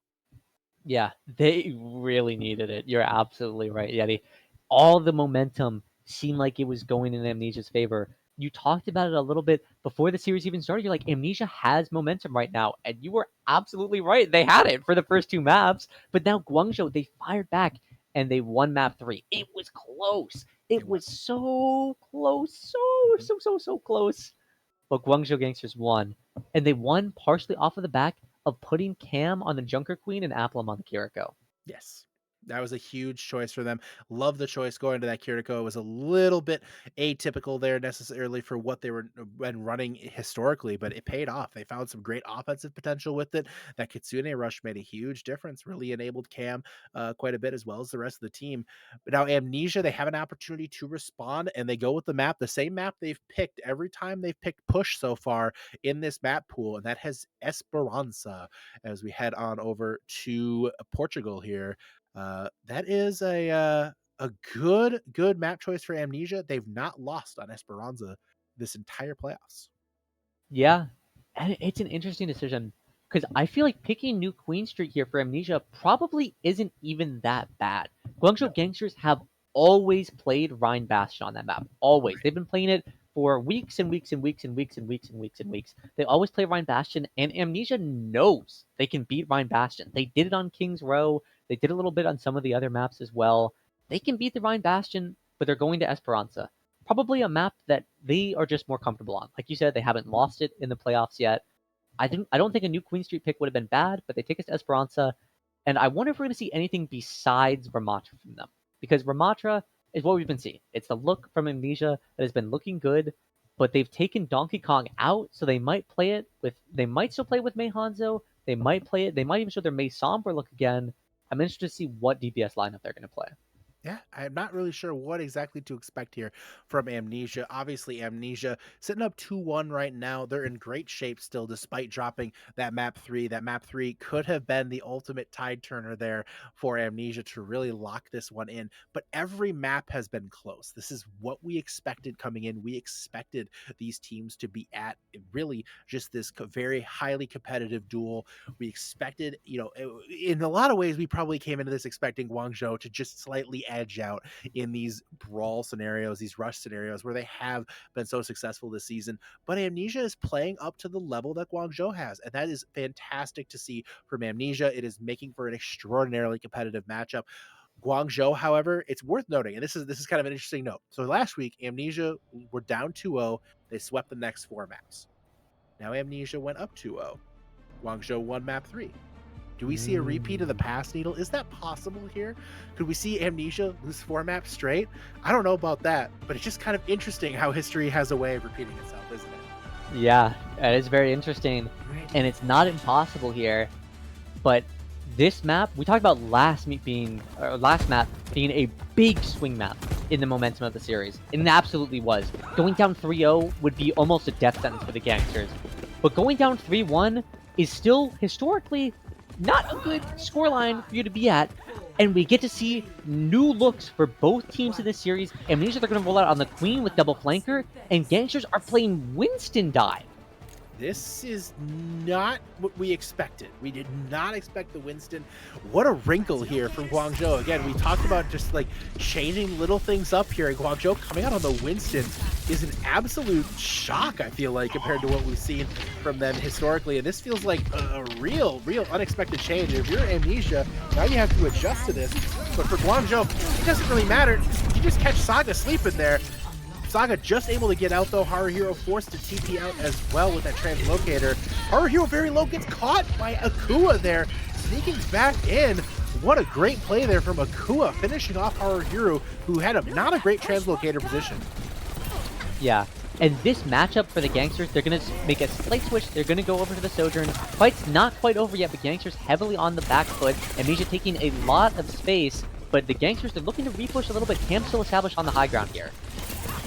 Yeah, they really needed it. You're absolutely right, Yeti. All the momentum seemed like it was going in Amnesia's favor. You talked about it a little bit before the series even started. You're like, Amnesia has momentum right now. And you were absolutely right. They had it for the first 2 maps. But now Guangzhou, they fired back and they won map 3. It was close. It was so close. So close. But Guangzhou Gangsters won. And they won partially off of the back of putting Cam on the Junker Queen and Applum on the Kiriko. Yes. That was a huge choice for them. Love the choice going to that Kiriko. It was a little bit atypical there necessarily for what they were been running historically, but it paid off. They found some great offensive potential with it. That Kitsune rush made a huge difference, really enabled Cam quite a bit, as well as the rest of the team. But now Amnesia, they have an opportunity to respond, and they go with the map, the same map they've picked every time they've picked push so far in this map pool, and that has Esperanza as we head on over to Portugal here. That is a good map choice for Amnesia. They've not lost on Esperanza this entire playoffs. Yeah, and it's an interesting decision because I feel like picking New Queen Street here for Amnesia probably isn't even that bad. Guangzhou Gangsters have always played Rhine Bastion on that map. Always. They've been playing it for weeks and weeks and weeks and weeks and weeks and weeks and weeks. They always play Rhine Bastion, and Amnesia knows they can beat Rhine Bastion. They did it on King's Row. They did a little bit on some of the other maps as well. They can beat the Rhine Bastion, but they're going to Esperanza. Probably a map that they are just more comfortable on. Like you said, they haven't lost it in the playoffs yet. I don't think a new Queen Street pick would have been bad, but they take us to Esperanza, and I wonder if we're going to see anything besides Ramatra from them, because Ramatra is what we've been seeing. It's the look from Amnesia that has been looking good, but they've taken Donkey Kong out, so they might play it with. They might still play with Mei Hanzo. They might play it. They might even show their Mei Sombra look again. I'm interested to see what DPS lineup they're going to play. Yeah, I'm not really sure what exactly to expect here from Amnesia. Obviously, Amnesia sitting up 2-1 right now. They're in great shape still, despite dropping that map 3. That map 3 could have been the ultimate tide turner there for Amnesia to really lock this one in. But every map has been close. This is what we expected coming in. We expected these teams to be at really just this very highly competitive duel. We expected, in a lot of ways, we probably came into this expecting Guangzhou to just slightly edge out in these brawl scenarios, these rush scenarios where they have been so successful this season. But Amnesia is playing up to the level that Guangzhou has, and that is fantastic to see from Amnesia. It is making for an extraordinarily competitive matchup. Guangzhou, however, it's worth noting, and this is kind of an interesting note. So last week, Amnesia were down 2-0. They swept the next 4 maps. Now Amnesia went up 2-0. Guangzhou won map 3. Do we see a repeat of the past, Needle? Is that possible here? Could we see Amnesia lose 4 maps straight? I don't know about that, but it's just kind of interesting how history has a way of repeating itself, isn't it? Yeah, it is very interesting, and it's not impossible here, but this map, we talked about last map being a big swing map in the momentum of the series, and it absolutely was. Going down 3-0 would be almost a death sentence for the Gangsters, but going down 3-1 is still historically not a good scoreline for you to be at, and we get to see new looks for both teams in this series. Amnesia, they're going to roll out on the Queen with double flanker, and Gangsters are playing Winston dive. This is not what we expected. We did not expect the Winston. What a wrinkle here from Guangzhou. Again, we talked about just like changing little things up here, and Guangzhou coming out on the Winston is an absolute shock, I feel like, compared to what we've seen from them historically. And this feels like a real unexpected change. If you're Amnesia, now you have to adjust to this. But for Guangzhou, it doesn't really matter. You just catch Saga sleeping there. Saga just able to get out though. Haruhiro forced to TP out as well with that translocator. Haruhiro very low, gets caught by Akua there, sneaking back in. What a great play there from Akua, finishing off Haruhiro, who had not a great translocator position. Yeah, and this matchup for the Gangsters, they're going to make a slight switch. They're going to go over to the Sojourn. Fight's not quite over yet, but Gangsters heavily on the back foot. Amnesia taking a lot of space, but the Gangsters, they're looking to repush a little bit. Cam still established on the high ground here.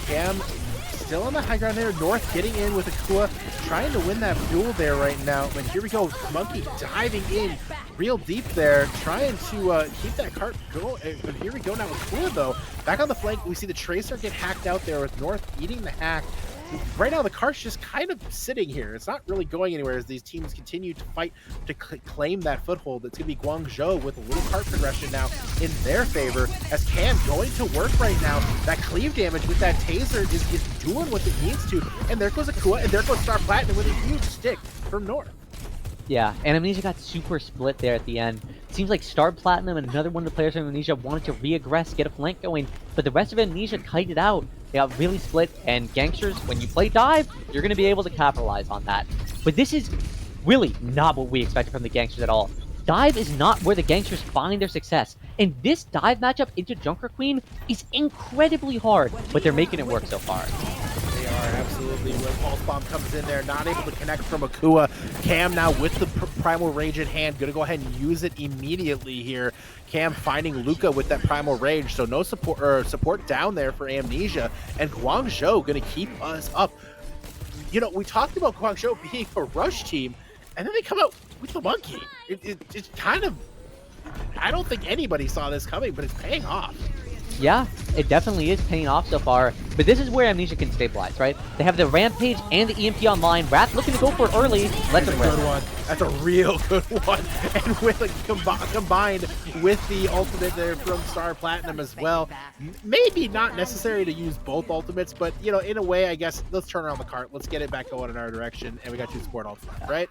Cam still on the high ground there. North getting in with Akua, trying to win that duel there right now. But here we go. Monkey diving in real deep there, trying to keep that cart going. But here we go now. Akua, though, back on the flank. We see the Tracer get hacked out there with North eating the hack. Right now, the cart's just kind of sitting here. It's not really going anywhere as these teams continue to fight to claim that foothold. It's going to be Guangzhou with a little cart progression now in their favor, as Cam going to work right now. That cleave damage with that taser is doing what it needs to. And there goes Akua, and there goes Star Platinum with a huge stick from North. Yeah, and Amnesia got super split there at the end. It seems like Star Platinum and another one of the players from Amnesia wanted to re-aggress, get a flank going, but the rest of Amnesia kited out. They got really split, and Gangsters, when you play dive, you're going to be able to capitalize on that. But this is really not what we expected from the Gangsters at all. Dive is not where the Gangsters find their success, and this dive matchup into Junker Queen is incredibly hard, but they're making it work so far. They are, absolutely. When Pulse Bomb comes in there, not able to connect from Akua. Cam now with the Primal Rage in hand, gonna go ahead and use it immediately here. Cam finding Luca with that Primal Rage, so no support down there for Amnesia, and Guangzhou gonna keep us up. You know, we talked about Guangzhou being a rush team, and then they come out with the monkey. It's kind of, I don't think anybody saw this coming, but it's paying off. Yeah, it definitely is paying off so far, but this is where Amnesia can stabilize, right? They have the Rampage and the EMP online. Wrath looking to go for it early. Let them rip. Good one. That's a real good one. And with a combined with the ultimate there from Star Platinum as well. Maybe not necessary to use both ultimates, but you know, in a way, I guess let's turn around the cart. Let's get it back going in our direction, and we got 2 support ultimates, right?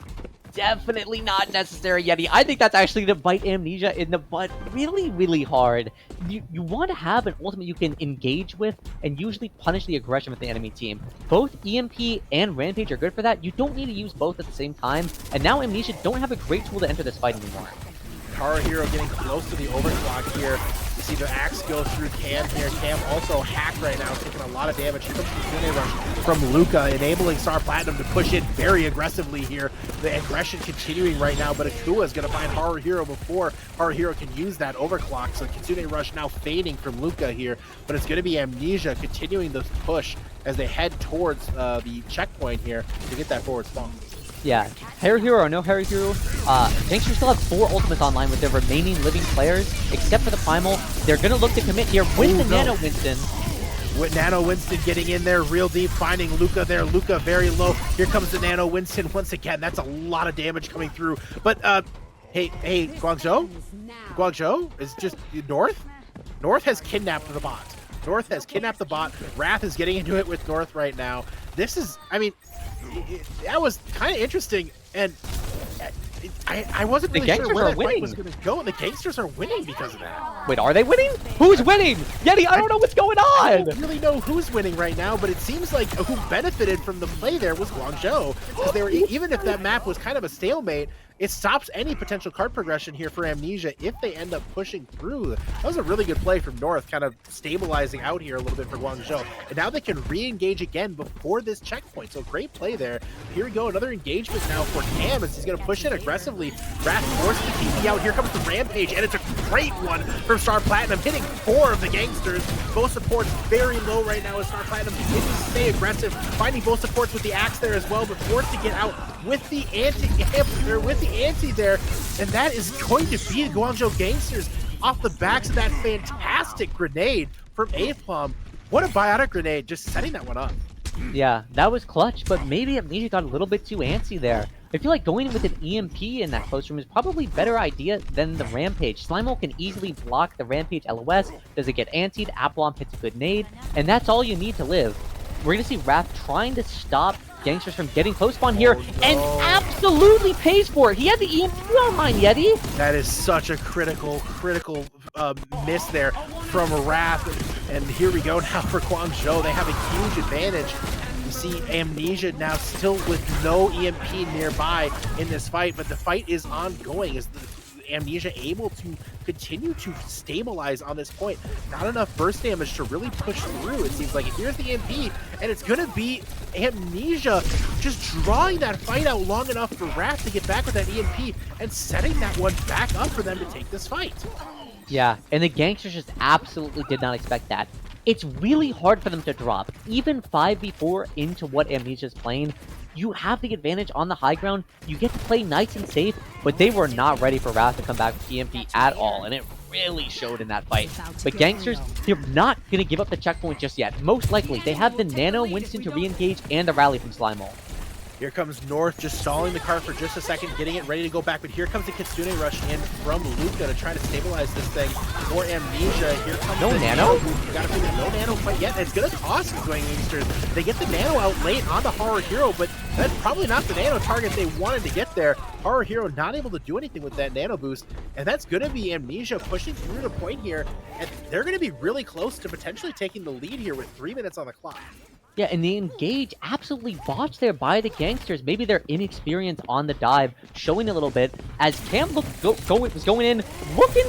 Definitely not necessary, Yeti. I think that's actually to bite Amnesia in the butt really, really hard. You want to have an ultimate you can engage with and usually punish the aggression with the enemy team. Both EMP and Rampage are good for that. You don't need to use both at the same time, and now Amnesia don't have a great tool to enter this fight anymore. Haruhiro getting close to the overclock here. You see the axe go through Cam here. Cam also hacked right now, taking a lot of damage. Here comes the Kitsune Rush from Luca, enabling Star Platinum to push in very aggressively here. The aggression continuing right now, but Akua is going to find Haruhiro before Haruhiro can use that overclock. So Kitsune Rush now fading from Luca here, but it's going to be Amnesia continuing the push as they head towards the checkpoint here to get that forward spawn. Yeah, Haruhiro or no Haruhiro, Gangsters still have 4 ultimates online with their remaining living players, except for the Primal. They're going to look to commit here with the Nano Winston. With Nano Winston getting in there real deep, finding Luca there. Luca very low. Here comes the Nano Winston once again. That's a lot of damage coming through. But, hey, Guangzhou? Guangzhou is just north? North has kidnapped the bot. North has kidnapped the bot. Wrath is getting into it with North right now. This is, I mean, that was kind of interesting, and I wasn't really sure where that fight was going to go, and the Gangsters are winning because of that. Wait, are they winning? Who's winning? Yeti, I don't know what's going on! I don't really know who's winning right now, but it seems like who benefited from the play there was Guangzhou, because they were, even if that map was kind of a stalemate, it stops any potential card progression here for Amnesia if they end up pushing through. That was a really good play from North, kind of stabilizing out here a little bit for Guangzhou. And now they can re-engage again before this checkpoint. So great play there. Here we go, another engagement now for Cam as he's going to push in aggressively. Wrath forces the TP out. Here comes the Rampage, and it's a great one from Star Platinum, hitting 4 of the Gangsters. Both supports very low right now as Star Platinum continues to stay aggressive, finding both supports with the axe there as well, but forced to get out with the anti there, and that is going to be the Guangzhou Gangsters off the backs of that fantastic grenade from Aplum. What a biotic grenade, just setting that one up. Yeah, that was clutch, but maybe Amnesia got a little bit too antsy there. I feel like going with an EMP in that close room is probably a better idea than the Rampage. Slimehole can easily block the Rampage LOS. Does it get antied? Aplom hits a good nade, and that's all you need to live. We're going to see Wrath trying to stop Gangsters from getting close spawn here, and absolutely pays for it. He had the EMP online, Yeti. That is such a critical miss there from Wrath. And here we go now for Guangzhou. They have a huge advantage. You see Amnesia now still with no EMP nearby in this fight, but the fight is ongoing. Is the Amnesia able to continue to stabilize on this point? Not enough burst damage to really push through, it seems like. And here's the EMP, and it's going to be Amnesia just drawing that fight out long enough for Wrath to get back with that EMP and setting that one back up for them to take this fight. Yeah, and the Gangsters just absolutely did not expect that. It's really hard for them to drop. Even 5v4 into what Amnesia's playing, you have the advantage on the high ground. You get to play nice and safe, but they were not ready for Wrath to come back with EMP at all, and it really showed in that fight. But Gangsters, they're not going to give up the checkpoint just yet. Most likely, they have the Nano Winston to re-engage and the rally from Slimehole. Here comes North, just stalling the cart for just a second, getting it ready to go back, but here comes the Kitsune rush in from Luca to try to stabilize this thing for Amnesia. Here comes no the Nano? You gotta figure no Nano quite yet. It's gonna cost the Gangsters. They get the Nano out late on the Horror Hero, but that's probably not the Nano target they wanted to get there. Horror Hero not able to do anything with that Nano boost, and that's gonna be Amnesia pushing through the point here, and they're gonna be really close to potentially taking the lead here with 3 minutes on the clock. Yeah, and the engage absolutely botched there by the Gangsters. Maybe their inexperience on the dive showing a little bit as Cam was going in, looking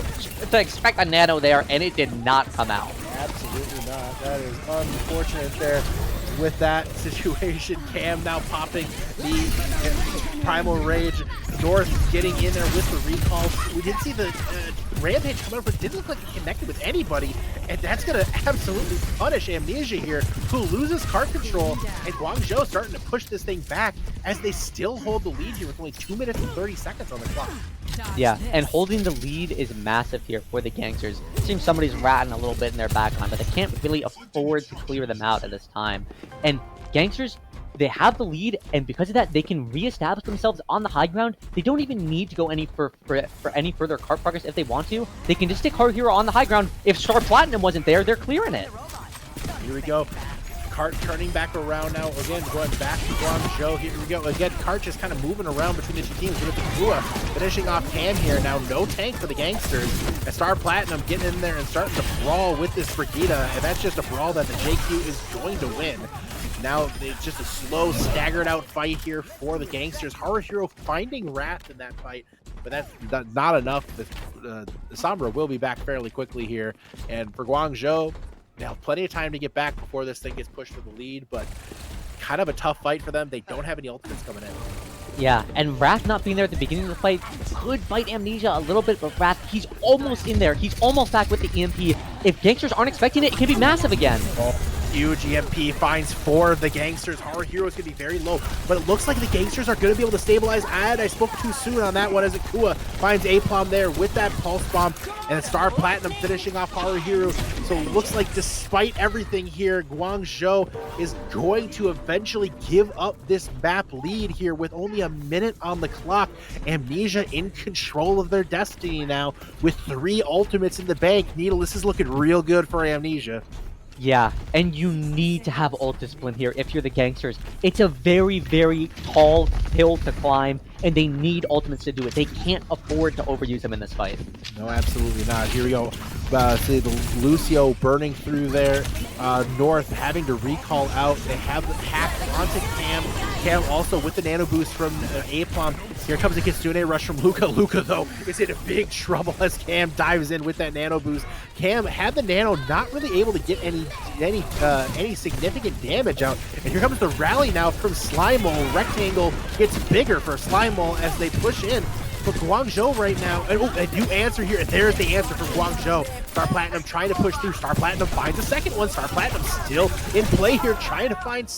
to expect a Nano there, and it did not come out. Absolutely not. That is unfortunate there with that situation. Cam now popping the Primal Rage. North getting in there with the recall. We did see the Rampage come out, but it didn't look like it connected with anybody, and that's going to absolutely punish Amnesia here, who loses card control, and Guangzhou starting to push this thing back as they still hold the lead here with only 2 minutes and 30 seconds on the clock. Yeah, and holding the lead is massive here for the Gangsters. It seems somebody's ratting a little bit in their backline, but they can't really afford to clear them out at this time. And Gangsters, they have the lead, and because of that, they can reestablish themselves on the high ground. They don't even need to go any for any further cart progress if they want to. They can just stick Hard Hero on the high ground. If Star Platinum wasn't there, they're clearing it. Here we go. Cart turning back around now. Again, going back to Guangzhou. Here we go. Again, Cart just kind of moving around between the two teams with the Krua finishing off Cam here. Now, no tank for the Gangsters. And Star Platinum getting in there and starting to brawl with this Brigida. And that's just a brawl that the JQ is going to win. Now, it's just a slow, staggered out fight here for the Gangsters. Horror Hero finding Wrath in that fight, but that's not enough. The Sombra will be back fairly quickly here. And for Guangzhou, they have plenty of time to get back before this thing gets pushed for the lead, but kind of a tough fight for them. They don't have any ultimates coming in. Yeah, and Wrath not being there at the beginning of the fight could bite Amnesia a little bit, but Wrath, he's almost in there. He's almost back with the EMP. If Gangsters aren't expecting it, it can be massive again. Huge EMP finds 4 of the Gangsters. Horror Hero's going to be very low, but it looks like the Gangsters are going to be able to stabilize. And I spoke too soon on that one as Akua finds A-Plom there with that Pulse Bomb, and Star Platinum finishing off Horror Hero. So it looks like despite everything here, Guangzhou is going to eventually give up this map lead here with only a minute on the clock. Amnesia in control of their destiny now with 3 ultimates in the bank. Needle, this is looking real good for Amnesia. Yeah, and you need to have ult discipline here if you're the Gangsters. It's a very, very tall hill to climb, and they need ultimates to do it. They can't afford to overuse them in this fight. No, absolutely not. Here we go. See the Lucio burning through there. North having to recall out. They have the hack onto Cam. Cam also with the nano boost from A-Plom. Here comes a Kitsune rush from Luca. Luca, though, is in a big trouble as Cam dives in with that nano boost. Cam had the nano, not really able to get any significant damage out. And here comes the rally now from Slimole. Rectangle gets bigger for Slimole as they push in. But Guangzhou right now, and a new answer here, and there's the answer from Guangzhou. Star Platinum trying to push through. Star Platinum finds a second one. Star Platinum still in play here, trying to find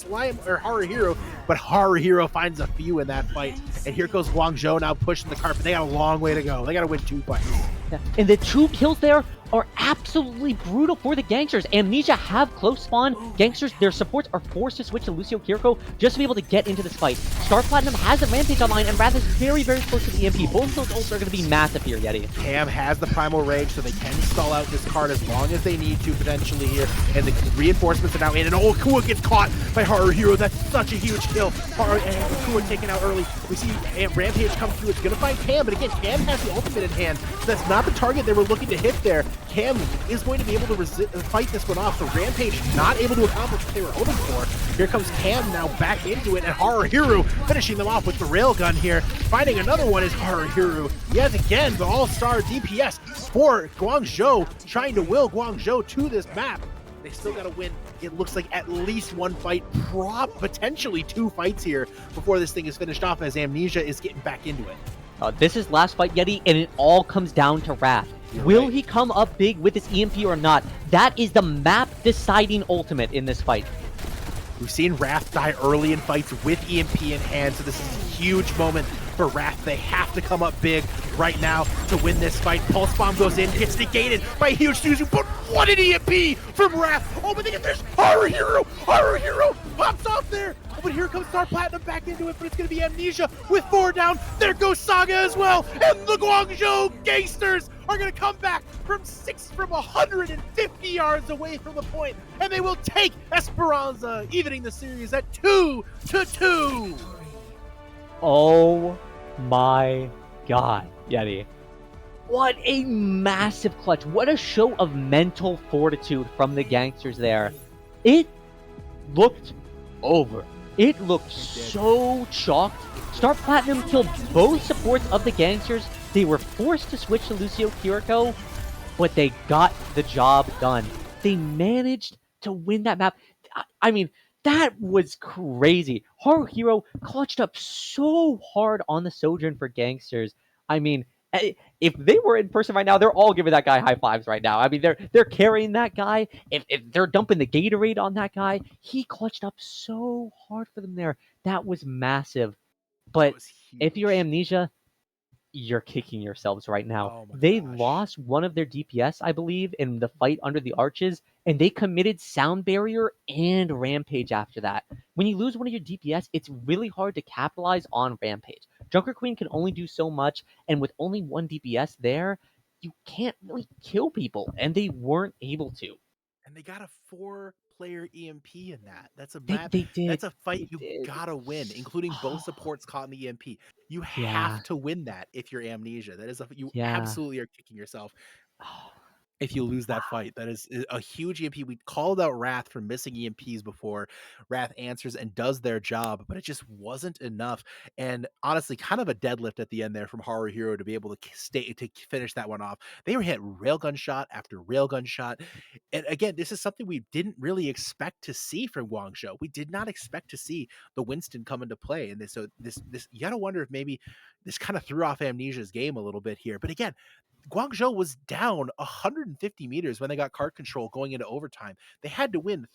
Horror Hero, but Horror Hero finds a few in that fight. And here goes Guangzhou now pushing the cart, but they got a long way to go. They got to win 2 fights. Yeah. And the 2 kills there are absolutely brutal for the Gangsters. Amnesia have close spawn. Gangsters, their supports are forced to switch to Lucio Kiriko just to be able to get into this fight. Star Platinum has a Rampage online, and Wrath is very, very close to the EMP. Both of those ults are going to be massive here, Yeti. Cam has the Primal Rage, so they can stall out this card as long as they need to, potentially here. And the reinforcements are now in, and Kua gets caught by Horror Hero. That's such a huge kill. Kua taken out early. We see Rampage come through. It's going to find Cam, but again, Cam has the ultimate in hand, so that's not the target they were looking to hit there. Cam is going to be able to fight this one off, so Rampage not able to accomplish what they were hoping for. Here comes Cam now back into it, and Horror Hero finishing them off with the railgun here. Finding another one is Horror Hero. Yet again, the all-star DPS for Guangzhou, trying to will Guangzhou to this map. They still got to win, it looks like, at least 1 fight, potentially 2 fights here before this thing is finished off, as Amnesia is getting back into it. This is last fight, Yeti, and it all comes down to Wrath. Will he come up big with his EMP or not? That is the map-deciding ultimate in this fight. We've seen Wrath die early in fights with EMP in hand, so this is a huge moment for Wrath. They have to come up big right now to win this fight. Pulse Bomb goes in, gets negated by a huge Suzu, but what an EMP from Wrath! Oh, but they get this Horror Hero! Horror Hero pops off there! Oh, but here comes Star Platinum back into it, but it's going to be Amnesia with 4 down. There goes Saga as well, and the Guangzhou Gangsters are going to come back from 150 yards away from the point, and they will take Esperanza, evening the series at 2-2. Oh my god, Yeti. What a massive clutch. What a show of mental fortitude from the Gangsters there. It looked over. It looked so chalked. Star Platinum killed both supports of the Gangsters. They were forced to switch to Lucio Kiriko, but they got the job done. They managed to win that map. I mean, that was crazy. Horror Hero clutched up so hard on the Sojourn for Gangsters. I mean, if they were in person right now, they're all giving that guy high fives right now. I mean, they're carrying that guy. If they're dumping the Gatorade on that guy, he clutched up so hard for them there. That was massive. But if you're Amnesia, you're kicking yourselves right now. They lost one of their DPS, I believe, in the fight under the arches, and they committed Sound Barrier and Rampage after that. When you lose one of your DPS, it's really hard to capitalize on Rampage. Junker Queen can only do so much, and with only 1 DPS there, you can't really kill people, and they weren't able to. And they got a 4-player EMP in that. That's a map. They did. That's a fight you gotta win, including both supports caught in the EMP. You have to win that if you're Amnesia. That is you absolutely are kicking yourself if you lose that fight. That is a huge EMP. We called out Wrath for missing EMPs before. Wrath answers and does their job, but it just wasn't enough. And honestly, kind of a deadlift at the end there from Horror Hero to be able to finish that one off. They were hit railgun shot after railgun shot. And again, this is something we didn't really expect to see from Guangzhou. We did not expect to see the Winston come into play. And this you gotta wonder if maybe this kind of threw off Amnesia's game a little bit here. But again, Guangzhou was down 150 meters when they got card control going into overtime. They had to win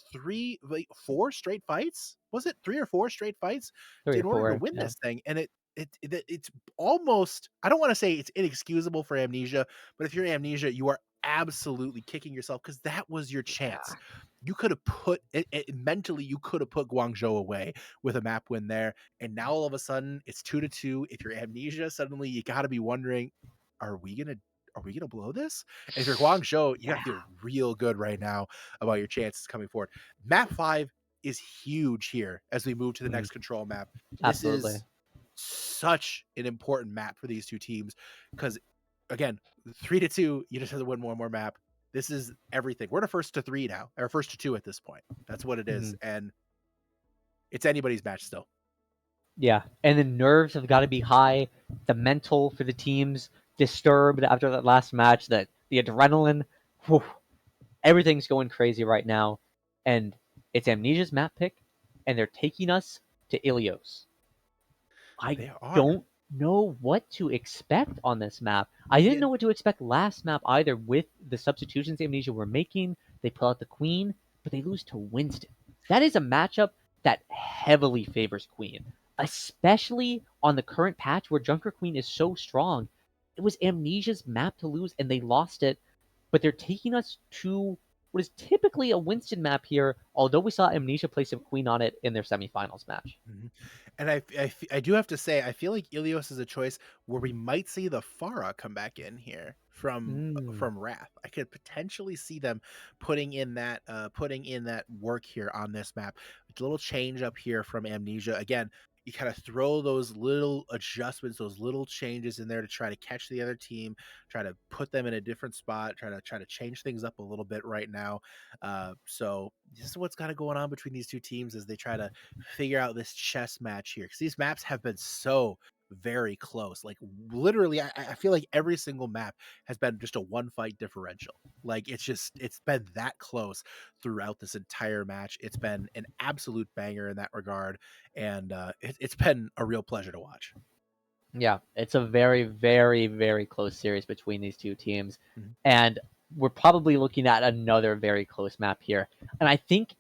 4 straight fights. Was it 3 or 4 straight fights 3 or in order to 4, win yeah. this thing? And it's almost, I don't want to say it's inexcusable for Amnesia, but if you're Amnesia, you are absolutely kicking yourself because that was your chance. You could have put it mentally, you could have put Guangzhou away with a map win there. And now all of a sudden it's 2-2. If you're Amnesia, suddenly you got to be wondering, are we gonna blow this? And if you're Guangzhou, you gotta feel real good right now about your chances coming forward. Map 5 is huge here as we move to the next control map. This Absolutely. is such an important map for these two teams because, again, 3-2, you just have to win one more map. This is everything. We're the first to 3 now, or first to 2 at this point. That's what it is, and it's anybody's match still. Yeah, and the nerves have got to be high. The mental for the teams disturbed after that last match. That the adrenaline, whew, everything's going crazy right now, and it's Amnesia's map pick, and they're taking us to Ilios. I don't know what to expect on this map. I didn't know what to expect last map either with the substitutions Amnesia were making. They pull out the Queen, but they lose to Winston. That is a matchup that heavily favors Queen, especially on the current patch where Junker Queen is so strong. It was Amnesia's map to lose, and they lost it, but they're taking us to what is typically a Winston map here, although we saw Amnesia play some Queen on it in their semifinals match. And I do have to say, I feel like Ilios is a choice where we might see the Pharah come back in here from Wrath. I could potentially see them putting in that work here on this map. A little change up here from Amnesia. Again, you kind of throw those little adjustments, those little changes in there to try to catch the other team, try to put them in a different spot, try to change things up a little bit right now. So this is what's kind of going on between these two teams as they try to figure out this chess match here, because these maps have been so very close. Like literally, I feel like every single map has been just a 1 fight differential. Like it's been that close throughout this entire match. It's been an absolute banger in that regard, and it's been a real pleasure to watch. Yeah, it's a very, very, very close series between these two teams, and we're probably looking at another very close map here. And I think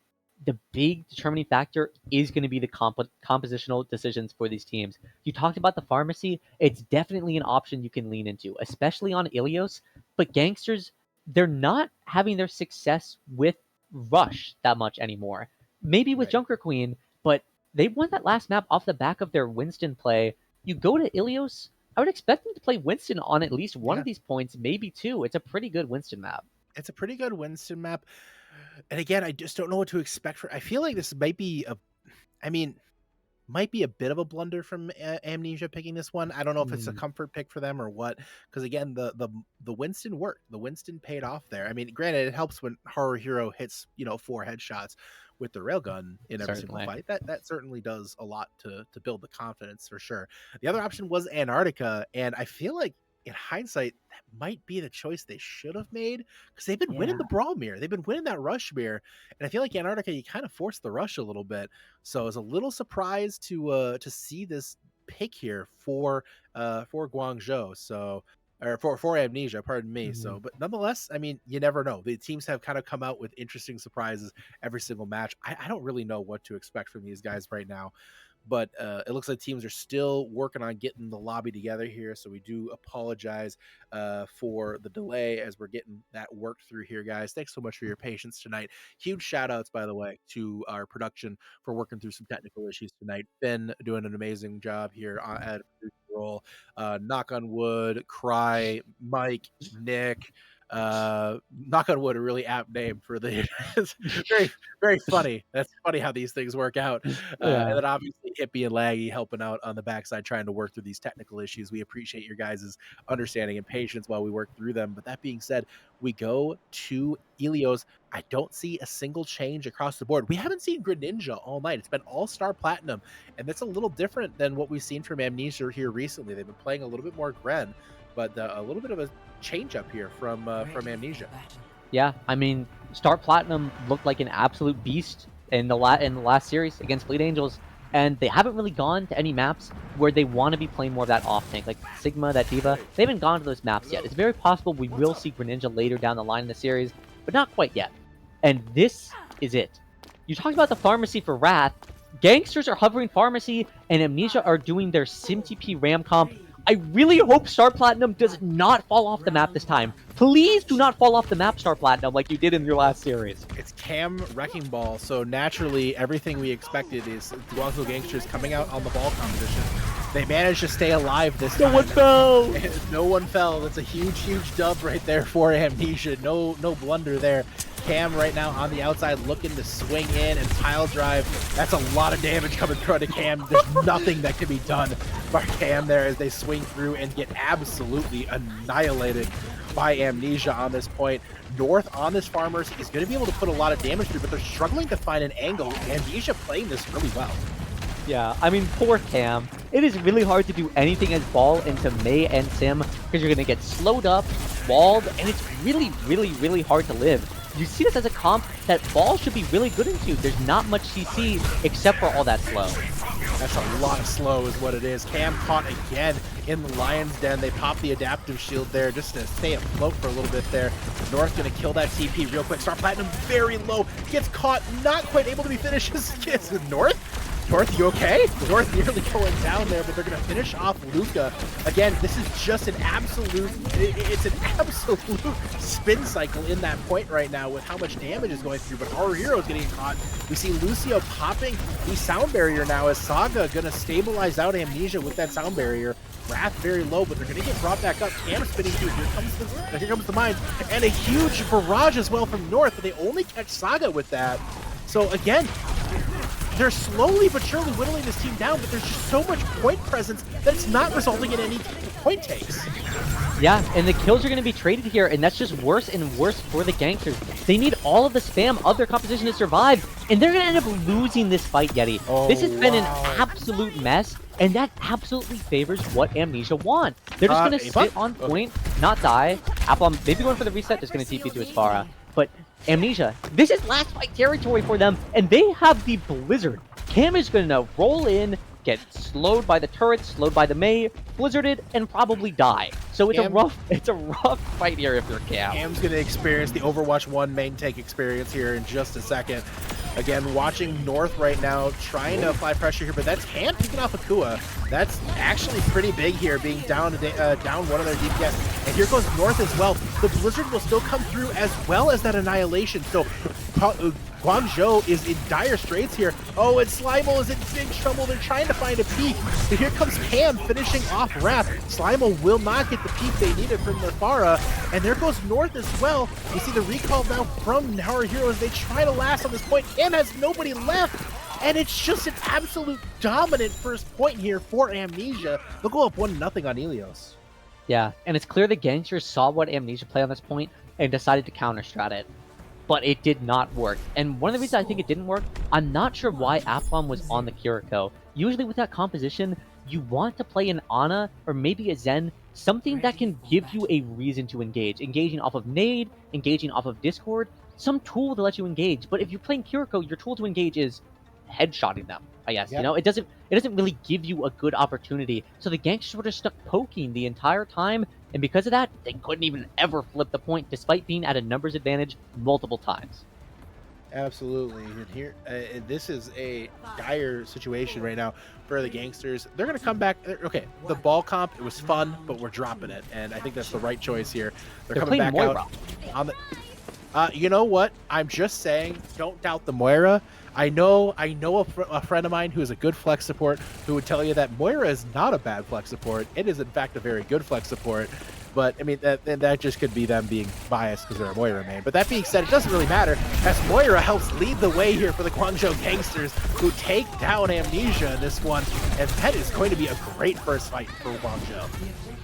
the big determining factor is going to be the compositional decisions for these teams. You talked about the pharmacy. It's definitely an option you can lean into, especially on Ilios. But Gangsters, they're not having their success with Rush that much anymore. Maybe with Junker Queen, but they won that last map off the back of their Winston play. You go to Ilios, I would expect them to play Winston on at least one of these points, maybe 2. It's a pretty good Winston map. It's a pretty good Winston map. And again, I just don't know what to expect I feel like this might be might be a bit of a blunder from Amnesia picking this one. I don't know if it's a comfort pick for them or what, because again, the Winston worked. The Winston paid off there. I mean, granted, it helps when Horror Hero hits 4 headshots with the railgun in every single fight. That certainly does a lot to build the confidence for sure. The other option was Antarctica, and I feel like in hindsight, that might be the choice they should have made, because they've been winning the Brawl Mirror. They've been winning that Rush Mirror. And I feel like Antarctica, you kind of forced the rush a little bit. So I was a little surprised to see this pick here for Guangzhou. So, or for Amnesia, pardon me. So, but nonetheless, I mean, you never know. The teams have kind of come out with interesting surprises every single match. I don't really know what to expect from these guys right now. But it looks like teams are still working on getting the lobby together here. So we do apologize for the delay as we're getting that worked through here, guys. Thanks so much for your patience tonight. Huge shout outs, by the way, to our production for working through some technical issues tonight. Finn doing an amazing job here at producer role. Knockonwood, Kryy, Mike, Nicc. Knockonwood, a really apt name for the very, very funny. That's funny how these things work out. And then obviously Hippie and Laggy helping out on the backside, trying to work through these technical issues. We appreciate your guys' understanding and patience while we work through them. But that being said, we go to Ilios. I don't see a single change across the board. We haven't seen Greninja all night. It's been all-star platinum, and that's a little different than what we've seen from Amnesia here recently. They've been playing a little bit more Gren, but a little bit of a change up here from Amnesia. Yeah, I mean, Star Platinum looked like an absolute beast in the last series against Fleet Angels, and they haven't really gone to any maps where they want to be playing more of that off tank, like Sigma, that Diva. They haven't gone to those maps yet. It's very possible we will see Greninja later down the line in the series, but not quite yet. And this is it. You talked about the pharmacy for Wrath. Gangsters are hovering pharmacy, and Amnesia are doing their SimTP Ram comp. I really hope Star Platinum does not fall off the map this time. Please do not fall off the map, Star Platinum, like you did in your last series. It's Cam Wrecking Ball, so naturally everything we expected is Guangzhou Gangsters coming out on the ball competition. They managed to stay alive this time. No one fell! No one fell. That's a huge, huge dub right there for Amnesia. No blunder there. Cam right now on the outside looking to swing in and pile drive. That's a lot of damage coming through to Cam. There's nothing that can be done by Cam there as they swing through and get absolutely annihilated by Amnesia on this point. North on this Farmers is going to be able to put a lot of damage through, but they're struggling to find an angle. Amnesia playing this really well. Yeah, I mean, poor Cam. It is really hard to do anything as Ball into Mei and Sim because you're going to get slowed up, walled, and it's really, really, really hard to live. You see this as a comp that Ball should be really good into. There's not much CC except for all that slow. That's a lot of slow is what it is. Cam caught again in the Lion's Den. They pop the adaptive shield there just to stay afloat for a little bit there. North going to kill that TP real quick. Star Platinum very low. Gets caught, not quite able to be finished. Is it North? North, you okay? North nearly going down there, but they're going to finish off Luca. Again, this is just an absolute, it's an absolute spin cycle in that point right now with how much damage is going through, but our hero's getting caught. We see Lucio popping the sound barrier now as Saga going to stabilize out Amnesia with that sound barrier. Wrath very low, but they're going to get brought back up. Cam spinning through. Here comes the mine. And a huge barrage as well from North, but they only catch Saga with that. So again, they're slowly but surely whittling this team down, but there's just so much point presence that it's not resulting in any point takes. Yeah, and the kills are going to be traded here, and that's just worse and worse for the Gangsters. They need all of the spam of their composition to survive, and they're going to end up losing this fight, Yeti. This has been an absolute mess, and that absolutely favors what Amnesia want. They're just going to sit on point, not die. Apple maybe going for the reset, just going to TP to his Pharah. But Amnesia, this is last fight territory for them, and they have the Blizzard. Cam is going to roll in, get slowed by the turrets, slowed by the Mei, blizzarded, and probably die. So it's a rough fight here if you're Cam. Cam's going to experience the Overwatch 1 main tank experience here in just a second. Again, watching North right now, trying to apply pressure here, but that's Cam picking off Akua. That's actually pretty big here, being down one of their DPS. And here goes North as well. The Blizzard will still come through as well as that Annihilation. So Guangzhou is in dire straits here. Oh, and Slimal is in big trouble. They're trying to find a peek. But here comes Cam finishing off Wrath. Slimal will not get the peek they needed from their Pharah. And there goes North as well. You see the recall now from our heroes. They try to last on this point. Cam has nobody left. And it's just an absolute dominant first point here for Amnesia. They'll go up 1-0 on Ilios. Yeah, and it's clear the Gangsters saw what Amnesia played on this point and decided to counter-strat it. But it did not work. And one of the reasons I think it didn't work, I'm not sure why Aplom was on the Kiriko. Usually with that composition, you want to play an Ana or maybe a Zen, something that can give you a reason to engage. Engaging off of Nade, engaging off of Discord, some tool to let you engage. But if you're playing Kiriko, your tool to engage is headshotting them, I guess. Yep. You know, it doesn't really give you a good opportunity. So the Gangsters were just stuck poking the entire time, and because of that, they couldn't even ever flip the point despite being at a numbers advantage multiple times. Absolutely. And here, this is a dire situation right now for the Gangsters. They're going to come back. Okay, the ball comp, it was fun, but we're dropping it, and I think that's the right choice here. They're coming back Moira out on the. You know what? I'm just saying, don't doubt the Moira. I know a friend of mine who is a good flex support who would tell you that Moira is not a bad flex support. It is, in fact, a very good flex support. But, I mean, that just could be them being biased because they're a Moira main. But that being said, it doesn't really matter, as Moira helps lead the way here for the Guangzhou Gangsters, who take down Amnesia in this one. And that is going to be a great first fight for Guangzhou.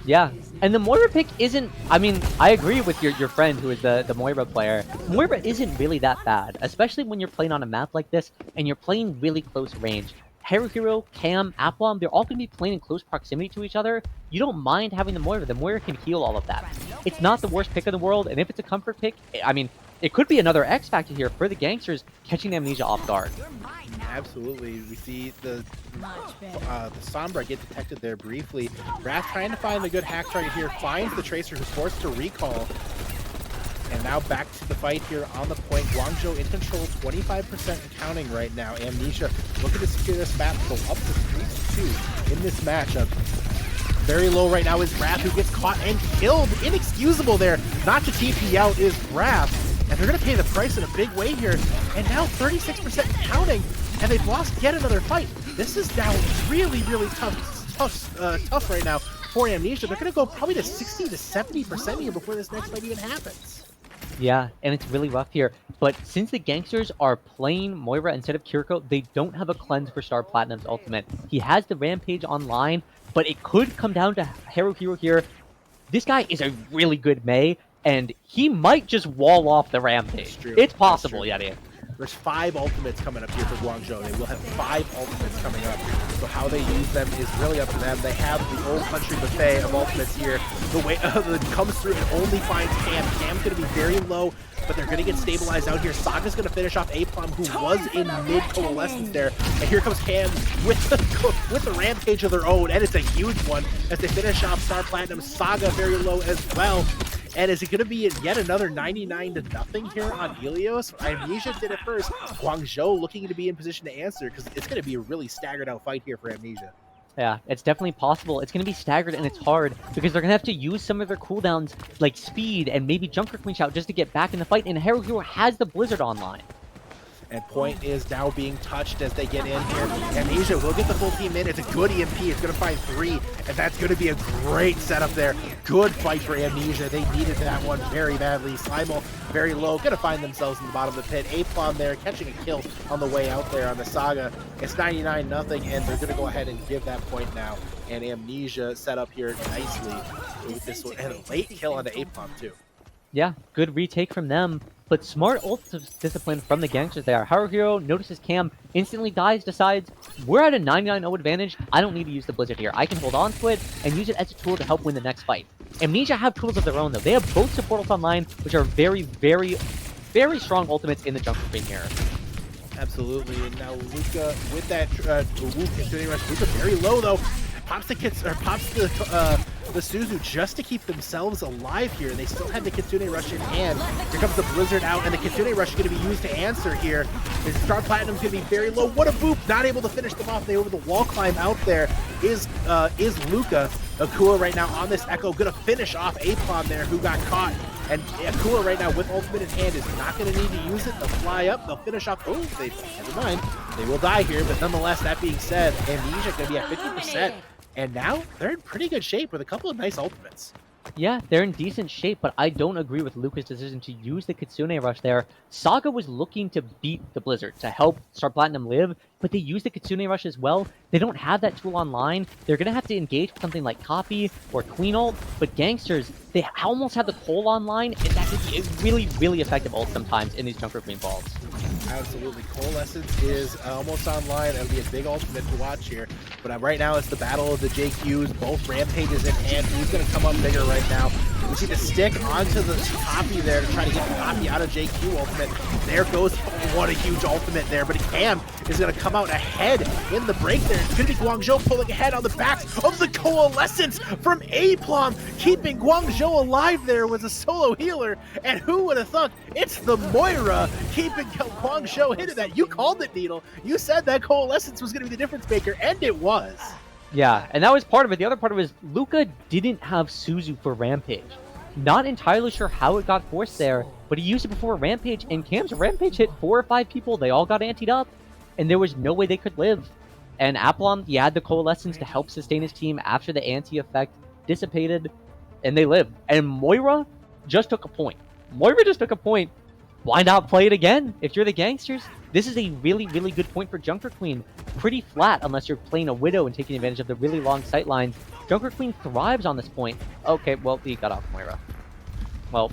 Yeah, and the Moira pick isn't, I mean, I agree with your friend who is the Moira player. Moira isn't really that bad, especially when you're playing on a map like this and you're playing really close range. Hero, Cam, Aplom, they're all going to be playing in close proximity to each other. You don't mind having the Moira. The Moira can heal all of that. It's not the worst pick in the world, and if it's a comfort pick, I mean, it could be another X factor here for the Gangsters, catching Amnesia off guard. Absolutely. We see the Sombra get detected there briefly. Wrath trying to find the good hack target here, finds the Tracer, who's forced to recall. And now back to the fight here on the point. Guangzhou in control, 25% and counting right now. Amnesia looking to secure this map, go up to 3-2 in this matchup. Very low right now is Wrath, who gets caught and killed. Inexcusable there. Not to TP out is Wrath. And they're going to pay the price in a big way here. And now 36% counting. And they've lost yet another fight. This is now really, really tough right now for Amnesia. They're going to go probably to 60 to 70% here before this next fight even happens. Yeah, and it's really rough here. But since the Gangsters are playing Moira instead of Kiriko, they don't have a cleanse for Star Platinum's ultimate. He has the Rampage online, but it could come down to Haruhiro here. This guy is a really good Mei, and he might just wall off the Rampage. It's possible, Yeti. There's 5 ultimates coming up here for Guangzhou. They will have 5 ultimates coming up. So how they use them is really up to them. They have the old country buffet of ultimates here. The way that comes through and only finds Cam. Cam's going to be very low, but they're going to get stabilized out here. Saga's going to finish off Aplom, who was in mid-coalescence there. And here comes Cam with the Rampage of their own, and it's a huge one as they finish off Star Platinum. Saga very low as well. And is it going to be yet another 99-0 here on Helios? Amnesia did it first. Guangzhou looking to be in position to answer because it's going to be a really staggered out fight here for Amnesia. Yeah, it's definitely possible. It's going to be staggered and it's hard because they're going to have to use some of their cooldowns like speed and maybe Junker Queen Shout just to get back in the fight. And Haruhiro has the Blizzard online. And point is now being touched as they get in here. Amnesia will get the full team in. It's a good EMP. It's going to find 3, and that's going to be a great setup there. Good fight for Amnesia. They needed that one very badly. Slimal very low. Going to find themselves in the bottom of the pit. Aplom there catching a kill on the way out there on the Saga. It's 99-0, and they're going to go ahead and give that point now. And Amnesia set up here nicely with this one. And a late kill onto Aplom too. Yeah, good retake from them. But smart ult discipline from the Gangsters there. Haruhiro notices Cam, instantly dies, decides, we're at a 99-0 advantage. I don't need to use the Blizzard here. I can hold on to it and use it as a tool to help win the next fight. Amnesia have tools of their own, though. They have both support ults online, which are very, very, very strong ultimates in the Junker Queen here. Absolutely. And now Luca with that Kitsune Rush. Luca very low, though. Pops the Suzu just to keep themselves alive here. They still have the Kitsune Rush in hand. Here comes the Blizzard out, and the Kitsune Rush is going to be used to answer here. The Star Platinum's going to be very low. What a boop! Not able to finish them off. They over the wall climb out there is Luca. Akua right now on this Echo, going to finish off Aplom there, who got caught. And Akua right now with ultimate in hand is not going to need to use it. They'll fly up. They'll finish off. Oh, never mind. They will die here, but nonetheless, that being said, Amnesia going to be at 50%. And now they're in pretty good shape with a couple of nice ultimates. Yeah, they're in decent shape, but I don't agree with Luca's decision to use the Kitsune Rush there. Saga was looking to beat the Blizzard, to help Star Platinum live, but they used the Kitsune Rush as well. They don't have that tool online. They're going to have to engage with something like Copy or Queen ult, but Gangsters, they almost have the Cole online, and that could be a really, really effective ult sometimes in these Junker Queen balls. Absolutely. Coalescence is almost online. That'll be a big ultimate to watch here. But right now it's the battle of the JQs. Both Rampages in hand. Who's going to come up bigger right now? We see the stick onto the Copy there to try to get the Copy out of JQ ultimate. There goes, what a huge ultimate there. But Cam is going to come out ahead in the break there. It's going to be Guangzhou pulling ahead on the backs of the Coalescence from Aplom. Keeping Guangzhou alive there was a solo healer. And who would have thought it's the Moira keeping Guangzhou hidden that. You called it, Needle. You said that Coalescence was going to be the difference maker, and it was. Yeah, and that was part of it. The other part of it is Luca didn't have Suzu for Rampage. Not entirely sure how it got forced there, but he used it before Rampage, and Cam's Rampage hit 4 or 5 people. They all got antied up, and there was no way they could live. And Aplom, he had the Coalescence to help sustain his team after the anti-effect dissipated, and they lived. And Moira just took a point. Moira just took a point. Why not play it again? If you're the Gangsters, this is a really, really good point for Junker Queen. Pretty flat unless you're playing a Widow and taking advantage of the really long sight lines. Junker Queen thrives on this point. Okay, well, he got off Moira. Well,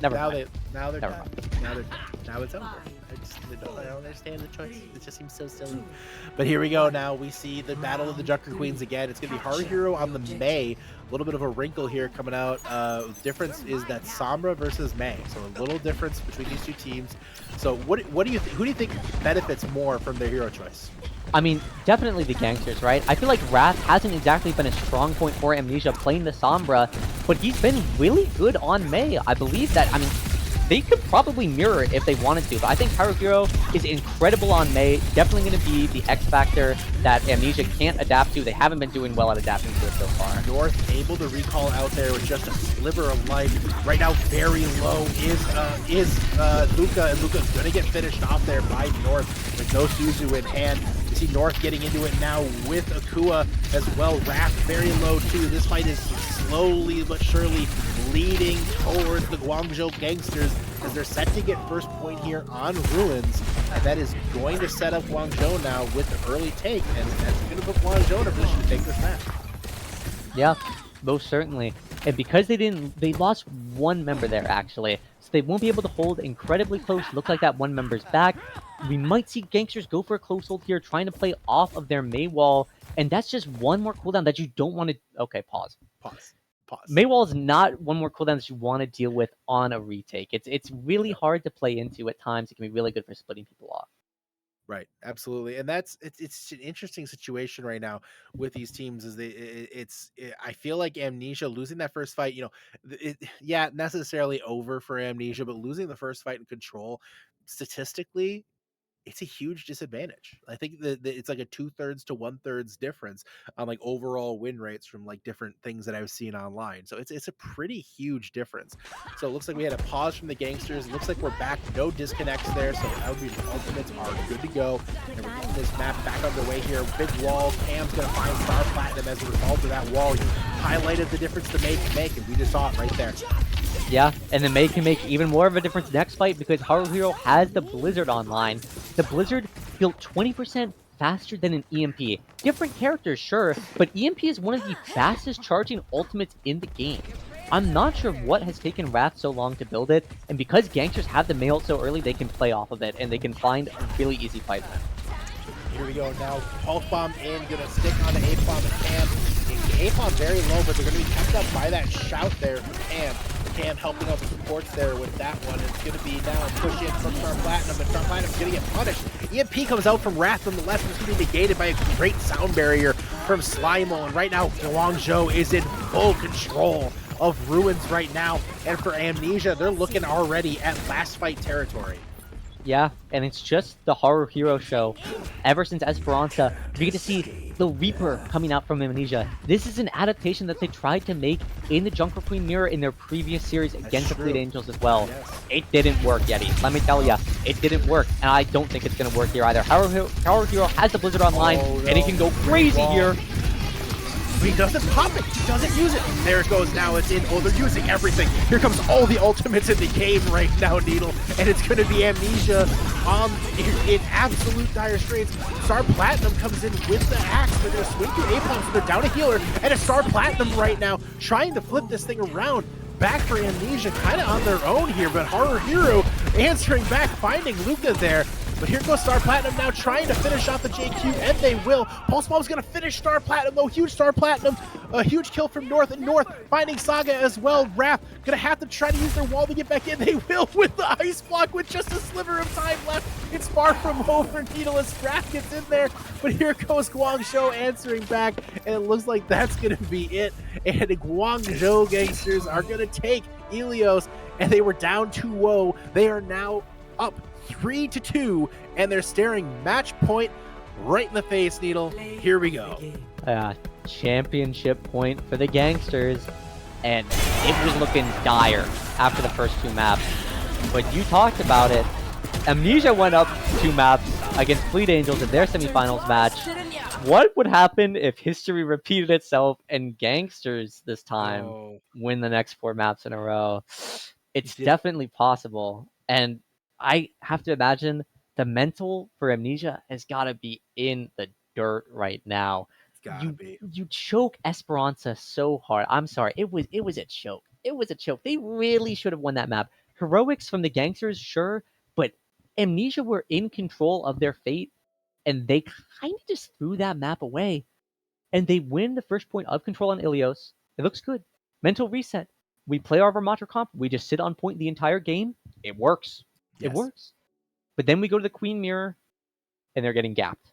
never mind. Now they're Never done. mind. Now it's over. I don't understand the choice. It just seems so silly. But here we go now. We see the battle of the Junker Queens again. It's going to be Haruhiro on the Mei. A little bit of a wrinkle here coming out. The difference is that Sombra versus Mei. So a little difference between these two teams. So what do you who do you think benefits more from their hero choice? I mean, definitely the Gangsters, right? I feel like Wrath hasn't exactly been a strong point for Amnesia playing the Sombra, but he's been really good on Mei. I believe that, I mean, they could probably mirror it if they wanted to, but I think Haruhiro is incredible on Mei, definitely going to be the X factor that Amnesia can't adapt to. They haven't been doing well at adapting to it so far. North able to recall out there with just a sliver of life. Right now, very low is Luca, and Luca's going to get finished off there by North with no Suzu in hand. You see North getting into it now with Akua as well. Wrath very low too. This fight is slowly but surely leading towards the Guangzhou Gangsters as they're set to get first point here on Ruins. And that is going to set up Guangzhou now with the early take, and that's going to put Guangzhou in a position to take this match. Yeah, most certainly. And because they lost one member there actually, so they won't be able to hold incredibly close. Look like that one member's back. We might see Gangsters go for a close hold here, trying to play off of their Mei wall, and that's just one more cooldown that you don't want to. Okay, pause. Mei wall is not one more cooldown that you want to deal with on a retake. It's really hard to play into at times. It can be really good for splitting people off. Right, absolutely, and it's an interesting situation right now with these teams. I feel like Amnesia losing that first fight, necessarily over for Amnesia, but losing the first fight in Control, statistically, it's a huge disadvantage. I think that it's like a 2/3 to 1/3 difference on like overall win rates from like different things that I've seen online. So it's a pretty huge difference. So it looks like we had a pause from the Gangsters. It looks like we're back, no disconnects there. So that would be the ultimates are good to go. And we're getting this map back underway here. Big wall. Cam's gonna find Star Platinum as a result of that wall. You highlighted the difference the Mei can make, and we just saw it right there. Yeah, and the Mei can make even more of a difference next fight because Haruhiro has the Blizzard online. The Blizzard built 20% faster than an EMP. Different characters, sure, but EMP is one of the fastest charging ultimates in the game. I'm not sure what has taken Wrath so long to build it, and because Gangsters have the Mei ult so early, they can play off of it, and they can find a really easy fight. Here we go now. Pulse Bomb in, gonna stick on the A-Bomb and Cam. A-Bomb very low, but they're gonna be kept up by that shout there from Cam. Cam helping out the supports there with that one. It's going to be now a push in from Star Platinum, and Star Platinum's going to get punished. EMP comes out from Wrath on the left, and it's going to be negated by a great sound barrier from Slimo. And right now, Guangzhou is in full control of Ruins right now. And for Amnesia, they're looking already at last fight territory. Yeah, and it's just the horror hero show. Ever since Esperanza, we get to see the Reaper coming out from Amnesia. This is an adaptation that they tried to make in the Junker Queen mirror in their previous series against the Fleet Angels as well. Yes. It didn't work, Yeti. Let me tell ya, it didn't work, and I don't think it's going to work here either. Horror Hero has the Blizzard online, and he can go crazy here. But he doesn't pop it. He doesn't use it. There it goes now. It's in. Oh, they're using everything. Here comes all the ultimates in the game right now, Needle. And it's going to be Amnesia in absolute dire straits. Star Platinum comes in with the axe. They're going to swing through A-Bomb, so they're down a healer. And a Star Platinum right now trying to flip this thing around. Back for Amnesia, kind of on their own here, but Horror Hero answering back, finding Luca there. But here goes Star Platinum now trying to finish off the JQ, and they will. Pulse Bomb's going to finish Star Platinum, though. Huge Star Platinum. A huge kill from North, and North finding Saga as well. Wrath going to have to try to use their wall to get back in. They will with the ice block with just a sliver of time left. It's far from over. Needle as Wrath gets in there, but here goes Guangzhou answering back, and it looks like that's going to be it. And the Guangzhou Gangsters are going to take Ilios, and they were down 2-0. They are now up 3-2, and they're staring match point right in the face, Needle. Here we go. Championship point for the Gangsters, and it was looking dire after the first two maps. But you talked about it. Amnesia went up 2 maps against Fleet Angels in their semifinals match. What would happen if history repeated itself and Gangsters this time win the next 4 maps in a row? It's definitely possible, and I have to imagine the mental for Amnesia has got to be in the dirt right now. You choke Esperanza so hard. I'm sorry. It was a choke. It was a choke. They really should have won that map. Heroics from the Gangsters, sure, but Amnesia were in control of their fate, and they kind of just threw that map away. And they win the first point of control on Ilios. It looks good. Mental reset. We play our Vermonter comp. We just sit on point the entire game. It works. Yes. It works. But then we go to the Queen Mirror, and they're getting gapped.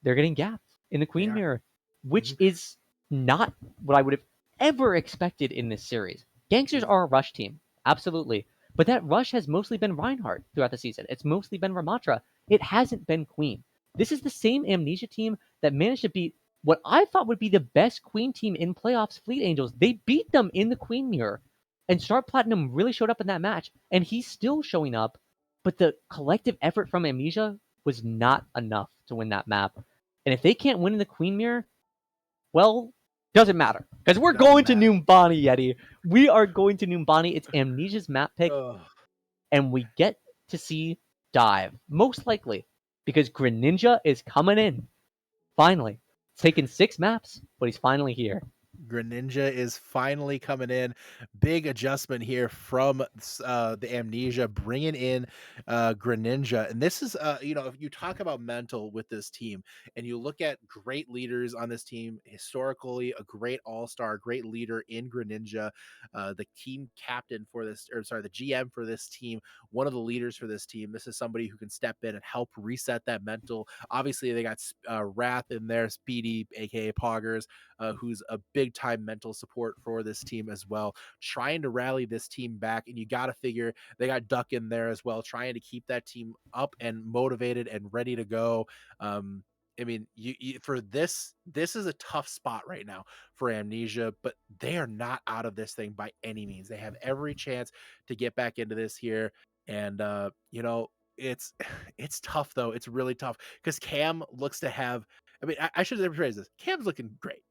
They're getting gapped in the Queen Mirror, which is not what I would have ever expected in this series. Gangsters are a rush team, absolutely. But that rush has mostly been Reinhardt throughout the season. It's mostly been Ramattra. It hasn't been Queen. This is the same Amnesia team that managed to beat what I thought would be the best Queen team in playoffs, Fleet Angels. They beat them in the Queen Mirror. And Star Platinum really showed up in that match. And he's still showing up. But the collective effort from Amnesia was not enough to win that map. And if they can't win in the Queen Mirror, well, doesn't matter. Because we're going to Numbani, Yeti. We are going to Numbani. It's Amnesia's map pick. And we get to see Dive, most likely. Because Greninja is coming in. Finally. It's taken 6 maps, but he's finally here. Greninja is finally coming in. Big adjustment here from the Amnesia, bringing in Greninja. And this is, if you talk about mental with this team and you look at great leaders on this team, historically, a great all-star, great leader in Greninja, the team captain for this, the GM for this team, one of the leaders for this team. This is somebody who can step in and help reset that mental. Obviously, they got Wrath in there, Speedy, aka Poggers, who's a big time mental support for this team as well, trying to rally this team back. And you got to figure they got Duck in there as well, trying to keep that team up and motivated and ready to go. I mean, for this is a tough spot right now for Amnesia, but they are not out of this thing by any means. They have every chance to get back into this here. And, it's tough though. It's really tough because Cam looks to have, I should have phrased this. Cam's looking great.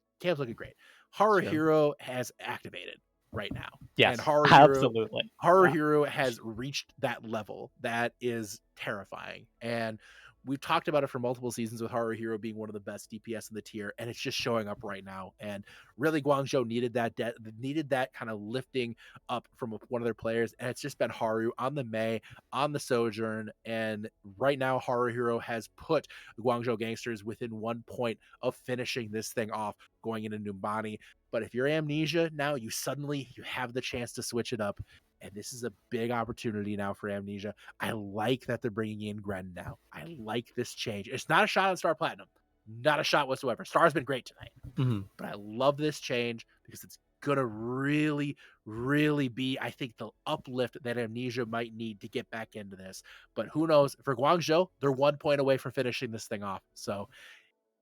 Horror Hero has activated right now. Yes, and Horror Hero has reached that level that is terrifying. And we've talked about it for multiple seasons with Horror Hero being one of the best DPS in the tier, and it's just showing up right now. And really, Guangzhou needed that kind of lifting up from one of their players, and it's just been Haru on the Mei, on the Sojourn, and right now Horror Hero has put the Guangzhou Gangsters within 1 point of finishing this thing off, going into Numbani. But if you're Amnesia now, you have the chance to switch it up. And this is a big opportunity now for Amnesia. I like that they're bringing in Gren now. I like this change. It's not a shot on Star Platinum. Not a shot whatsoever. Star's been great tonight. But I love this change because it's going to really, really be, I think, the uplift that Amnesia might need to get back into this. But who knows? For Guangzhou, they're 1 point away from finishing this thing off. So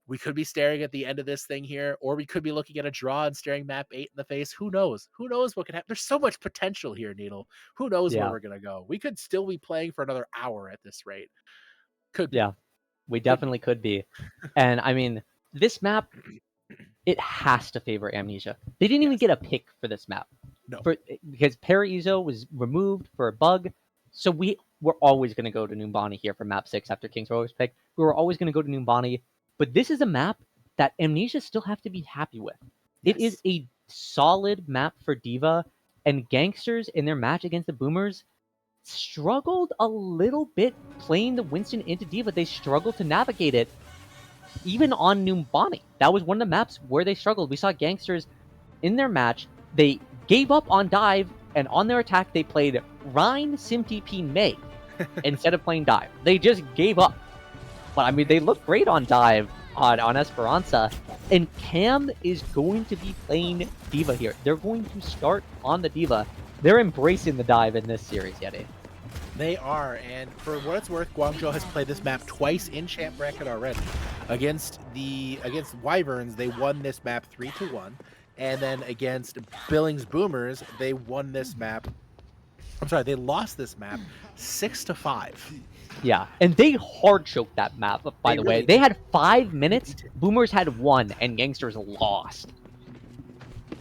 we could be staring at the end of this thing here, or we could be looking at a draw and staring map 8 in the face. Who knows? Who knows what could happen? There's so much potential here, Needle. Who knows where we're going to go? We could still be playing for another hour at this rate. Could be. Yeah, we definitely could be. And I mean, this map, it has to favor Amnesia. They didn't even get a pick for this map. No. Because Paraizo was removed for a bug. So we're always going to go to Numbani here for map 6 after King's Row was picked. We were always going to go to Numbani. But this is a map that Amnesia still have to be happy with. Yes. It is a solid map for D.Va, and Gangsters in their match against the Boomers struggled a little bit playing the Winston into D.Va. They struggled to navigate it, even on Numbani. That was one of the maps where they struggled. We saw Gangsters in their match. They gave up on Dive, and on their attack, they played Rhine, SimTP, Mei instead of playing Dive. They just gave up. But I mean, they look great on Dive on Esperanza, and Cam is going to be playing D.Va here. They're going to start on the D.Va. They're embracing the Dive in this series, Yeti. They are, and for what it's worth, Guangzhou has played this map twice in champ bracket already. Against Wyverns, they won this map 3-1, and then against Billings Boomers, they won this map. They lost this map 6-5. Yeah, and they hard choked that map, by the way. They had 5 minutes, Boomers had 1, and Gangsters lost.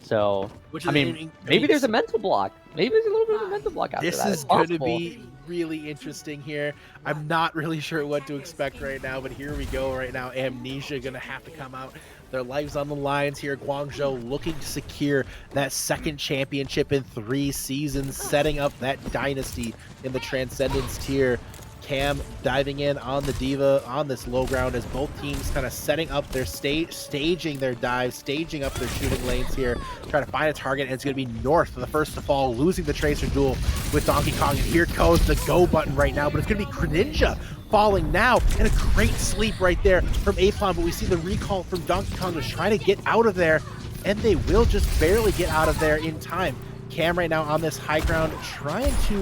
So, maybe there's a mental block. Maybe there's a little bit of a mental block after that. This is going to be really interesting here. I'm not really sure what to expect right now, but here we go right now. Amnesia going to have to come out. Their lives on the lines here. Guangzhou looking to secure that second championship in 3 seasons, setting up that dynasty in the Transcendence tier. Cam diving in on the Diva on this low ground as both teams kind of setting up their staging their dives, staging up their shooting lanes here, trying to find a target, and it's going to be North, the first to fall, losing the Tracer duel with Donkey Kong, and here goes the go button right now, but it's going to be Greninja falling now, and a great sleep right there from Aplon, but we see the recall from Donkey Kong was trying to get out of there, and they will just barely get out of there in time. Cam right now on this high ground trying to,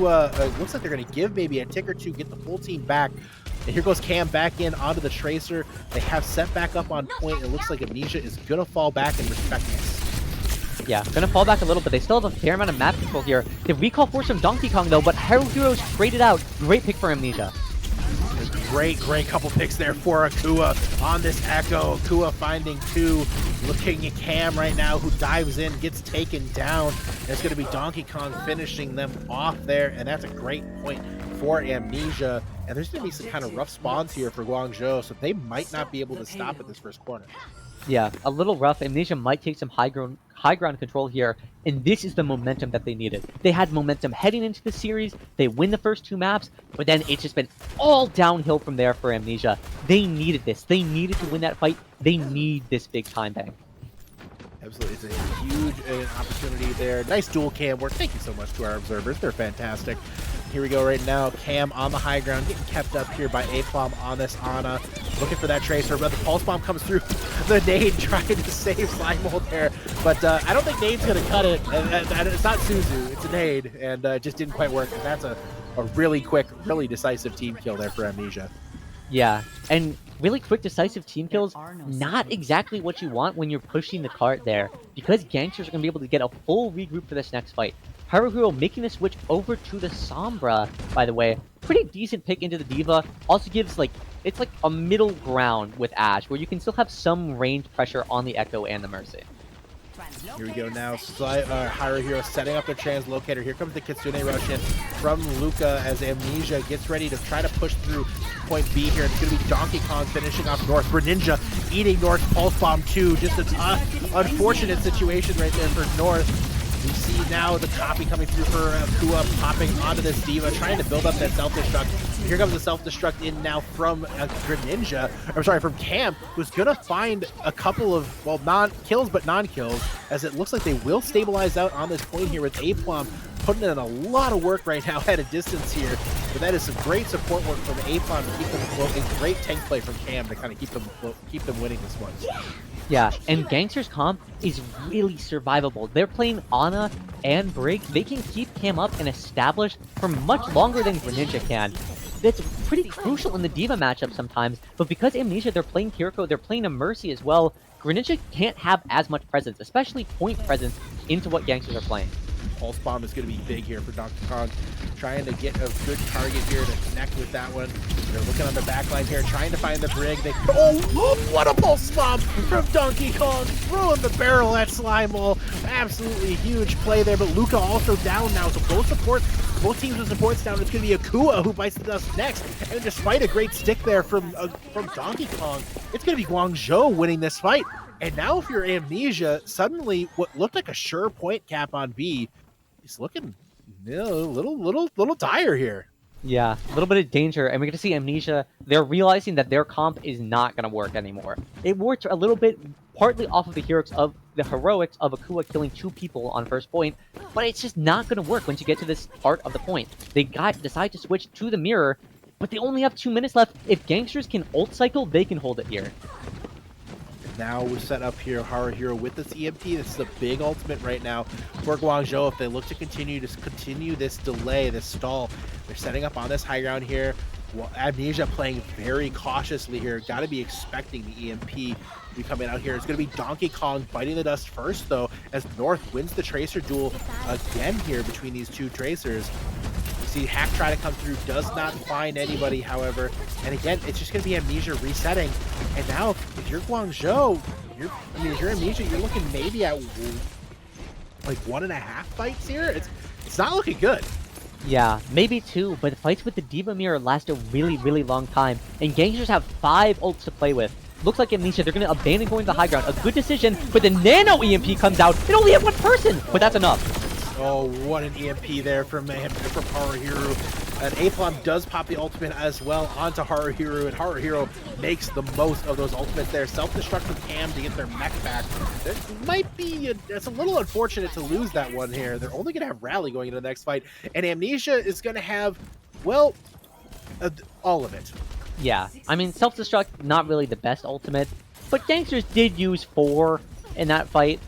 looks like they're going to give maybe a tick or two, get the full team back. And here goes Cam back in onto the Tracer. They have set back up on point. It looks like Amnesia is going to fall back and respect this. Yeah, gonna fall back a little bit. They still have a fair amount of map control here. The recall force from Donkey Kong though, but Hero Heroes traded out. Great pick for Amnesia. Great couple picks there for Akua on this Echo. Akua finding two, looking at Cam right now, who dives in, gets taken down. And it's going to be Donkey Kong finishing them off there, and that's a great point for Amnesia. And there's going to be some kind of rough spawns here for Guangzhou, so they might not be able to stop at this first corner. Yeah, a little rough. Amnesia might take some high ground control here, and this is the momentum that they needed. They had momentum heading into the series. They win the first two maps, but then it's just been all downhill from there for Amnesia. They needed this. They needed to win that fight. They need this big time bang. Absolutely, it's a huge opportunity there. Nice dual cam work. Thank you so much to our observers. They're fantastic. Here we go right now. Cam on the high ground, getting kept up here by Aplom on this Ana. Looking for that Tracer, but the Pulse Bomb comes through. The nade trying to save Slime Mold there. But I don't think nade's going to cut it. And it's not Suzu, it's a nade. And it just didn't quite work. And that's a really quick, really decisive team kill there for Amnesia. Yeah, and really quick decisive team kills, not exactly what you want when you're pushing the cart there, because Gangsters are going to be able to get a full regroup for this next fight. Haruhiro making the switch over to the Sombra, by the way. Pretty decent pick into the Diva. Also gives, it's like a middle ground with Ash, where you can still have some range pressure on the Echo and the Mercy. Here we go now. Haruhiro setting up the translocator. Here comes the Kitsune rush in from Luca as Amnesia gets ready to try to push through point B here. It's going to be Donkey Kong finishing off North. Greninja eating North Pulse Bomb 2. Just an unfortunate situation right there for North. We see now the copy coming through for Akua, popping onto this Diva, trying to build up that self-destruct. Here comes the self-destruct in now from Greninja, from Cam, who's going to find a couple of, well, non-kills, but non-kills, as it looks like they will stabilize out on this point here with Aplom putting in a lot of work right now at a distance here. But that is some great support work from Aplom to keep them afloat, and great tank play from Cam to kind of keep them afloat, keep them winning this one. Yeah, and Gangsters comp is really survivable. They're playing Ana and Brig. They can keep Cam up and establish for much longer than Greninja can. That's pretty crucial in the Diva matchup sometimes, but because Amnesia, they're playing Kiriko, they're playing a Mercy as well, Greninja can't have as much presence, especially point presence, into what Gangsters are playing. Pulse Bomb is going to be big here for Donkey Kong, trying to get a good target here to connect with that one. They're looking on the back line here, trying to find the Brig. Oh, what a Pulse Bomb from Donkey Kong, throwing the barrel at Slimewall. Absolutely huge play there, but Luca also down now, so both teams with supports down. It's going to be Akua who bites the dust next, and despite a great stick there from Donkey Kong, it's going to be Guangzhou winning this fight. And now if you're Amnesia, suddenly what looked like a sure point cap on B is looking a little dire here. Yeah, a little bit of danger, and we're going to see Amnesia, they're realizing that their comp is not going to work anymore. It worked a little bit, partly off of the heroics of Akua killing 2 people on first point, but it's just not going to work once you get to this part of the point. They decide to switch to the mirror, but they only have 2 minutes left. If Gangsters can ult cycle, they can hold it here. Now we're set up here, Haruhiro with this EMP. This is a big ultimate right now for Guangzhou. If they look to continue this delay, this stall, they're setting up on this high ground here. Well, Amnesia playing very cautiously here. Got to be expecting the EMP to be coming out here. It's going to be Donkey Kong biting the dust first, though, as North wins the Tracer duel again here between these 2 Tracers. See Hack try to come through, does not find anybody, however, and again it's just going to be Amnesia resetting. And now if you're Guangzhou, if you're Amnesia, you're looking maybe at like 1.5 fights here. It's not looking good. Yeah, maybe 2, but the fights with the Diva mirror last a really long time, and Gangsters have 5 ults to play with. Looks like Amnesia, they're going to abandon going to the high ground. A good decision, but the Nano EMP comes out. They only have 1 person, but that's enough. Oh, what an EMP there from Haruhiru. And Aplom does pop the ultimate as well onto Haruhiru, and Haruhiru makes the most of those ultimates there. Self-destruct from Cam to get their mech back. It might be, it's a little unfortunate to lose that one here. They're only going to have Rally going into the next fight, and Amnesia is going to have, well, all of it. Yeah, I mean, self-destruct, not really the best ultimate, but Gangsters did use 4 in that fight.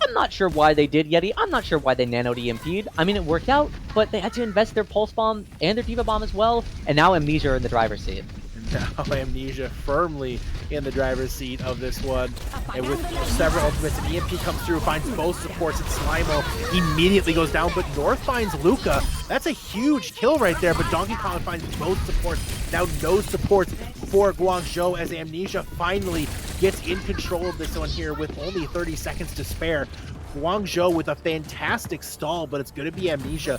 I'm not sure why they did Yeti. I'm not sure why they nanoed EMP'd. I mean, it worked out, but they had to invest their Pulse Bomb and their Diva Bomb as well, and now Amnesia are in the driver's seat. Now Amnesia firmly in the driver's seat of this one, and with several ultimates, an EMP comes through, finds both supports, and Slimo immediately goes down, but North finds Luca. That's a huge kill right there, but Donkey Kong finds both supports. Now no supports for Guangzhou as Amnesia finally gets in control of this one here with only 30 seconds to spare. Guangzhou with a fantastic stall, but it's going to be Amnesia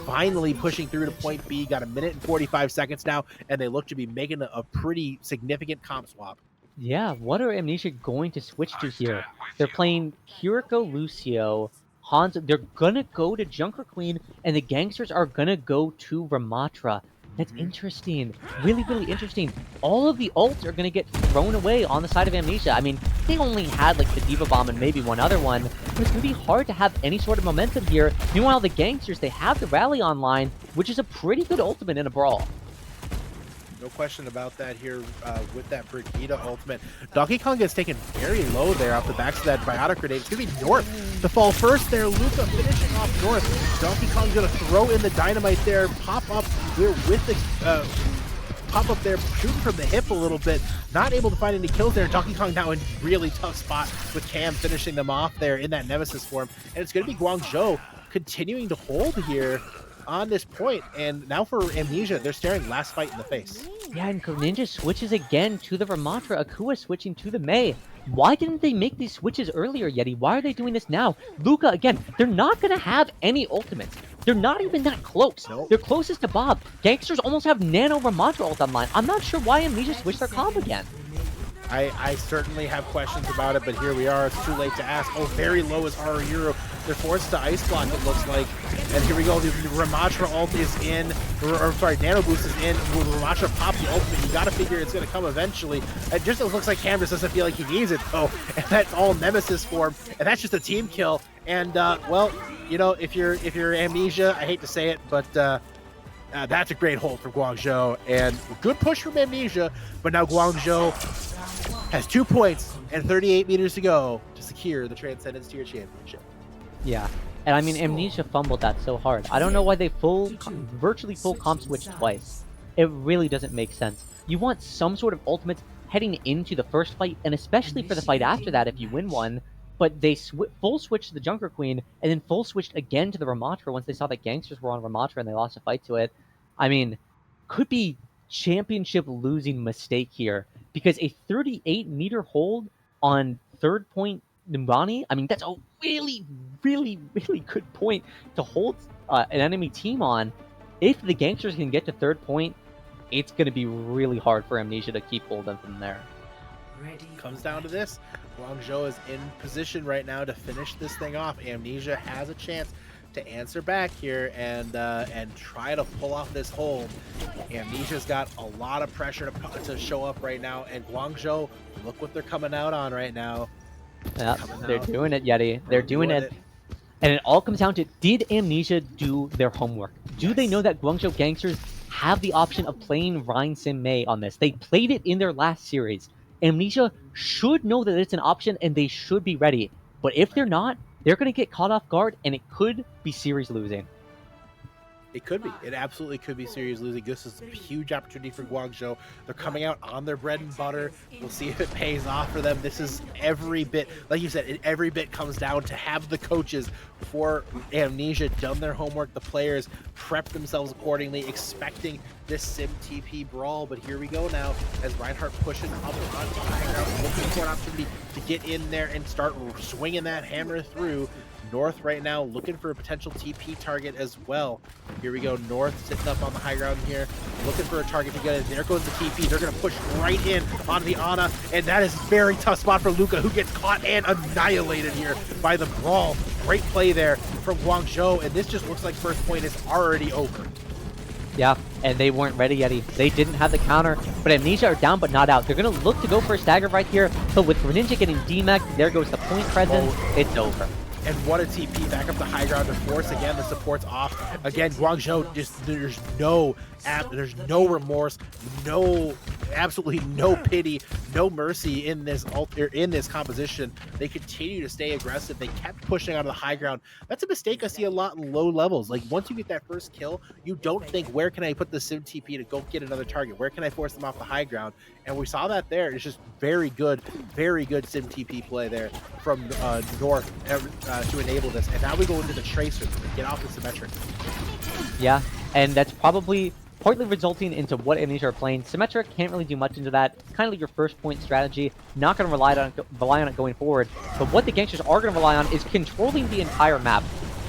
finally pushing through to point B. Got a minute and 45 seconds now, and they look to be making a pretty significant comp swap. Yeah, what are Amnesia going to switch to here? They're playing Kiriko, Lucio, Hanzo. They're going to go to Junker Queen, and the Gangsters are going to go to Ramatra. That's interesting. Really, really interesting. All of the ults are going to get thrown away on the side of Amnesia. I mean, they only had like the Diva Bomb and maybe one other one, but it's going to be hard to have any sort of momentum here. Meanwhile, the Gangsters, they have the Rally online, which is a pretty good ultimate in a brawl. No question about that here with that Brigida ultimate. Donkey Kong gets taken very low there off the backs of that Biotic Grenade. It's going to be North to fall first there. Luca finishing off North. Donkey Kong's going to throw in the dynamite there, pop up there with the... pop up there, shooting from the hip a little bit. Not able to find any kills there. Donkey Kong now in really tough spot with Cam finishing them off there in that Nemesis form. And it's going to be Guangzhou continuing to hold here on this point, and now for Amnesia, they're staring last fight in the face. Yeah, and Ninja switches again to the Ramatra, Akua switching to the Mei. Why didn't they make these switches earlier, Yeti? Why are they doing this now? Luca, again, they're not going to have any ultimates. They're not even that close. Nope. They're closest to Bob. Gangsters almost have Nano Ramatra ult online. I'm not sure why Amnesia switched their comp again. I certainly have questions about it, but here we are. It's too late to ask. Oh, very low is Haruhiru. They're forced to ice block, it looks like. And here we go. The Ramatra ult is in. Or sorry, Nano Boost is in. When Ramatra pop the ultimate, you gotta figure it's gonna come eventually. It just looks like Cam just doesn't feel like he needs it, though. And that's all Nemesis form. And that's just a team kill. And well, you know, if you're Amnesia, I hate to say it, but that's a great hold from Guangzhou. And good push from Amnesia, but now Guangzhou has 2 points and 38 meters to go to secure the Transcendence Tier Championship. Yeah, and I mean, Amnesia fumbled that so hard. I don't know why they virtually full comp switched twice. It really doesn't make sense. You want some sort of ultimates heading into the first fight, and especially for the fight after that if you win one, but they full switched to the Junker Queen, and then full switched again to the Ramatra once they saw that Gangsters were on Ramatra and they lost a fight to it. I mean, could be championship losing mistake here, because a 38-meter hold on third point Nimbani, I mean, that's a really, really, really good point to hold an enemy team on. If the Gangsters can get to third point, it's going to be really hard for Amnesia to keep holding from there. Comes down to this. Guangzhou is in position right now to finish this thing off. Amnesia has a chance to answer back here and try to pull off this hold. Amnesia's got a lot of pressure to show up right now, and Guangzhou, look what they're coming out on right now. Yeah, they're doing it, Yeti. They're doing it. And it all comes down to, did Amnesia do their homework? Do they know that Guangzhou Gangsters have the option of playing Ryan Sim Mei on this? They played it in their last series. Amnesia should know that it's an option and they should be ready. But if they're not, they're going to get caught off guard and it could be series losing. It could be. It absolutely could be series losing. This is a huge opportunity for Guangzhou. They're coming out on their bread and butter. We'll see if it pays off for them. This is every bit, like you said, every bit comes down to have the coaches for Amnesia done their homework, the players prepped themselves accordingly, expecting this Sim TP brawl. But here we go now as Reinhardt pushing up onto the high ground, looking for an opportunity to get in there and start swinging that hammer through. North right now looking for a potential TP target as well. Here we go, North sitting up on the high ground here, looking for a target to get in. There goes the TP. They're going to push right in on the Ana, and that is a very tough spot for Luca, who gets caught and annihilated here by the Brawl. Great play there from Guangzhou, and this just looks like first point is already over. Yeah, and they weren't ready yet. They didn't have the counter, but Amnesia are down but not out. They're going to look to go for a stagger right here, but with Greninja getting DMAC, there goes the point presence. It's over. And what a TP back up the high ground to force again the supports off. Again, Guangzhou, just there's no remorse, absolutely no pity, no mercy in this composition. They continue to stay aggressive. They kept pushing out of the high ground. That's a mistake I see a lot in low levels. Like once you get that first kill, you don't think, where can I put the sim TP to go get another target? Where can I force them off the high ground? And we saw that there. It's just very good sim TP play there from North to enable this. And now we go into the Tracer to get off the Symmetric. Yeah, and that's probably partly resulting into what Amnesia are playing. Symmetric can't really do much into that. It's kind of like your first point strategy. Not going to rely on it going forward. But what the Gangsters are going to rely on is controlling the entire map.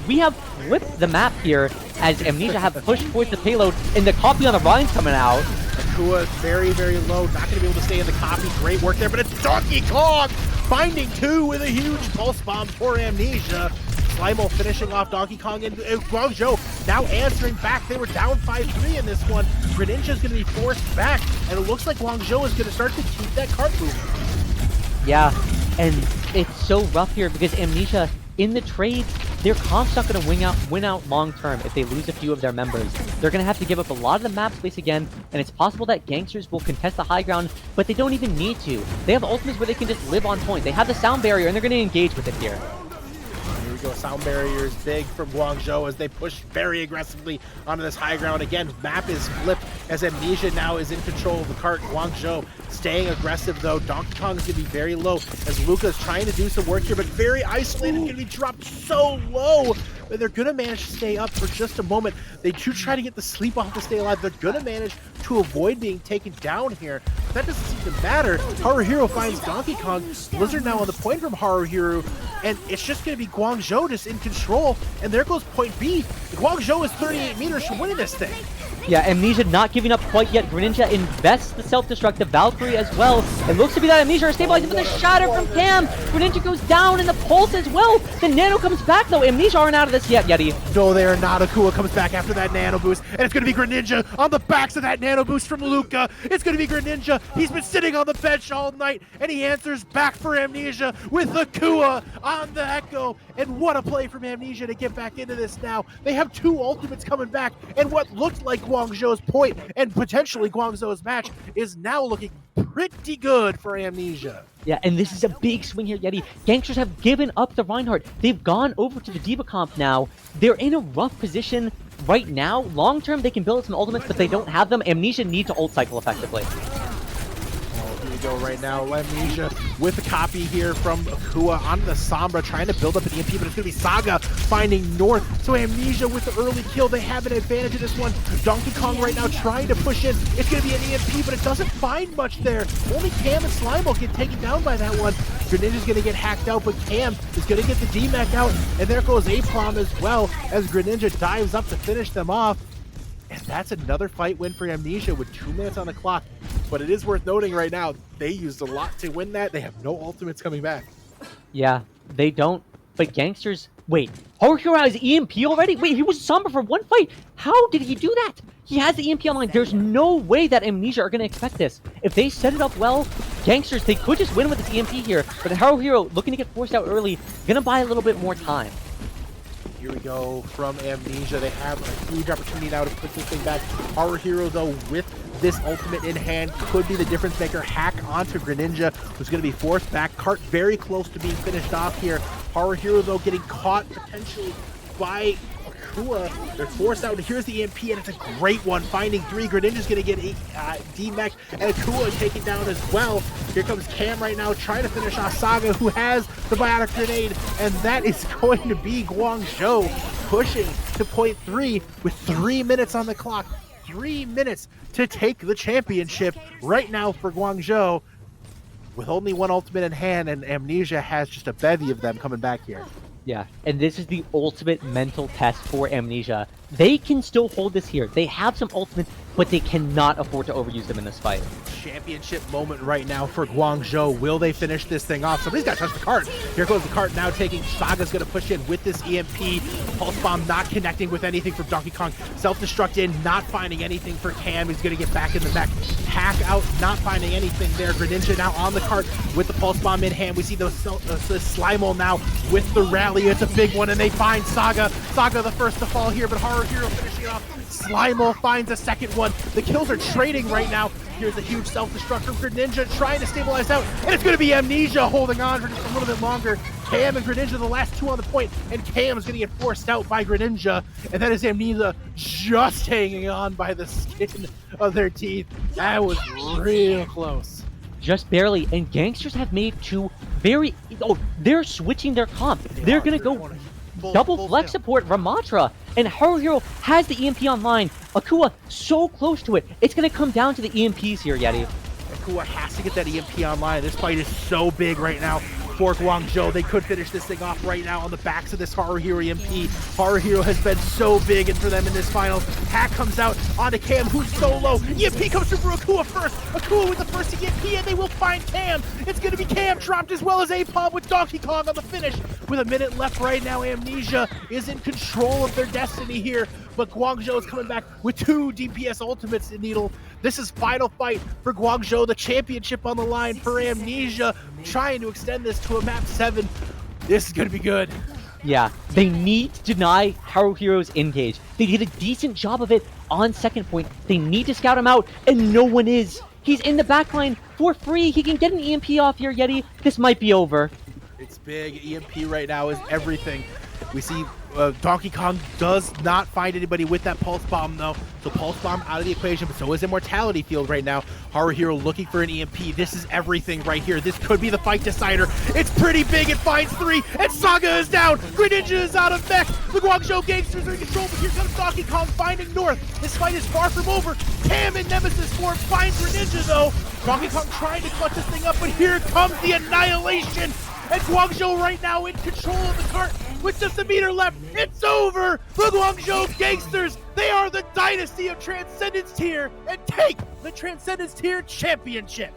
We have flipped the map here as Amnesia have pushed towards the payload, and the copy on the Rhine's coming out. Akua is very, very low. Not going to be able to stay in the copy. Great work there, but it's Donkey Kong finding two with a huge pulse bomb for Amnesia. Slimo finishing off Donkey Kong, and Guangzhou now answering back. They were down 5-3 in this one. Greninja is going to be forced back, and it looks like Guangzhou is going to start to keep that cart moving. Yeah, and it's so rough here because Amnesia, in the trades, their comp's not going to win out long term if they lose a few of their members. They're going to have to give up a lot of the map space again, and it's possible that Gangsters will contest the high ground, but they don't even need to. They have ultimates where they can just live on point. They have the sound barrier, and they're going to engage with it here. Here we go, sound barrier is big from Guangzhou as they push very aggressively onto this high ground. Again, map is flipped as Amnesia now is in control of the cart. Guangzhou staying aggressive though. Donkey Kong is going to be very low as Luca's trying to do some work here, but very isolated, going to be dropped so low. They're going to manage to stay up for just a moment. They do try to get the sleep off to stay alive. They're going to manage to avoid being taken down here. But that doesn't seem to matter. Haruhiro finds Donkey Kong. Blizzard now on the point from Haruhiro. And it's just going to be Guangzhou just in control. And there goes point B. Guangzhou is 38 meters from winning this thing. Yeah, Amnesia not giving up quite yet. Greninja invests the self-destructive Valkyrie as well. It looks to be that Amnesia are stabilizing, but the shatter from Cam. Greninja goes down in the pulse as well. The nano comes back though. Amnesia aren't out of this yet, Yeti. No, they are not. Akua comes back after that nano boost, and it's going to be Greninja on the backs of that nano boost from Luca. It's going to be Greninja. He's been sitting on the bench all night, and he answers back for Amnesia with Akua on the Echo. And what a play from Amnesia to get back into this now. They have two ultimates coming back, and what looked like Guangzhou's point and potentially Guangzhou's match is now looking pretty good for Amnesia. Yeah, and this is a big swing here, Yeti. Gangsters have given up the Reinhardt. They've gone over to the D.Va comp now. They're in a rough position right now. Long term, they can build some ultimates, but they don't have them. Amnesia need to ult cycle effectively. Here we go right now. Amnesia with a copy here from Akua onto the Sombra, trying to build up an EMP, but it's going to be Saga finding North. So Amnesia with the early kill, they have an advantage in this one. Donkey Kong right now trying to push in. It's going to be an EMP, but it doesn't find much there. Only Cam and Slimo get taken down by that one. Greninja's going to get hacked out, but Cam is going to get the DMAC out, and there goes Aprom as well as Greninja dives up to finish them off. And that's another fight win for Amnesia with 2 minutes on the clock. But it is worth noting right now, they used a lot to win that. They have no ultimates coming back. Yeah, they don't. But Gangsters... Wait, Haruhiro has EMP already? Wait, he was Sombra for one fight. How did he do that? He has the EMP online. There's no way that Amnesia are going to expect this. If they set it up well, Gangsters, they could just win with this EMP here. But Haruhiro, looking to get forced out early, going to buy a little bit more time. Here we go from Amnesia. They have a huge opportunity now to put this thing back. Haruhiro, though, with this ultimate in hand, could be the difference maker. Hack onto Greninja, who's going to be forced back. Cart very close to being finished off here. Haruhiro, though, getting caught potentially by Akua. They're forced out. Here's the EMP, and it's a great one. Finding 3. Greninja's going to get a DMAC, and Akua taken down as well. Here comes Cam right now, trying to finish off Saga, who has the biotic grenade, and that is going to be Guangzhou pushing to point 3 with 3 minutes on the clock. 3 minutes to take the championship right now for Guangzhou, with only one ultimate in hand, and Amnesia has just a bevy of them coming back here. Yeah, and this is the ultimate mental test for Amnesia. They can still hold this here. They have some ultimates, but they cannot afford to overuse them in this fight. Championship moment right now for Guangzhou. Will they finish this thing off? Somebody's got to touch the cart. Here goes the cart now taking. Saga's going to push in with this EMP. Pulse Bomb not connecting with anything from Donkey Kong. Self-destruct in, not finding anything for Cam. He's going to get back in the mech. Hack out, not finding anything there. Greninja now on the cart with the Pulse Bomb in hand. We see the Slimo now with the rally. It's a big one, and they find Saga. Saga the first to fall here, but Horror Hero finishing it off. Slimo finds a second one. The kills are trading right now. Here's a huge self-destruct from Greninja trying to stabilize out, and it's going to be Amnesia holding on for just a little bit longer. Cam and Greninja, the last two on the point, and Cam is going to get forced out by Greninja, and that is Amnesia just hanging on by the skin of their teeth. That was real close. Just barely, and Gangsters have made two very... Oh, they're switching their comp. They're going to go double flex support Ramatra, and Haru Hero has the EMP online. Akua so close to it. It's going to come down to the EMPs here, Yeti. Akua has to get that EMP online. This fight is so big right now for Guangzhou. They could finish this thing off right now on the backs of this Haru Hero EMP. Haru Hero has been so big and for them in this finals. Hack comes out onto Cam, who's so low. EMP comes through for Akua first. Akua with the first EMP, and they will find Cam. It's going to be Cam dropped as well as Apom with Donkey Kong on the finish. With a minute left right now, Amnesia is in control of their destiny here, but Guangzhou is coming back with two DPS ultimates in Needle. This is final fight for Guangzhou, the championship on the line for Amnesia, trying to extend this to a map 7. This is going to be good. Yeah, they need to deny Haru Hero's engage. They did a decent job of it on second point. They need to scout him out, and no one is. He's in the backline for free. He can get an EMP off here, Yeti. This might be over. It's big. EMP right now is everything. We see Donkey Kong does not find anybody with that Pulse Bomb, though. So Pulse Bomb out of the equation, but so is Immortality Field right now. Haru Hero looking for an EMP. This is everything right here. This could be the fight decider. It's pretty big. It finds 3, and Saga is down. Greninja is out of mech. The Guangzhou Gangsters are in control, but here comes Donkey Kong finding North. This fight is far from over. Cam in Nemesis form finds Greninja, though. Donkey Kong trying to clutch this thing up, but here comes the annihilation. And Guangzhou right now in control of the cart with just a meter left. It's over for Guangzhou Gangsters. They are the dynasty of Transcendence Tier and take the Transcendence Tier championship.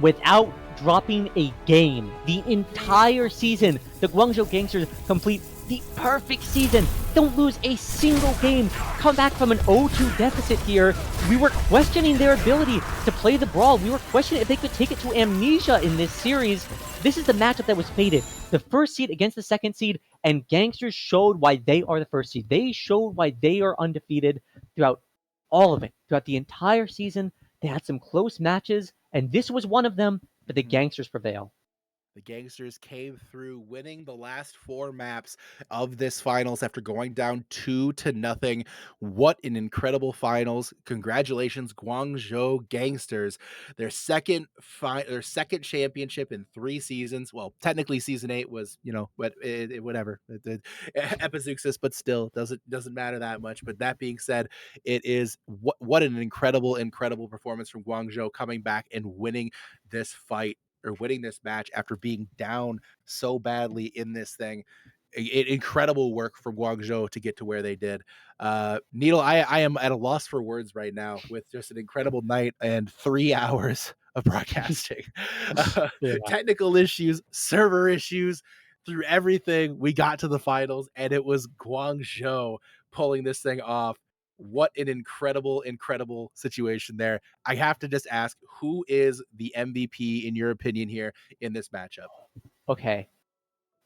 Without dropping a game the entire season, the Guangzhou Gangsters complete the perfect season. Don't lose a single game. Come back from an 0-2 deficit here. We were questioning their ability to play the brawl. We were questioning if they could take it to Amnesia in this series. This is the matchup that was fated. The first seed against the second seed, and Gangsters showed why they are the first seed. They showed why they are undefeated throughout all of it. Throughout the entire season, they had some close matches, and this was one of them, but the Gangsters prevail. The Gangsters came through, winning the last 4 maps of this finals after going down 2-0. What an incredible finals. Congratulations, Guangzhou Gangsters. Their second championship in 3 seasons. Well, technically season 8 was, but whatever. Epizeuxis, but still doesn't matter that much. But that being said, it is what an incredible performance from Guangzhou, coming back and winning this fight, or winning this match after being down so badly in this thing. Incredible work from Guangzhou to get to where they did. Needle, I am at a loss for words right now with just an incredible night and 3 hours of broadcasting. Technical issues, server issues, through everything, we got to the finals, and it was Guangzhou pulling this thing off. What an incredible situation there. I have to just ask, who is the MVP in your opinion here in this matchup? Okay.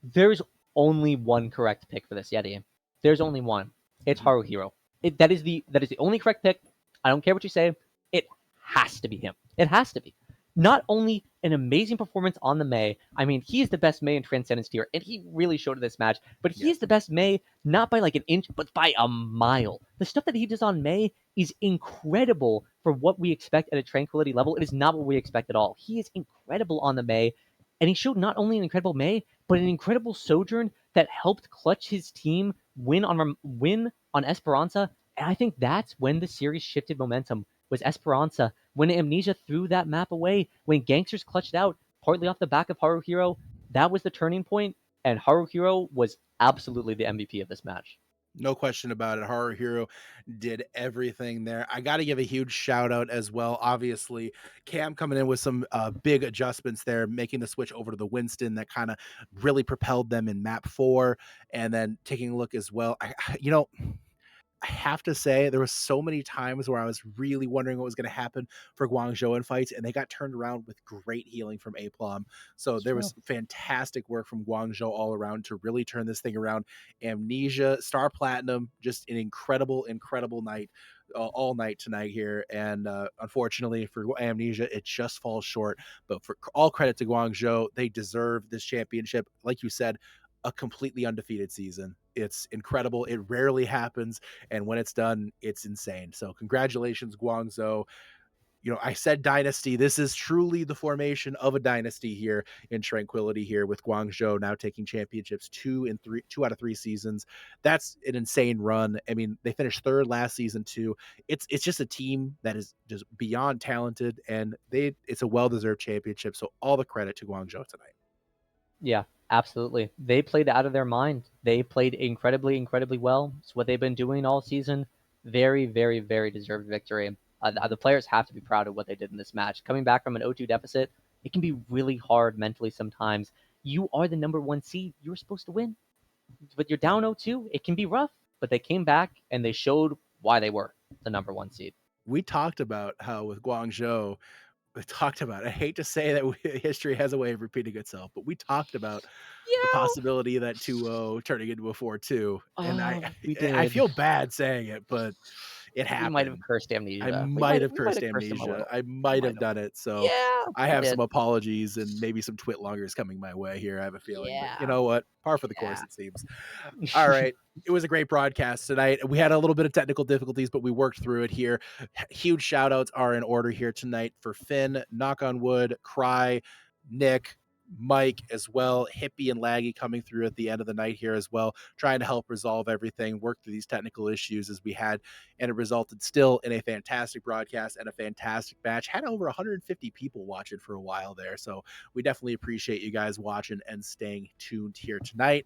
There's only one correct pick for this, Yeti. There's only one. It's Haru Hero. That is the only correct pick. I don't care what you say. It has to be him. It has to be. Not only an amazing performance on the Mei, I mean, he is the best Mei in Transcendence Tier, and he really showed it this match, but he is the best Mei, not by like an inch, but by a mile. The stuff that he does on Mei is incredible for what we expect at a Tranquility level. It is not what we expect at all. He is incredible on the Mei, and he showed not only an incredible Mei, but an incredible Sojourn that helped clutch his team win on Esperanza, and I think that's when the series shifted momentum, was Esperanza. When Amnesia threw that map away, when Gangsters clutched out, partly off the back of Haru Hero, that was the turning point. and Haruhiro was absolutely the MVP of this match. No question about it. Horror Hero did everything there. I got to give a huge shout out as well. Obviously, Cam coming in with some big adjustments there, making the switch over to the Winston that kind of really propelled them in map 4, and then taking a look as well. I have to say there was so many times where I was really wondering what was going to happen for Guangzhou in fights, and they got turned around with great healing from Aplom. So there was fantastic work from Guangzhou all around to really turn this thing around. Amnesia, Star Platinum, just an incredible, incredible night. All night tonight here, and unfortunately for Amnesia, it just falls short. But for all credit to Guangzhou, they deserve this championship. Like you said, a completely undefeated season. It's incredible. It rarely happens, and when it's done, it's insane. So congratulations, Guangzhou. I said dynasty. This is truly the formation of a dynasty here in Tranquility here, with Guangzhou now taking championships 2 out of 3 seasons. That's an insane run. I mean, they finished 3rd last season too. It's just a team that is just beyond talented, and it's a well-deserved championship. So all the credit to Guangzhou tonight. Yeah, absolutely. They played out of their mind. They played incredibly, incredibly well. It's what they've been doing all season. Very, very, very deserved victory. The players have to be proud of what they did in this match. Coming back from an 0-2 deficit, it can be really hard mentally sometimes. You are the number 1 seed. You're supposed to win. But you're down 0-2. It can be rough. But they came back and they showed why they were the number 1 seed. We talked about how with Guangzhou, I hate to say that history has a way of repeating itself, but we talked about the possibility of that 2-0 turning into a 4-2. And I feel bad saying it, but it happened. We might have cursed Amnesia. I might have cursed Amnesia. I might have done it. So I have some apologies and maybe some twit-longers coming my way here, I have a feeling. But you know what? Par for the course, it seems. All right. It was a great broadcast tonight. We had a little bit of technical difficulties, but we worked through it here. Huge shout outs are in order here tonight for Finn, Knockonwood, Kryy, Nicc, Mike as well, Hippie and Laggy coming through at the end of the night here as well, trying to help resolve everything, work through these technical issues as we had, and it resulted still in a fantastic broadcast and a fantastic match. Had over 150 people watching for a while there, so we definitely appreciate you guys watching and staying tuned here tonight.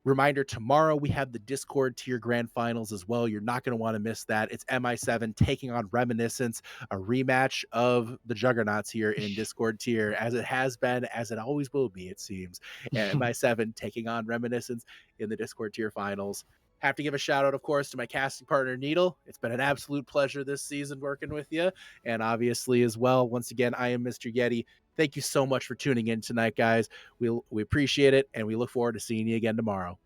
Reminder, tomorrow we have the Discord tier grand finals as well. You're not going to want to miss that. It's MI7 taking on Reminiscence, a rematch of the Juggernauts here in Discord tier, as it has been, as it always will be, it seems. And MI7 taking on Reminiscence in the Discord tier finals. Have to give a shout out, of course, to my casting partner, Needle. It's been an absolute pleasure this season working with you. And obviously as well, once again, I am MrYeti. Thank you so much for tuning in tonight, guys. We appreciate it, and we look forward to seeing you again tomorrow.